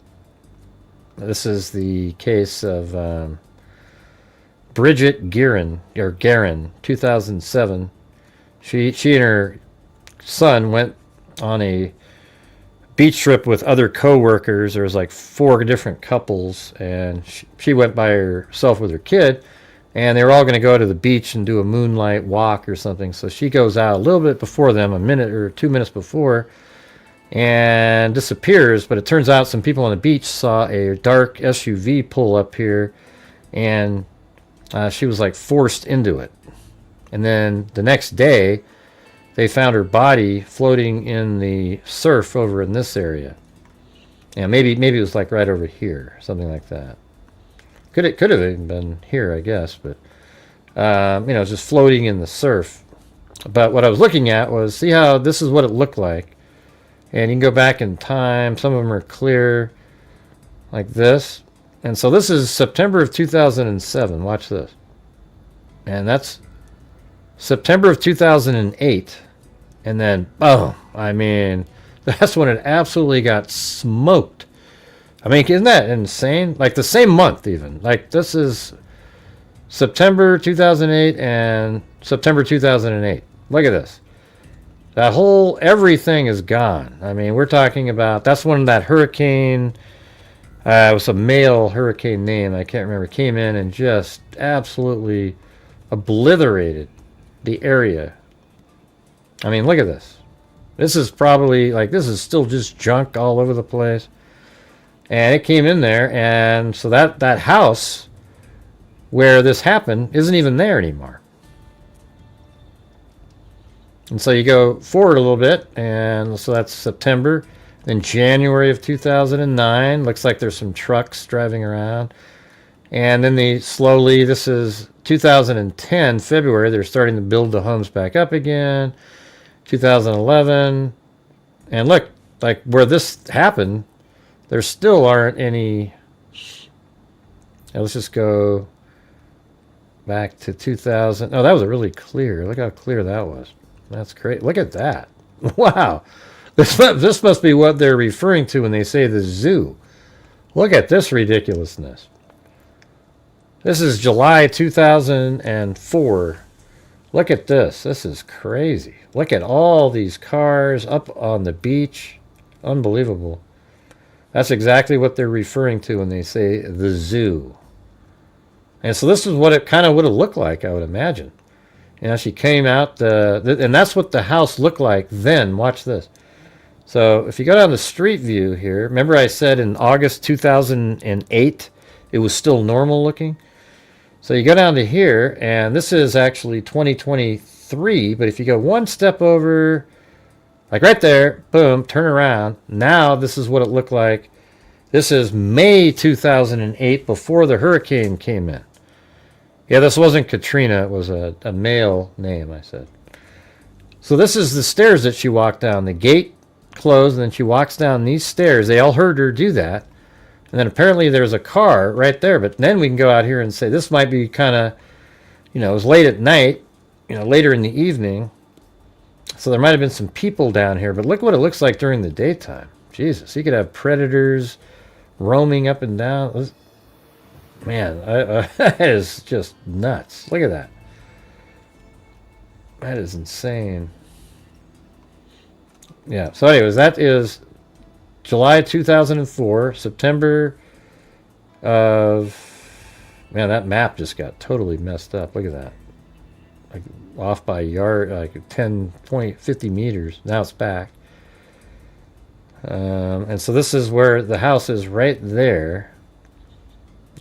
This is the case of Bridget Guerin, 2007. She and her son went on a beach trip with other co-workers. There was like 4 different couples, and she went by herself with her kid, and they were all going to go to the beach and do a moonlight walk or something. So she goes out a little bit before them, a minute or 2 minutes before, and disappears. But it turns out some people on the beach saw a dark SUV pull up here, and she was like forced into it. And then the next day they found her body floating in the surf over in this area. Yeah, maybe it was like right over here, something like that. Could have even been here, I guess, but just floating in the surf. But what I was looking at was, see how this is what it looked like, and you can go back in time. Some of them are clear, like this, and so this is September of 2007. Watch this, and that's September of 2008. And then, boom, I mean, that's when it absolutely got smoked. I mean, isn't that insane? Like the same month even. Like this is September 2008 and September 2008. Look at this. That whole, everything is gone. I mean, we're talking about, that's when that hurricane, it was a male hurricane name, I can't remember, came in and just absolutely obliterated the area. I mean, look at this. This is probably, like, this is still just junk all over the place. And it came in there, and so that house where this happened isn't even there anymore. And so you go forward a little bit, and so that's September. Then January of 2009, looks like there's some trucks driving around. And then this is 2010, February, they're starting to build the homes back up again. 2011, and look, like where this happened, there still aren't any. Now let's just go back to 2000. Oh, that was really clear. Look how clear that was. That's great. Look at that. Wow. This must be what they're referring to when they say the zoo. Look at this ridiculousness. This is July 2004. Look at this. This is crazy. Look at all these cars up on the beach. Unbelievable. That's exactly what they're referring to when they say the zoo. And so this is what it kind of would have looked like, I would imagine. You know, she came out, and that's what the house looked like then. Watch this. So if you go down the street view here, remember I said in August 2008, it was still normal looking? So you go down to here, and this is actually 2023, but if you go one step over, like right there, boom, turn around. Now this is what it looked like. This is May 2008, before the hurricane came in. Yeah, this wasn't Katrina. It was a male name, I said. So this is the stairs that she walked down. The gate closed, and then she walks down these stairs. They all heard her do that. And then apparently there's a car right there. But then we can go out here and say this might be kind of, you know, it was late at night, you know, later in the evening. So there might have been some people down here. But look what it looks like during the daytime. Jesus, you could have predators roaming up and down. Man, that is just nuts. Look at that. That is insane. Yeah, so anyways, that is July 2004, September of... Man, that map just got totally messed up. Look at that. Like off by a yard, like 10, 20, 50 meters. Now it's back. And so this is where the house is right there.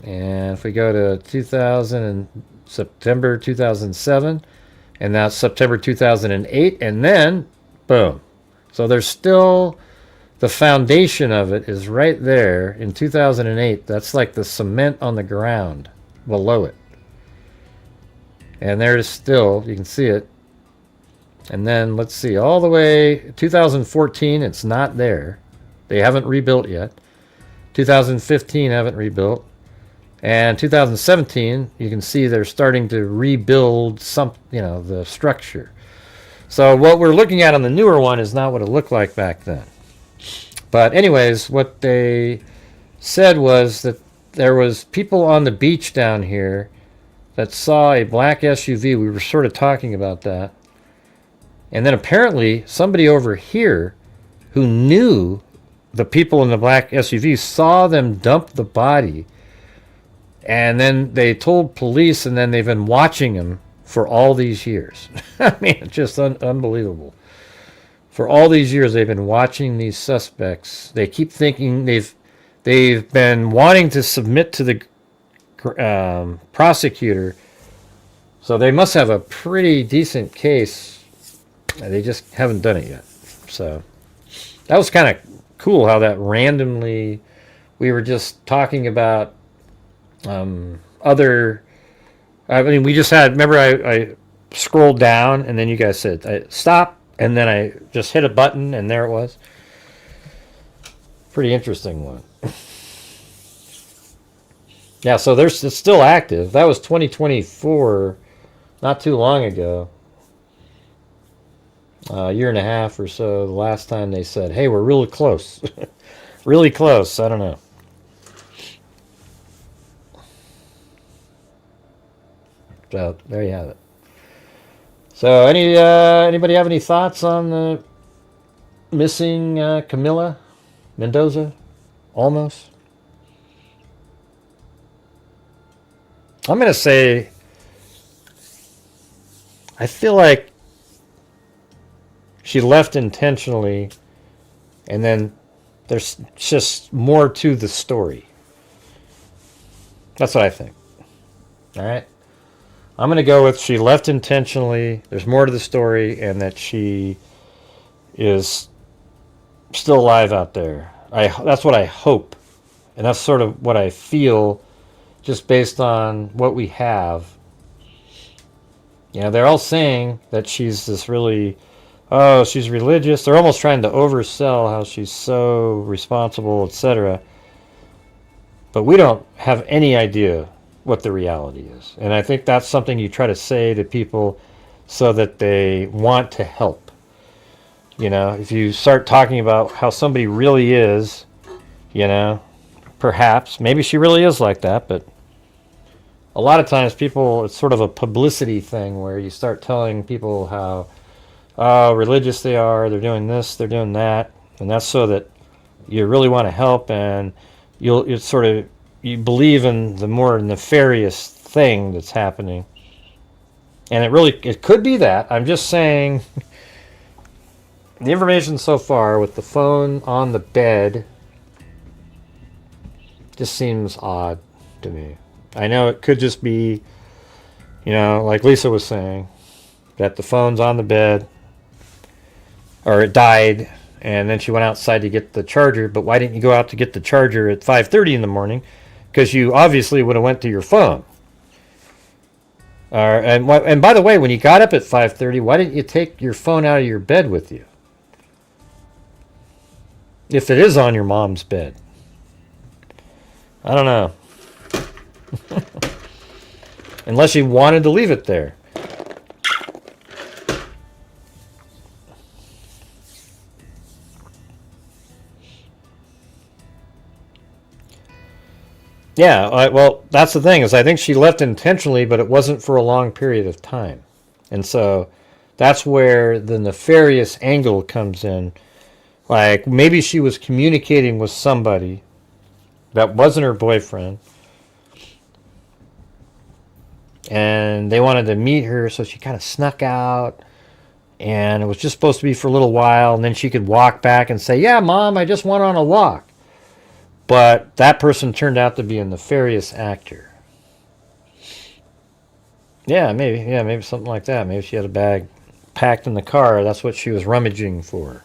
And if we go to 2000 and September 2007, and now September 2008, and then boom. So there's still the foundation of it is right there in 2008. That's like the cement on the ground below it. And there's still, you can see it. And then let's see, all the way 2014, it's not there. They haven't rebuilt yet. 2015 haven't rebuilt. And 2017, you can see they're starting to rebuild some, you know, the structure. So what we're looking at on the newer one is not what it looked like back then. But anyways, what they said was that there was people on the beach down here that saw a black SUV. We were sort of talking about that. And then apparently somebody over here who knew the people in the black SUV saw them dump the body. And then they told police, and then they've been watching him for all these years. I mean, it's just unbelievable. For all these years, they've been watching these suspects. They keep thinking they've been wanting to submit to the prosecutor. So they must have a pretty decent case. They just haven't done it yet. So that was kind of cool how that randomly, we were just talking about other, I mean, we just had, remember I scrolled down and then you guys said stop, and then I just hit a button and there it was. Pretty interesting one. Yeah, so it's still active. That was 2024, not too long ago. A year and a half or so, the last time they said, hey, we're really close. Really close. I don't know. So there you have it. So anybody have any thoughts on the missing Camila Mendoza Olmos? I'm going to say I feel like she left intentionally, and then there's just more to the story. That's what I think. All right? I'm going to go with she left intentionally, there's more to the story, and that she is still alive out there. That's what I hope, and that's sort of what I feel just based on what we have. You know, they're all saying that she's this really, oh, she's religious. They're almost trying to oversell how she's so responsible, etc. But we don't have any idea what the reality is. And I think that's something you try to say to people so that they want to help. You know, if you start talking about how somebody really is, you know, perhaps, maybe she really is like that, but a lot of times people, it's sort of a publicity thing where you start telling people how religious they are, they're doing this, they're doing that, And that's so that you really want to help, and you believe in the more nefarious thing that's happening. And it could be that. I'm just saying the information so far with the phone on the bed just seems odd to me. I know it could just be, like Lisa was saying, that the phone's on the bed, or it died, and then she went outside to get the charger. But why didn't you go out to get the charger at 5:30 in the morning? Because you obviously would have went to your phone. And by the way, when you got up at 5:30, why didn't you take your phone out of your bed with you? If it is on your mom's bed. I don't know. Unless you wanted to leave it there. Yeah, well, that's the thing, is I think she left intentionally, but it wasn't for a long period of time. And so that's where the nefarious angle comes in. Like, maybe she was communicating with somebody that wasn't her boyfriend, and they wanted to meet her, so she kind of snuck out, and it was just supposed to be for a little while, and then she could walk back and say, yeah, Mom, I just went on a walk. But that person turned out to be a nefarious actor. Yeah, maybe something like that. Maybe she had a bag packed in the car. That's what she was rummaging for.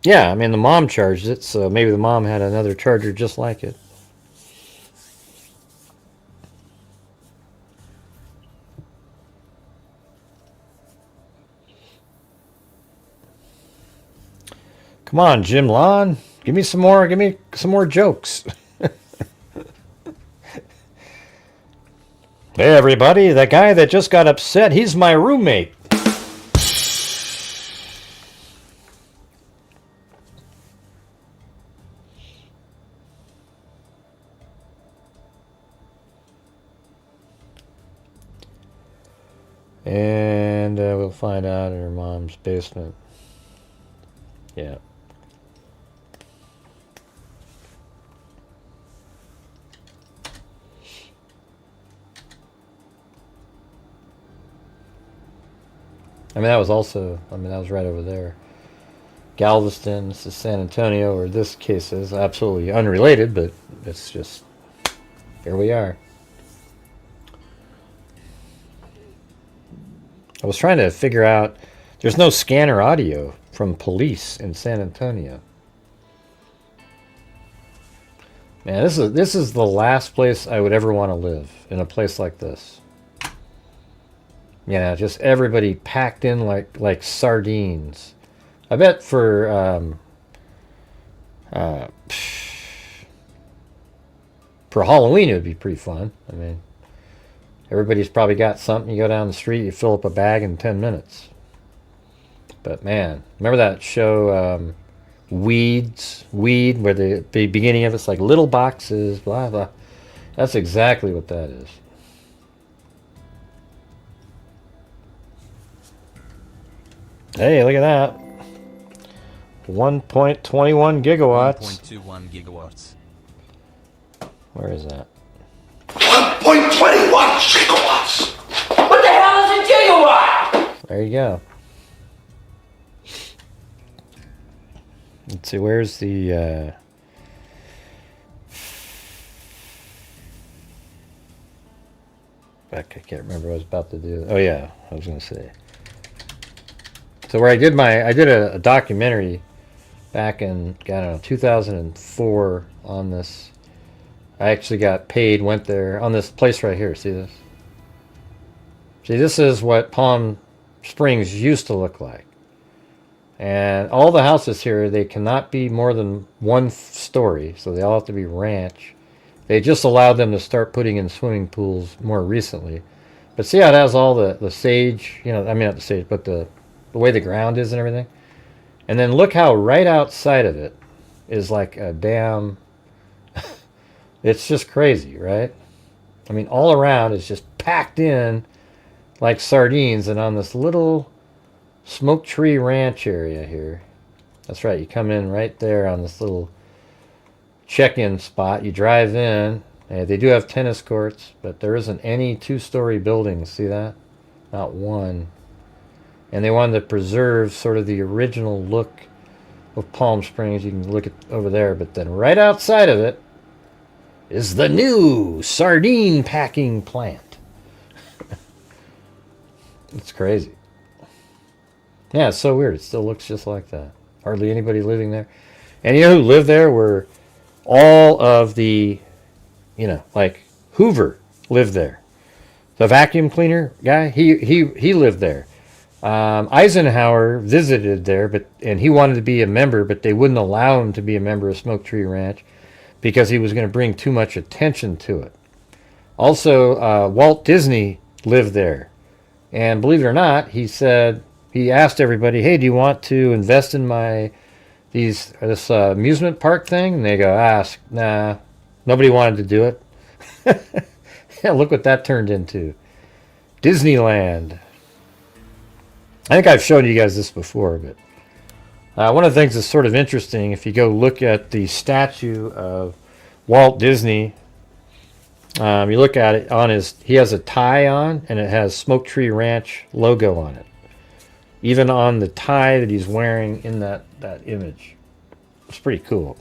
Yeah, I mean, the mom charged it, so maybe the mom had another charger just like it. Come on, Jim Lon. Give me some more jokes. Hey, everybody, that guy that just got upset, he's my roommate. And we'll find out in her mom's basement. Yeah. That was right over there. Galveston, this is San Antonio, or this case is absolutely unrelated, but it's just, here we are. I was trying to figure out, there's no scanner audio from police in San Antonio. Man, this is the last place I would ever want to live, in a place like this. Just everybody packed in like sardines. I bet for Halloween it would be pretty fun. Everybody's probably got something. You go down the street, you fill up a bag in 10 minutes. But man, remember that show Weed, where the beginning of it's like little boxes, blah blah. That's exactly what that is. Hey, look at that. 1.21 gigawatts. 1.21 gigawatts. Where is that? 1.21 gigawatts! What the hell is a gigawatt? There you go. Let's see, where's the... I can't remember what I was about to do. Oh yeah, I was going to say. So where I did a documentary back in, 2004 on this. I actually got paid, went there, on this place right here. See this? See, this is what Palm Springs used to look like. And all the houses here, they cannot be more than one story, so they all have to be ranch. They just allowed them to start putting in swimming pools more recently. But see how it has all the sage, not the sage, but the way the ground is and everything? And then look how right outside of it is like a damn... It's just crazy, right? All around is just packed in like sardines, and on this little Smoke Tree Ranch area here. That's right, you come in right there on this little check-in spot. You drive in. They do have tennis courts, but there isn't any two-story buildings. See that? Not one. And they wanted to preserve sort of the original look of Palm Springs. You can look at over there, but then right outside of it is the new sardine packing plant. It's crazy. Yeah, it's so weird. It still looks just like that. Hardly anybody living there. And you know who lived there were all of the, like Hoover lived there. The vacuum cleaner guy, he lived there. Eisenhower visited there, and he wanted to be a member, but they wouldn't allow him to be a member of Smoke Tree Ranch because he was going to bring too much attention to it. Also, Walt Disney lived there. And believe it or not, he asked everybody, hey, do you want to invest in this amusement park thing? And they go, nah, nobody wanted to do it. Yeah, look what that turned into. Disneyland. I think I've shown you guys this before, but one of the things that's sort of interesting, if you go look at the statue of Walt Disney, you look at it he has a tie on, and it has Smoke Tree Ranch logo on it. Even on the tie that he's wearing in that image. It's pretty cool.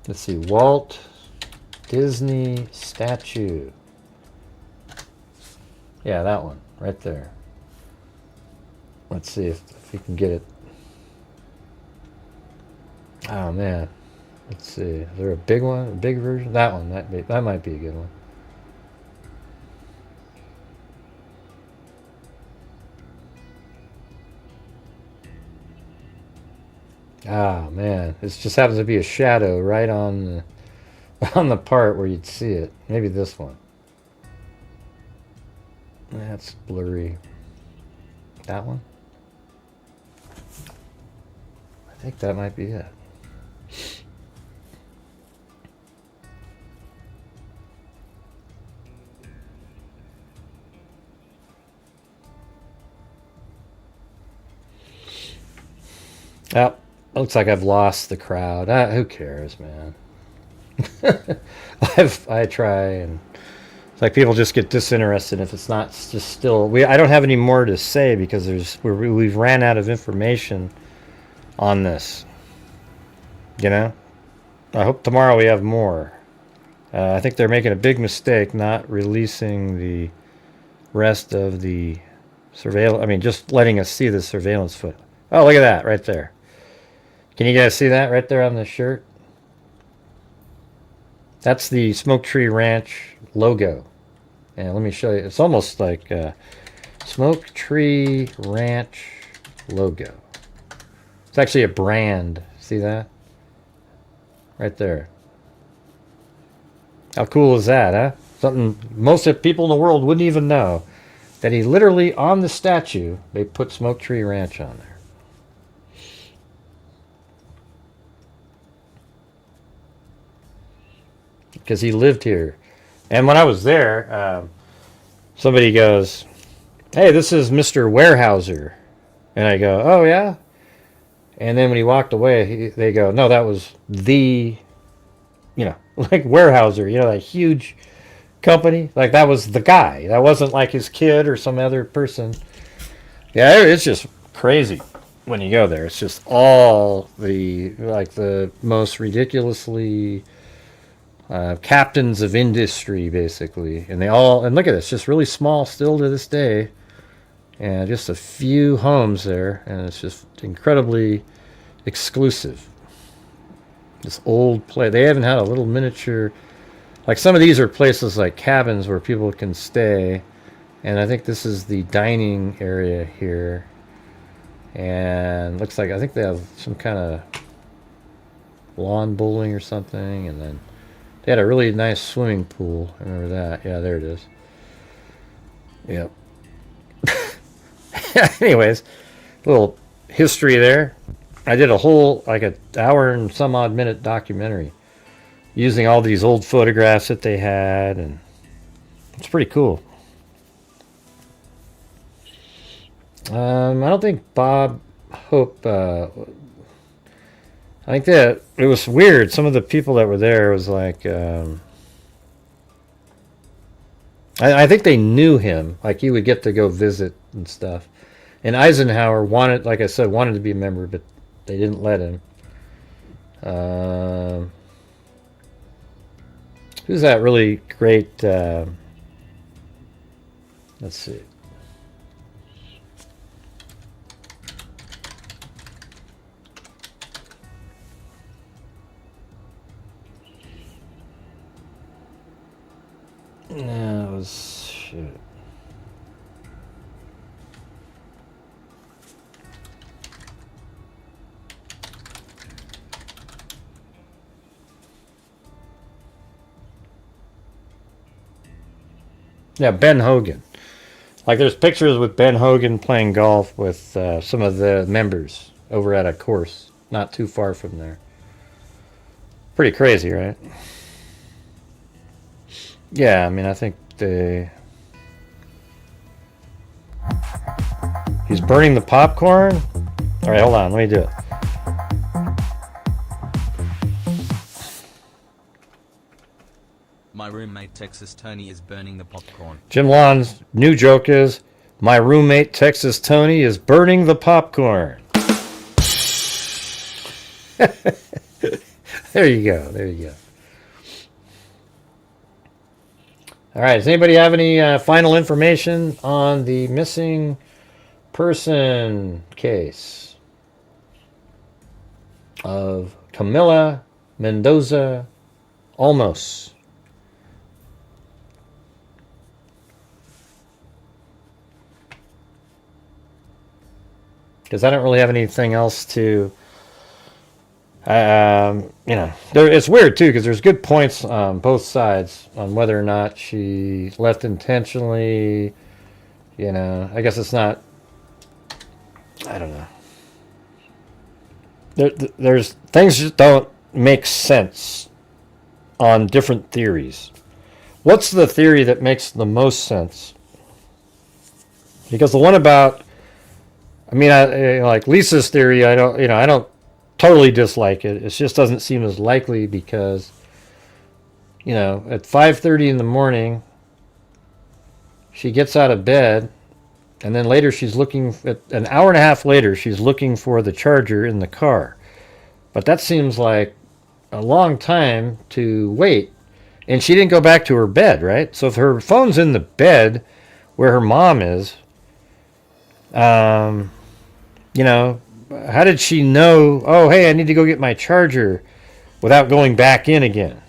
Let's see, Walt Disney statue. Yeah, that one, right there. Let's see if you can get it. Oh man, let's see. Is there a big one, a big version? That one, that might be a good one. Ah man, it just happens to be a shadow right on the part where you'd see it. Maybe this one. That's blurry. That one? I think that might be it. Oh, looks like I've lost the crowd. Who cares, man? I try, and it's like people just get disinterested if it's not just still. I don't have any more to say because we've ran out of information on this. I hope tomorrow we have more. I think they're making a big mistake not releasing the rest of the surveillance. I mean, just letting us see the surveillance foot. Oh, look at that right there. Can you guys see that right there on the shirt? That's the Smoke Tree Ranch logo. And let me show you. It's almost like Smoke Tree Ranch logo. It's actually a brand. See that? Right there. How cool is that, huh? Something most of the people in the world wouldn't even know. That he literally, on the statue, they put Smoke Tree Ranch on there. Because he lived here. And when I was there, somebody goes, hey, this is Mr. Warehouser. And I go, oh, yeah? And then when he walked away, they go, no, that was the, like Warehouser, that huge company. Like, that was the guy. That wasn't like his kid or some other person. Yeah, it's just crazy when you go there. It's just all the most ridiculously captains of industry, basically. And look at this, just really small still to this day. And just a few homes there, and it's just incredibly exclusive. This old place. They haven't had a little miniature. Like some of these are places like cabins where people can stay. And I think this is the dining area here. And looks like, I think they have some kind of lawn bowling or something. And then they had a really nice swimming pool. I remember that. Yeah, there it is. Yep. Anyways, a little history there. I did a whole, like an hour and some odd minute documentary using all these old photographs that they had, and it's pretty cool. I don't think Bob Hope. I think that it was weird. Some of the people that were there was like. I think they knew him. Like he would get to go visit and stuff. And Eisenhower wanted, like I said, wanted to be a member, but they didn't let him. Who's that really great? Let's see. No, it was shit. Yeah, Ben Hogan. Like there's pictures with Ben Hogan playing golf with some of the members over at a course not too far from there. Pretty crazy, right? Yeah, I mean, I think he's burning the popcorn. All right, hold on, let me do it. My roommate Texas Tony is burning the popcorn. Jim Lon's new joke is, my roommate Texas Tony is burning the popcorn. There you go, there you go. All right, does anybody have any final information on the missing person case of Camila Mendoza Olmos? Because I don't really have anything else to, it's weird too, because there's good points on both sides on whether or not she left intentionally. I guess it's not, I don't know. There's things just don't make sense on different theories. What's the theory that makes the most sense? Because the one about, like Lisa's theory, I don't totally dislike it. It just doesn't seem as likely because, at 5:30 in the morning, she gets out of bed, and then later she's looking at an hour and a half later, she's looking for the charger in the car. But that seems like a long time to wait. And she didn't go back to her bed, right? So if her phone's in the bed where her mom is, how did she know, oh, hey, I need to go get my charger without going back in again?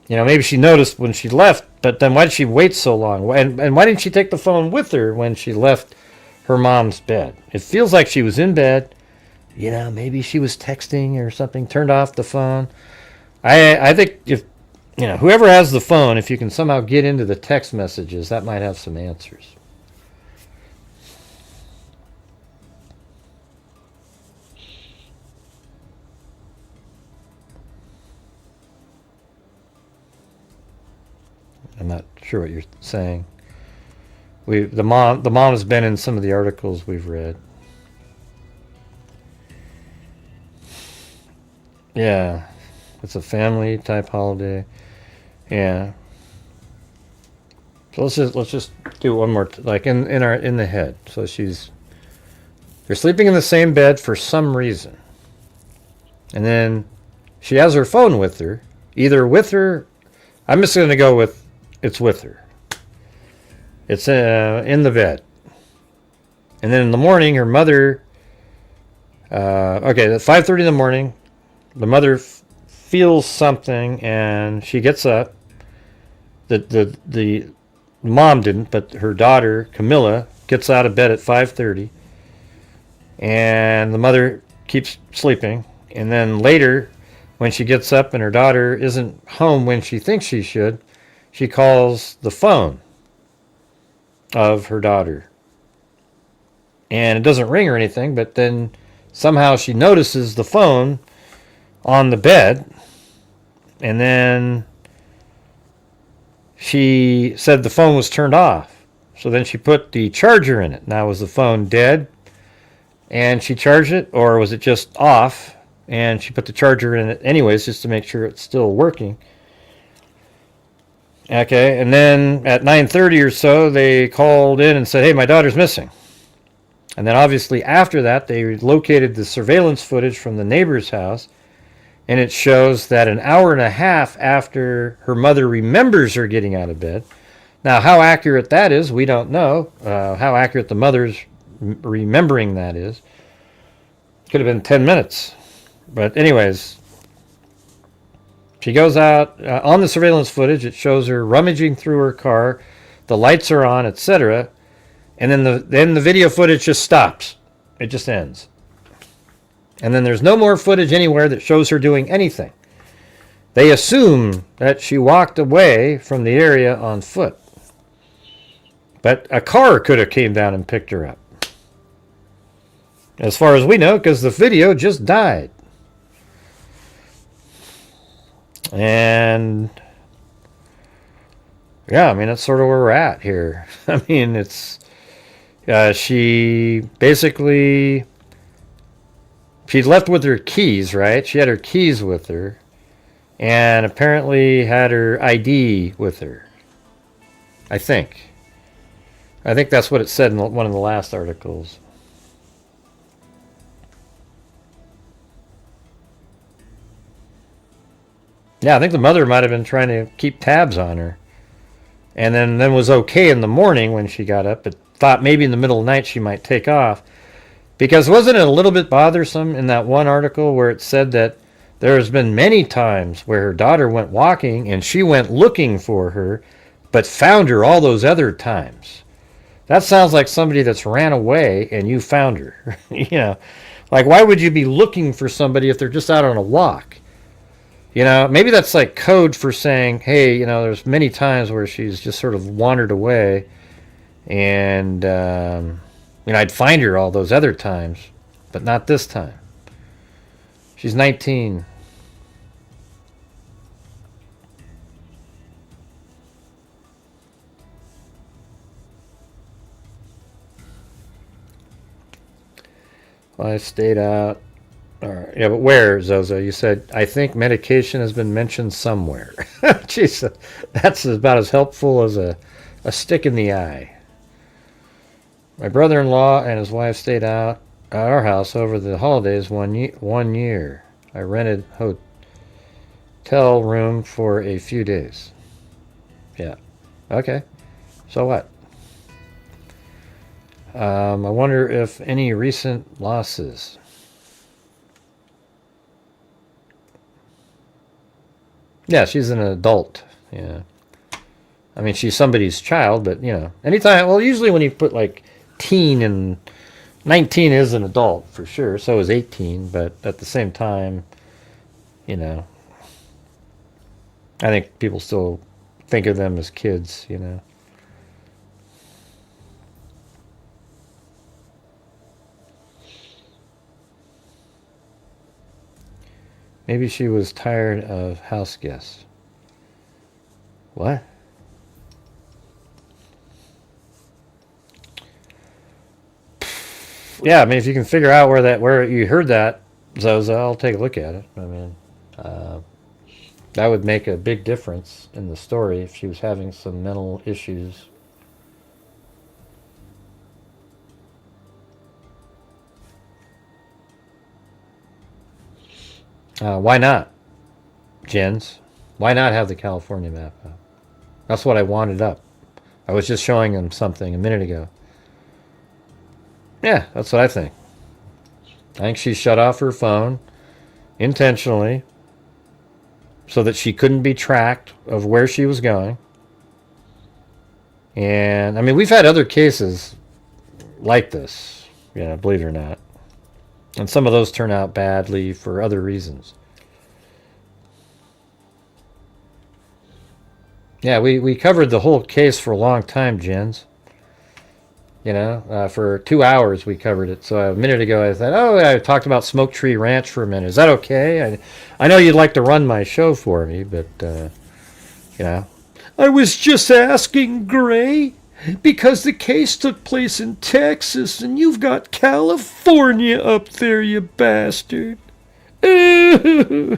Maybe she noticed when she left, but then why did she wait so long? And why didn't she take the phone with her when she left her mom's bed? It feels like she was in bed. Maybe she was texting or something, turned off the phone. I think if, whoever has the phone, if you can somehow get into the text messages, that might have some answers. I'm not sure what you're saying. The mom has been in some of the articles we've read. Yeah, it's a family type holiday. Yeah. So let's just do one more, like in the head. So they're sleeping in the same bed for some reason, and then she has her phone with her, either with her. I'm just going to go with it's with her. It's in the bed, and then in the morning, her mother. At 5:30 in the morning, the mother feels something, and she gets up. The mom didn't, but her daughter Camila gets out of bed at 5:30, and the mother keeps sleeping. And then later, when she gets up and her daughter isn't home when she thinks she should, she calls the phone of her daughter. And it doesn't ring or anything, but then somehow she notices the phone on the bed. And then she said the phone was turned off. So then she put the charger in it. Now, was the phone dead and she charged it, or was it just off and she put the charger in it anyways just to make sure it's still working? Okay, and then at 9:30 or so, they called in and said, hey, my daughter's missing. And then obviously after that, they located the surveillance footage from the neighbor's house, and it shows that an hour and a half after her mother remembers her getting out of bed. Now, how accurate that is, we don't know. How accurate the mother's remembering that is. Could have been 10 minutes. But anyways, she goes out. On the surveillance footage, it shows her rummaging through her car. The lights are on, etc. And then the video footage just stops. It just ends. And then there's no more footage anywhere that shows her doing anything. They assume that she walked away from the area on foot. But a car could have came down and picked her up. As far as we know, because the video just died. And yeah, I mean, that's sort of where we're at here. I mean, it's she basically, she'd left with her keys, right? She had her keys with her, and apparently had her ID with her. I think that's what it said in one of the last articles. Yeah, I think the mother might have been trying to keep tabs on her. And then was okay in the morning when she got up, but thought maybe in the middle of the night she might take off. Because wasn't it a little bit bothersome in that one article where it said that there has been many times where her daughter went walking and she went looking for her, but found her all those other times? That sounds like somebody that's ran away and you found her. You know, like, why would you be looking for somebody if they're just out on a walk? You know, maybe that's like code for saying, hey, you know, there's many times where she's just sort of wandered away, and, you know, I'd find her all those other times, but not this time. She's 19. Well, I stayed out. All right. Yeah, but where, Zozo? You said, I think medication has been mentioned somewhere. Jeez, that's about as helpful as a stick in the eye. My brother-in-law and his wife stayed out at our house over the holidays one year. I rented hotel room for a few days. Yeah. Okay. So what? I wonder if any recent losses. Yeah, she's an adult. Yeah. I mean, she's somebody's child, but, you know, anytime, well, usually when you put, like, teen and 19 is an adult, for sure. So is 18, but at the same time, you know, I think people still think of them as kids, you know. Maybe she was tired of house guests. What? Yeah, I mean, if you can figure out where you heard that, Zoza, I'll take a look at it. I mean, that would make a big difference in the story if she was having some mental issues. Why not, Jens? Why not have the California map up? That's what I wanted up. I was just showing them something a minute ago. Yeah, that's what I think. I think she shut off her phone intentionally so that she couldn't be tracked of where she was going. And, I mean, we've had other cases like this, you know, believe it or not. And some of those turn out badly for other reasons. Yeah, we covered the whole case for a long time, Jens. You know, for 2 hours we covered it. So a minute ago I thought, oh, I talked about Smoke Tree Ranch for a minute. Is that okay? I know you'd like to run my show for me, but, you know. I was just asking, Gray. Because the case took place in Texas and you've got California up there, you bastard. Yeah.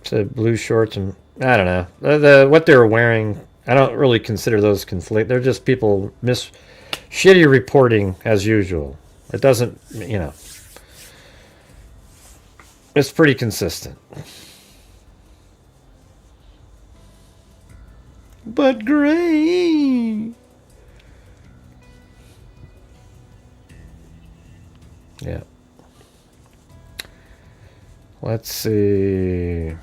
So blue shorts and I don't know. What they were wearing, I don't really consider those conflict. They're just people shitty reporting as usual. It doesn't, it's pretty consistent. But gray. Yeah. Let's see.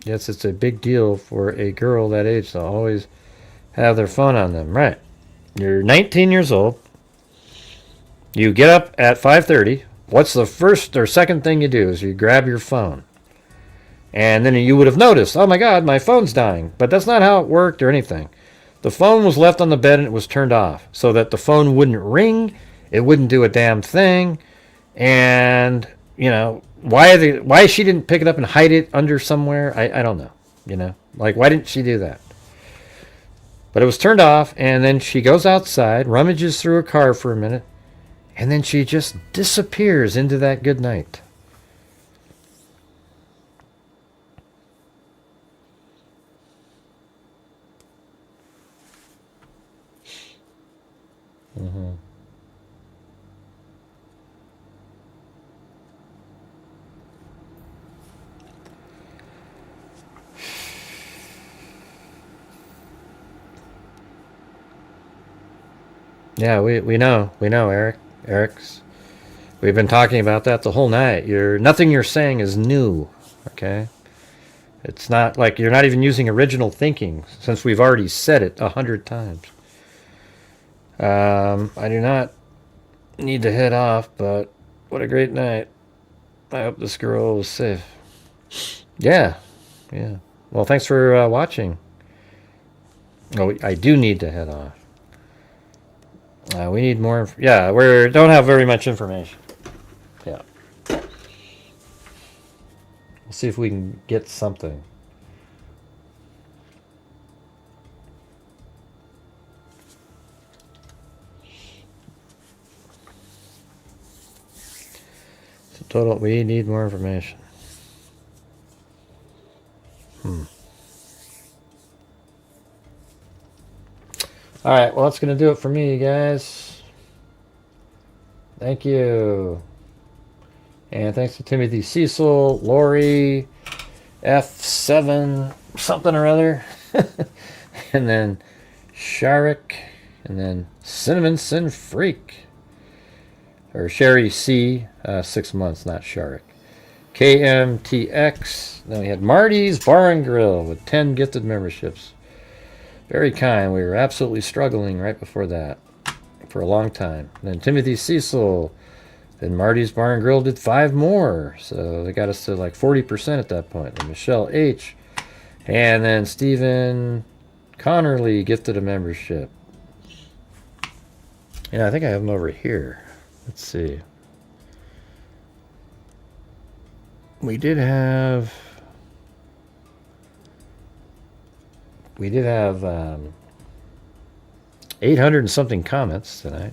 Yes, it's a big deal for a girl that age to always have their phone on them. Right. You're 19 years old. You get up at 5:30. What's the first or second thing you do is you grab your phone. And then you would have noticed, oh my God, my phone's dying. But that's not how it worked or anything. The phone was left on the bed and it was turned off so that the phone wouldn't ring. It wouldn't do a damn thing. And, why she didn't pick it up and hide it under somewhere, I don't know. Like, why didn't she do that? But it was turned off, and then she goes outside, rummages through her car for a minute, and then she just disappears into that good night. Mm-hmm. Yeah, we know, Eric's. We've been talking about that the whole night. Nothing you're saying is new, okay? It's not like you're not even using original thinking since we've already said it 100 times. I do not need to head off, but what a great night. I hope this girl was safe. Yeah. Well, thanks for watching. Oh, I do need to head off. We need more. Yeah, we don't have very much information. Yeah. We'll see if we can get something. So total, we need more information. All right, well, that's going to do it for me, guys. Thank you. And thanks to Timothy Cecil, Lori, F7, something or other. And then Sharik, and then Cinnamon Sin Freak. Or Sherry C, 6 months, not Sharik. KMTX. Then we had Marty's Bar and Grill with 10 gifted memberships. Very kind. We were absolutely struggling right before that for a long time. Then Timothy Cecil. Then Marty's Bar and Grill did 5 more. So they got us to like 40% at that point. Then Michelle H. And then Stephen Connerly gifted a membership. Yeah, I think I have them over here. Let's see. We did have 800 and something comments tonight.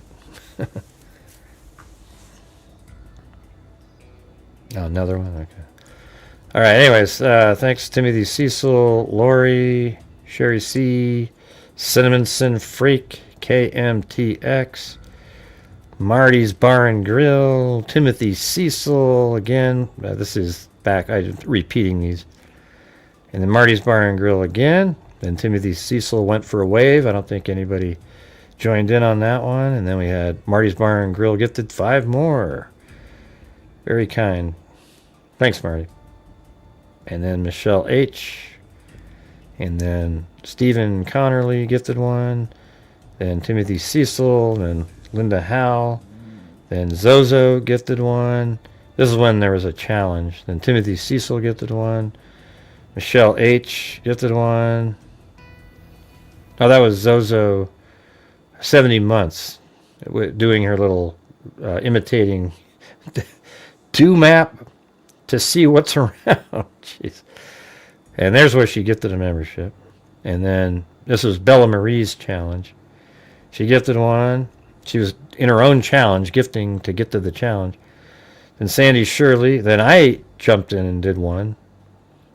Oh, another one? Okay. All right, anyways, thanks Timothy Cecil, Lori, Sherry C, Cinnamon Sin Freak, KMTX, Marty's Bar and Grill, Timothy Cecil, again, this is back, I'm repeating these. And then Marty's Bar and Grill again. Then Timothy Cecil went for a wave. I don't think anybody joined in on that one. And then we had Marty's Bar and Grill gifted 5 more. Very kind. Thanks, Marty. And then Michelle H. And then Stephen Connerly gifted 1. Then Timothy Cecil. Then Linda Howe. Then Zozo gifted 1. This is when there was a challenge. Then Timothy Cecil gifted 1. Michelle H. gifted 1. Oh, that was Zozo 70 months doing her little imitating do map to see what's around. Jeez. And there's where she gifted a membership. And then this was Bella Marie's challenge. She gifted one. She was in her own challenge, gifting to get to the challenge. Then Sandy Shirley. Then I jumped in and did one.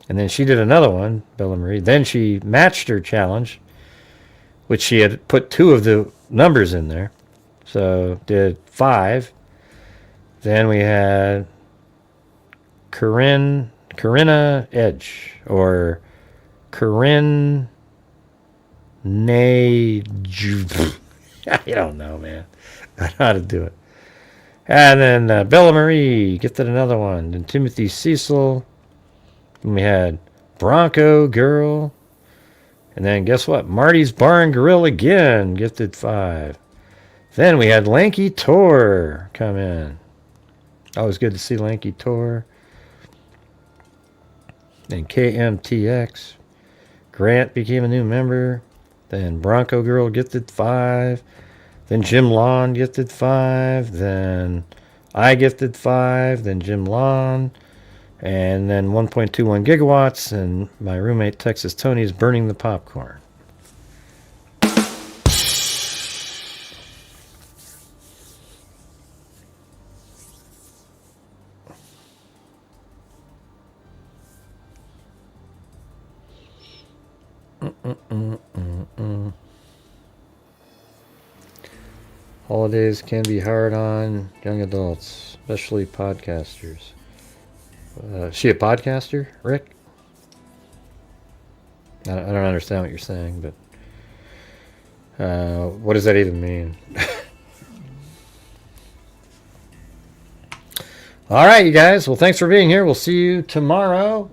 And then she did another one, Bella Marie. Then she matched her challenge, which she had put 2 of the numbers in there. So did 5. Then we had Corinna Edge, or Corinne I don't know, man. I don't know how to do it. And then Bella Marie gifted another one. And Timothy Cecil. And we had Bronco Girl. And then guess what? Marty's Bar and Grill again gifted 5. Then we had Lanky Tor come in. Always good to see Lanky Tor. Then KMTX. Grant became a new member. Then Bronco Girl gifted 5. Then Jim Lawn gifted 5. Then I gifted 5. Then Jim Lawn. And then 1.21 gigawatts. And my roommate Texas Tony is burning the popcorn. Holidays can be hard on young adults, especially podcasters. Is she a podcaster, Rick? I don't understand what you're saying, but what does that even mean? All right, you guys. Well, thanks for being here. We'll see you tomorrow.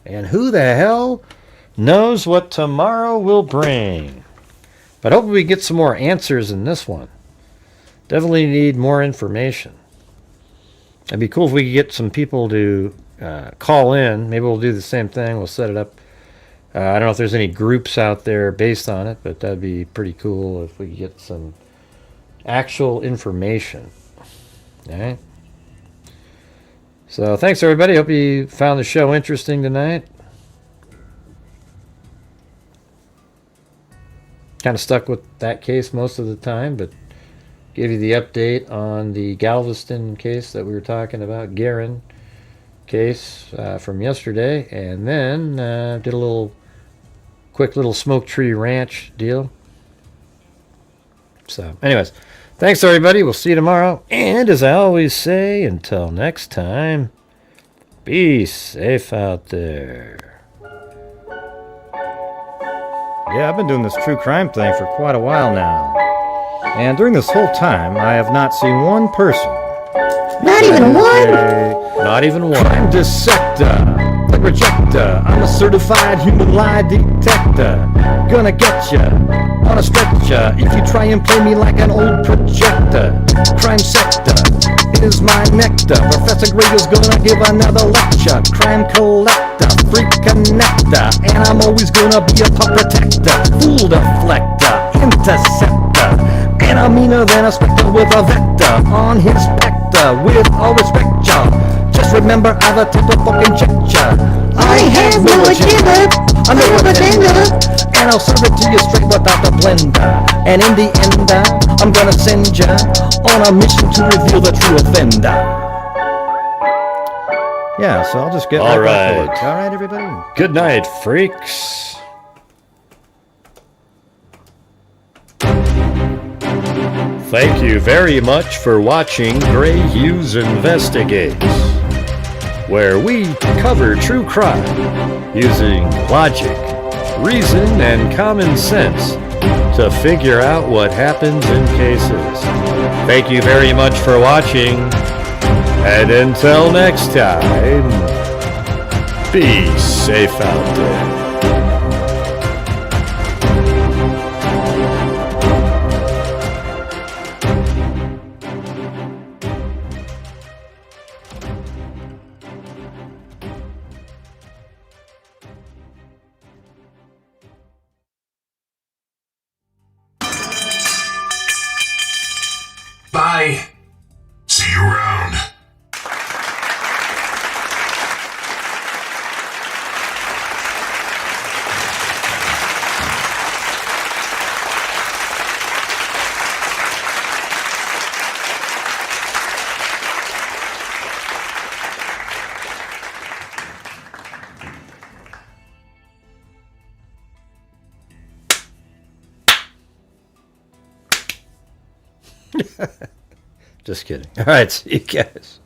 And who the hell knows what tomorrow will bring? But hopefully we get some more answers in this one. Definitely need more information. It'd be cool if we could get some people to call in. Maybe we'll do the same thing. We'll set it up. I don't know if there's any groups out there based on it, but that'd be pretty cool if we could get some actual information. All right? So thanks, everybody. Hope you found the show interesting tonight. Kind of stuck with that case most of the time, but give you the update on the Galveston case that we were talking about, Guerin case from yesterday, and then did a quick little Smoke Tree Ranch deal. So, anyways, thanks everybody. We'll see you tomorrow. And as I always say, until next time, be safe out there. Yeah, I've been doing this true crime thing for quite a while now. And during this whole time, I have not seen one person. Not even one? Not even one. Crime dissector, the rejector. I'm a certified human lie detector. Gonna get ya on a stretcher if you try and play me like an old projector. Crime sector is my nectar. Professor Gray is gonna give another lecture. Crime collector, freak connector, and I'm always gonna be a pup protector. Fool deflector, interceptor, and I'm meaner than a spectre with a vector on his spectre. With all respect, y'all, just remember I'm the type of fucking checker. I have no agenda. I'm no pretender, and I'll serve it to you straight without the blender. And in the end, I'm gonna send ya on a mission to reveal the true offender. Yeah, so I'll just get All right back to right. work. All right, everybody. Good night, freaks. Thank you very much for watching Gray Hughes Investigates, where we cover true crime using logic, reason, and common sense to figure out what happens in cases. Thank you very much for watching, and until next time, be safe out there. Bye. See you around. Just kidding. All right, see you guys.